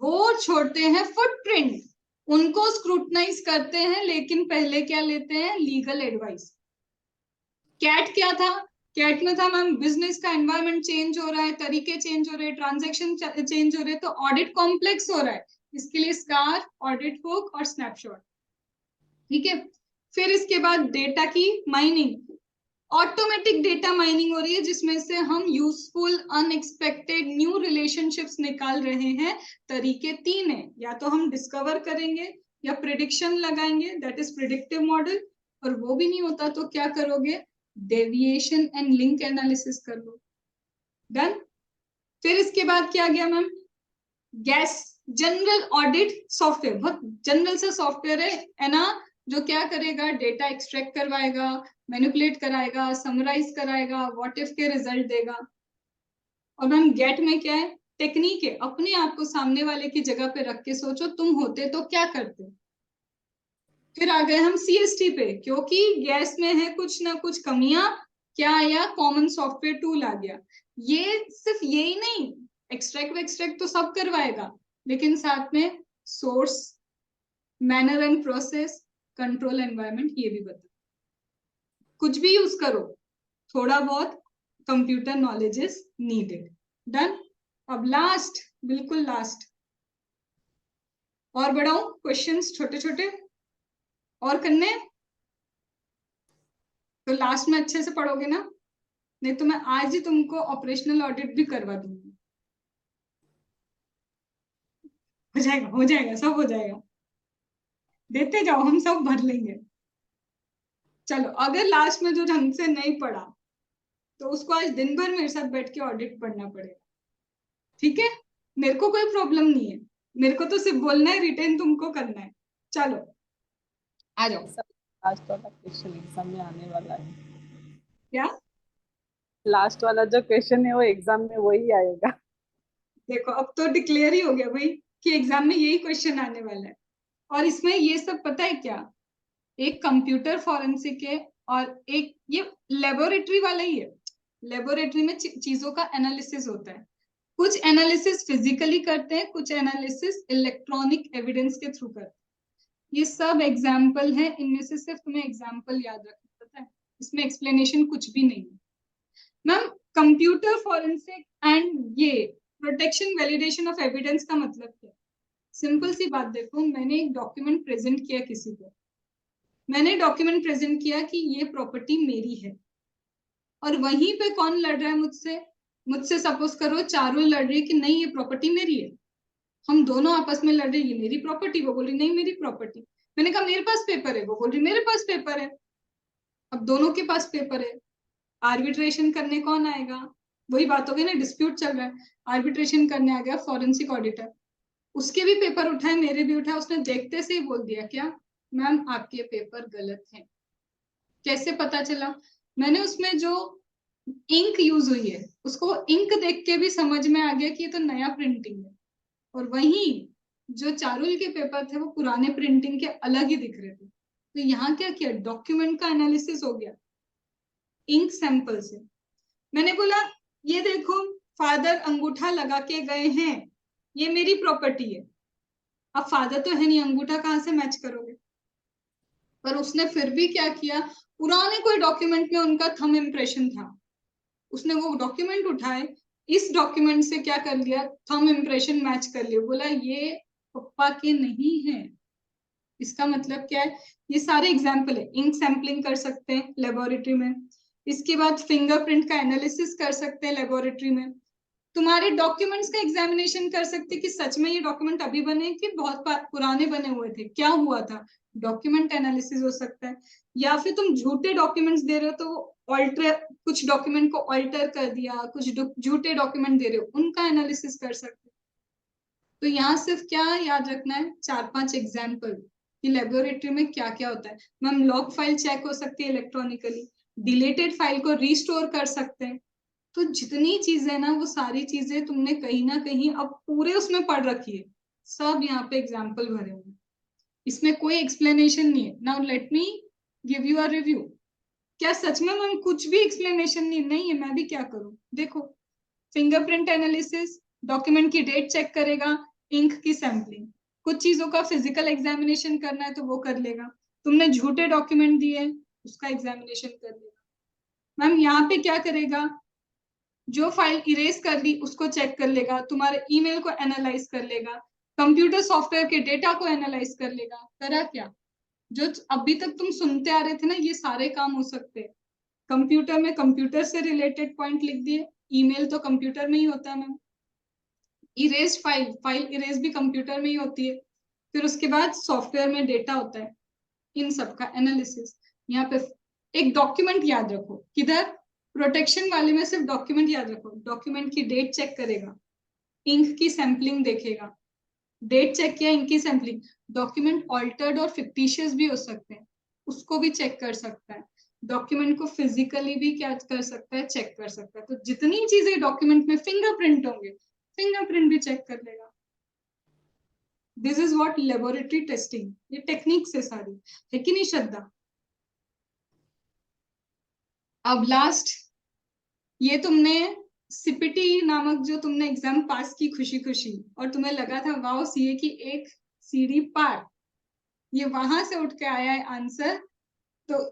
वो छोड़ते हैं फुटप्रिंट, उनको स्क्रूटनाइज करते हैं, लेकिन पहले क्या लेते हैं, लीगल एडवाइस। कैट क्या था, कैट में था मैम बिजनेस का एनवायरनमेंट चेंज हो रहा है, तरीके चेंज हो रहे हैं, ट्रांजैक्शन चेंज हो रहे हैं, तो ऑडिट कॉम्प्लेक्स हो रहा है, इसके लिए स्कार, ऑडिट बुक और स्नैपशॉट, ठीक है। फिर इसके बाद डेटा की माइनिंग, ऑटोमेटिक डेटा माइनिंग हो रही है, जिसमें से हम यूजफुल अनएक्सपेक्टेड न्यू रिलेशनशिप्स निकाल रहे हैं। तरीके तीन है, या तो हम डिस्कवर करेंगे या प्रिडिक्शन लगाएंगे, दैट इज प्रिडिक्टिव मॉडल, और वो भी नहीं होता तो क्या करोगे, डेविएशन एंड लिंक एनालिसिस कर लो, डन। फिर इसके बाद क्या गया ma'am, gas, general audit software, बहुत जनरल सा सॉफ्टवेयर है ना, जो क्या करेगा, डेटा एक्सट्रैक्ट करवाएगा, मैनिपुलेट कराएगा, समराइज कराएगा, व्हाट इफ के रिजल्ट देगा। और मैम गेट में क्या है, टेक्निक है, अपने आप को सामने वाले की जगह पे रख के सोचो, तुम होते तो क्या करते। फिर आ गए हम सीएसटी पे, क्योंकि गैस में है कुछ ना कुछ कमियां, क्या आया, कॉमन सॉफ्टवेयर टूल आ गया। ये सिर्फ यही नहीं, एक्सट्रैक्ट तो सब करवाएगा, लेकिन साथ में source, manner and process, control environment, ये भी बता। कुछ भी यूज करो, थोड़ा बहुत computer knowledge is needed, done. अब लास्ट, बिल्कुल लास्ट, और बढ़ाऊं क्वेश्चंस छोटे छोटे और करने, तो लास्ट में अच्छे से पढ़ोगे ना, नहीं तो मैं आज ही तुमको ऑपरेशनल ऑडिट भी करवा दूंगी। हो जाएगा, हो जाएगा, सब हो जाएगा, देते जाओ, हम सब भर लेंगे। चलो, अगर लास्ट में जो ढंग से नहीं पढ़ा तो उसको आज दिन भर मेरे साथ बैठ के ऑडिट पढ़ना पड़ेगा, ठीक है। मेरे को कोई प्रॉब्लम नहीं है, मेरे को तो सिर्फ बोलना है, रिटेन तुमको करना है। चलो आ जाओ। लास्ट वाला क्वेश्चन एग्जाम में आने वाला है, क्या, लास्ट वाला जो क्वेश्चन है वो एग्जाम में वही आएगा। देखो अब तो डिक्लेयर ही हो गया भाई कि एग्जाम में यही क्वेश्चन आने वाला है। और इसमें ये सब पता है क्या, एक कंप्यूटर फॉरेंसिक है और एक ये लेबोरेटरी वाला ही है। लेबोरेटरी में चीजों का एनालिसिस होता है, कुछ एनालिसिस फिजिकली करते हैं, कुछ एनालिसिस इलेक्ट्रॉनिक एविडेंस के थ्रू करते हैं। ये सब एग्जाम्पल है, इनमें से सिर्फ तुम्हें एग्जाम्पल याद रखना पता है, इसमें एक्सप्लेनेशन कुछ भी नहीं है। मैम कंप्यूटर फॉरेंसिक एंड ये प्रोटेक्शन वैलिडेशन ऑफ एविडेंस का मतलब क्या है, सिंपल सी बात देखो, मैंने एक डॉक्यूमेंट प्रेजेंट किया किसी को, मैंने डॉक्यूमेंट प्रेजेंट किया कि ये प्रॉपर्टी मेरी है, और वहीं पे कौन लड़ रहा है मुझसे, मुझसे सपोज करो चारुल लड़ रही है कि नहीं ये प्रॉपर्टी मेरी है, हम दोनों आपस में लड़ रहे, ये मेरी प्रॉपर्टी, वो बोल रही नहीं मेरी प्रॉपर्टी, मैंने कहा मेरे पास पेपर है, वो बोल रही मेरे पास पेपर है, अब दोनों के पास पेपर है, आर्बिट्रेशन करने कौन आएगा, वही बात हो गई ना, डिस्प्यूट चल रहा है, आर्बिट्रेशन करने आ गया फॉरेंसिक ऑडिटर, उसके भी पेपर उठाए, मेरे भी उठाए, उसने देखते से ही बोल दिया क्या, मैम आपके पेपर गलत हैं। कैसे पता चला, मैंने उसमें जो इंक यूज हुई है उसको इंक देख के भी समझ में आ गया कि ये तो नया प्रिंटिंग है, और वहीं जो चारुल के पेपर थे वो पुराने प्रिंटिंग के अलग ही दिख रहे थे। तो यहाँ क्या किया, डॉक्यूमेंट का एनालिसिस हो गया इंक सैंपल से। मैंने बोला ये देखो फादर अंगूठा लगा के गए हैं, ये मेरी प्रॉपर्टी है। अब फादर तो है नहीं, अंगूठा कहाँ से मैच करोगे? पर उसने फिर भी क्या किया, पुराने कोई डॉक्यूमेंट में उनका थंब इम्प्रेशन था, उसने वो डॉक्यूमेंट उठाए, इस डॉक्यूमेंट से क्या कर लिया, थंब इम्प्रेशन मैच कर लिया, बोला ये पप्पा के नहीं है। इसका मतलब क्या है, ये सारे एग्जाम्पल है। इंक सैंपलिंग कर सकते हैं लेबोरेटरी में, इसके बाद फिंगरप्रिंट का एनालिसिस कर सकते हैं लेबोरेटरी में, तुम्हारे डॉक्यूमेंट्स का एग्जामिनेशन कर सकते कि सच में ये डॉक्यूमेंट अभी बने कि बहुत पुराने बने हुए थे, क्या हुआ था, डॉक्यूमेंट एनालिसिस हो सकता है। या फिर तुम झूठे डॉक्यूमेंट्स दे रहे हो तो ऑल्टर, कुछ डॉक्यूमेंट को ऑल्टर कर दिया, कुछ झूठे डॉक्यूमेंट दे रहे हो, उनका एनालिसिस कर सकते। तो यहाँ सिर्फ क्या याद रखना है, 4-5 एग्जाम्पल कि लेबोरेटरी में क्या क्या होता है। मैम लॉग फाइल चेक हो सकती है इलेक्ट्रॉनिकली, डिलीटेड फाइल को रिस्टोर कर सकते हैं। तो जितनी चीजें ना, वो सारी चीजें तुमने कहीं ना कहीं अब पूरे उसमें पढ़ रखी है, सब यहाँ पे एग्जाम्पल भरे हुए हैं, इसमें कोई एक्सप्लेनेशन नहीं है। Now let me give you a review. क्या सच में मैम कुछ भी एक्सप्लेनेशन नहीं है? मैं भी क्या करूं, देखो फिंगरप्रिंट एनालिसिस, डॉक्यूमेंट की डेट चेक करेगा, इंक की सैंपलिंग, कुछ चीजों का फिजिकल एग्जामिनेशन करना है तो वो कर लेगा, तुमने झूठे डॉक्यूमेंट दिए उसका एग्जामिनेशन कर लेगा। मैम यहाँ पे क्या करेगा, जो फाइल इरेज कर ली उसको चेक कर लेगा, तुम्हारे ईमेल को एनालाइज कर लेगा, कंप्यूटर सॉफ्टवेयर के डेटा को एनालाइज कर लेगा। करा क्या, जो अभी तक तुम सुनते आ रहे थे ना, ये सारे काम हो सकते हैं। कंप्यूटर में कंप्यूटर से रिलेटेड पॉइंट लिख दिए, ईमेल तो कंप्यूटर में ही होता है मैम, इरेज फाइल इरेज भी कंप्यूटर में ही होती है, फिर उसके बाद सॉफ्टवेयर में डेटा होता है, इन सब का एनालिसिस। यहाँ पे एक डॉक्यूमेंट याद रखो, किधर, प्रोटेक्शन वाले में सिर्फ डॉक्यूमेंट याद रखो, डॉक्यूमेंट की डेट चेक करेगा, इंक की सैंपलिंग देखेगा, डेट चेक किया, इंक की सैंपलिंग, डॉक्यूमेंट ऑल्टर्ड और फिक्टिशियस भी हो सकते हैं, उसको भी चेक कर सकता है, डॉक्यूमेंट को फिजिकली भी क्या कर सकता है, चेक कर सकता है। तो जितनी चीजें डॉक्यूमेंट में फिंगरप्रिंट होंगे, फिंगरप्रिंट भी चेक कर लेगा। This is what laboratory testing, ये टेक्निक्स है सारी, है कि नहीं श्रद्धा? अब लास्ट, ये तुमने सीपीटी नामक जो तुमने एग्जाम पास की खुशी खुशी, और तुम्हें लगा था वाओ सीए की एक सीढ़ी पार, ये वहां से उठ के आया है आंसर। तो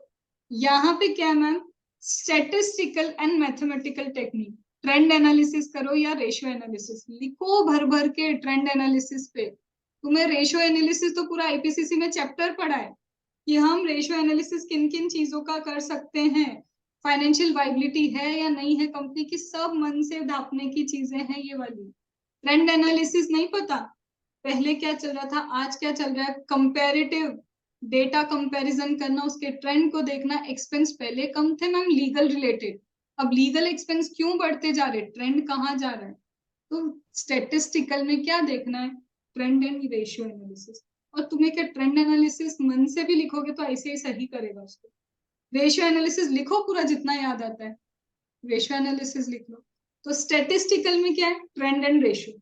यहाँ पे क्या है ma'am, statistical and mathematical technique, trend analysis करो या रेशियो एनालिसिस, लिखो भर भर के ट्रेंड एनालिसिस पे। तुम्हें रेशियो एनालिसिस तो पूरा आईपीसीसी में चैप्टर पढ़ा है कि हम रेशियो एनालिसिस किन किन चीजों का कर सकते हैं, फाइनेंशियल वाइबिलिटी है या नहीं है कंपनी की, सब मन से ढापने की चीजें हैं ये वाली। ट्रेंड एनालिसिस नहीं पता, पहले क्या चल रहा था, आज क्या चल रहा है, कंपैरेटिव डेटा कंपैरिजन करना, उसके ट्रेंड को देखना। एक्सपेंस पहले कम थे मैम लीगल रिलेटेड, अब लीगल एक्सपेंस क्यों बढ़ते जा रहे, ट्रेंड कहाँ जा रहा है। तो स्टेटिस्टिकल में क्या देखना है, ट्रेंड एंड रेशियो एनालिसिस। और तुम्हें क्या ट्रेंड एनालिसिस मन से भी लिखोगे तो ऐसे ही सही करेगा उसको। रेशियो एनालिसिस लिखो पूरा जितना याद आता है, रेशियो एनालिसिस लिख लो। तो स्टेटिस्टिकल में क्या है, ट्रेंड एंड रेशियो।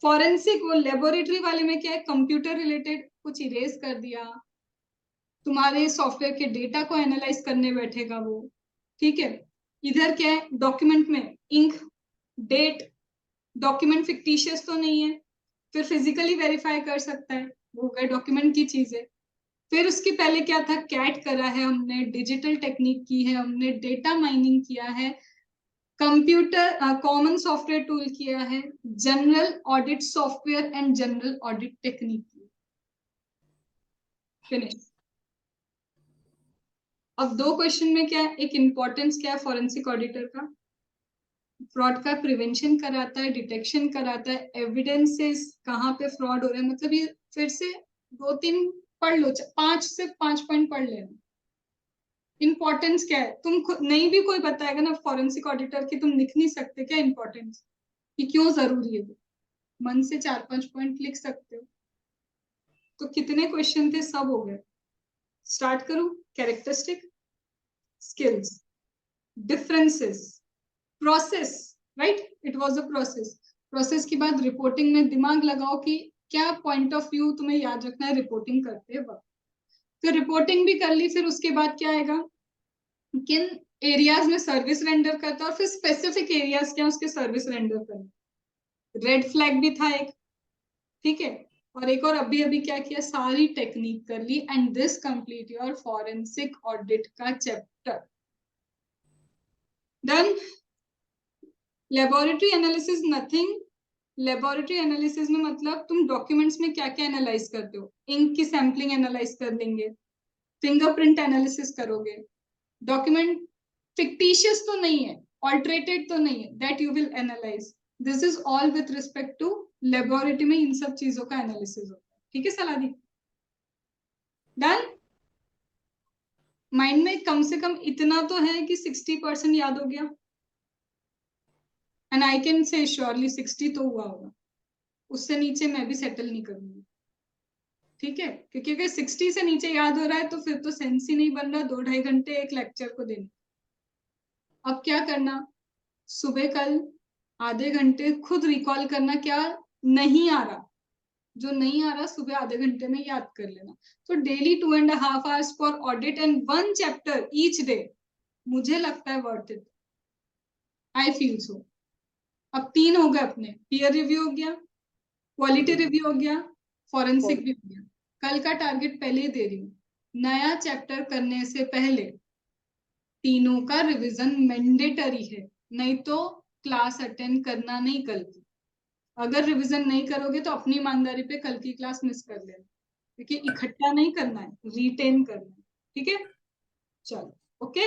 फॉरेंसिक वो लेबोरेटरी वाले में क्या है, कंप्यूटर रिलेटेड कुछ इरेज कर दिया, तुम्हारे सॉफ्टवेयर के डेटा को एनालाइज करने बैठेगा वो, ठीक है। इधर क्या है, डॉक्यूमेंट में इंक, डेट, डॉक्यूमेंट फिक्टिशियस तो नहीं है, फिर फिजिकली वेरीफाई कर सकता है, वो गए डॉक्यूमेंट की चीजें। फिर उसके पहले क्या था, कैट करा है हमने, डिजिटल टेक्निक की है हमने, डेटा माइनिंग किया है, कंप्यूटर कॉमन सॉफ्टवेयर टूल किया है, general audit software and general audit technique की। फिनिश। अब 2 क्वेश्चन में क्या है, एक इंपॉर्टेंस क्या है फॉरेंसिक ऑडिटर का, फ्रॉड का प्रिवेंशन कराता है, डिटेक्शन कराता है, एविडेंसेस कहाँ पे फ्रॉड हो रहा है, मतलब ये फिर से 2-3 पढ़ लो, 5 से 5 पॉइंट पढ़ लेना। इंपॉर्टेंस क्या है, तुम खुद नहीं भी कोई बताएगा ना फॉरेंसिक ऑडिटर की, तुम लिख नहीं सकते क्या इंपॉर्टेंस, कि क्यों जरूरी है, मन से 4-5 पॉइंट लिख सकते हो। तो कितने क्वेश्चन थे, सब हो गए। स्टार्ट करूं, characteristic, skills, differences, process, right, it was a process, process के बाद रिपोर्टिंग में दिमाग लगाओ कि क्या पॉइंट ऑफ व्यू तुम्हें याद रखना है रिपोर्टिंग करते वक्त। फिर रिपोर्टिंग भी कर ली, फिर उसके बाद क्या आएगा, किन एरियाज में सर्विस रेंडर करता है और फिर स्पेसिफिक एरियाज क्या उसके सर्विस रेंडर करना। रेड फ्लैग भी था एक, ठीक है, और एक और अभी अभी क्या किया, सारी टेक्निक कर ली। And this complete your forensic audit का chapter. Done. Laboratory analysis nothing. Laboratory analysis में मतलब तुम डॉक्यूमेंट्स में क्या क्या एनालाइज करते हो, इंक की सैम्पलिंग एनालाइज कर लेंगे, फिंगरप्रिंट एनालिसिस करोगे, डॉक्यूमेंट फिक्टिशियस तो नहीं है, ऑल्टरेटेड तो नहीं है, that you will analyse. This is all with respect to laboratory में इन सब चीजों का एनालिसिस होता है। ठीक है सलादी? डन। माइंड में कम से कम इतना तो है कि 60% याद हो गया, and I can say surely 60 तो हुआ होगा, उससे नीचे मैं भी सेटल नहीं करूंगी। ठीक है, क्योंकि अगर 60 से नीचे याद हो रहा है तो फिर तो सेंस ही नहीं बन रहा 2-2.5 घंटे एक लेक्चर को देने। अब क्या करना, सुबह कल आधे घंटे खुद रिकॉल करना क्या नहीं आ रहा, जो नहीं आ रहा सुबह आधे घंटे में याद कर लेना। तो daily 2.5 hours for audit and 1 chapter each day, मुझे लगता है worth it, I feel so. अब 3 हो गए अपने, पीयर रिव्यू हो गया, क्वालिटी रिव्यू हो गया, फॉरेंसिक भी हो गया। कल का टारगेट पहले ही दे रही हूँ, नया चैप्टर करने से पहले तीनों का रिवीजन मैंडेटरी है, नहीं तो क्लास अटेंड करना नहीं कल की। अगर रिवीजन नहीं करोगे तो अपनी ईमानदारी पे कल की क्लास मिस कर लेना, क्योंकि इकट्ठा नहीं करना है, रिटेन करना है। ठीक है, चलो ओके।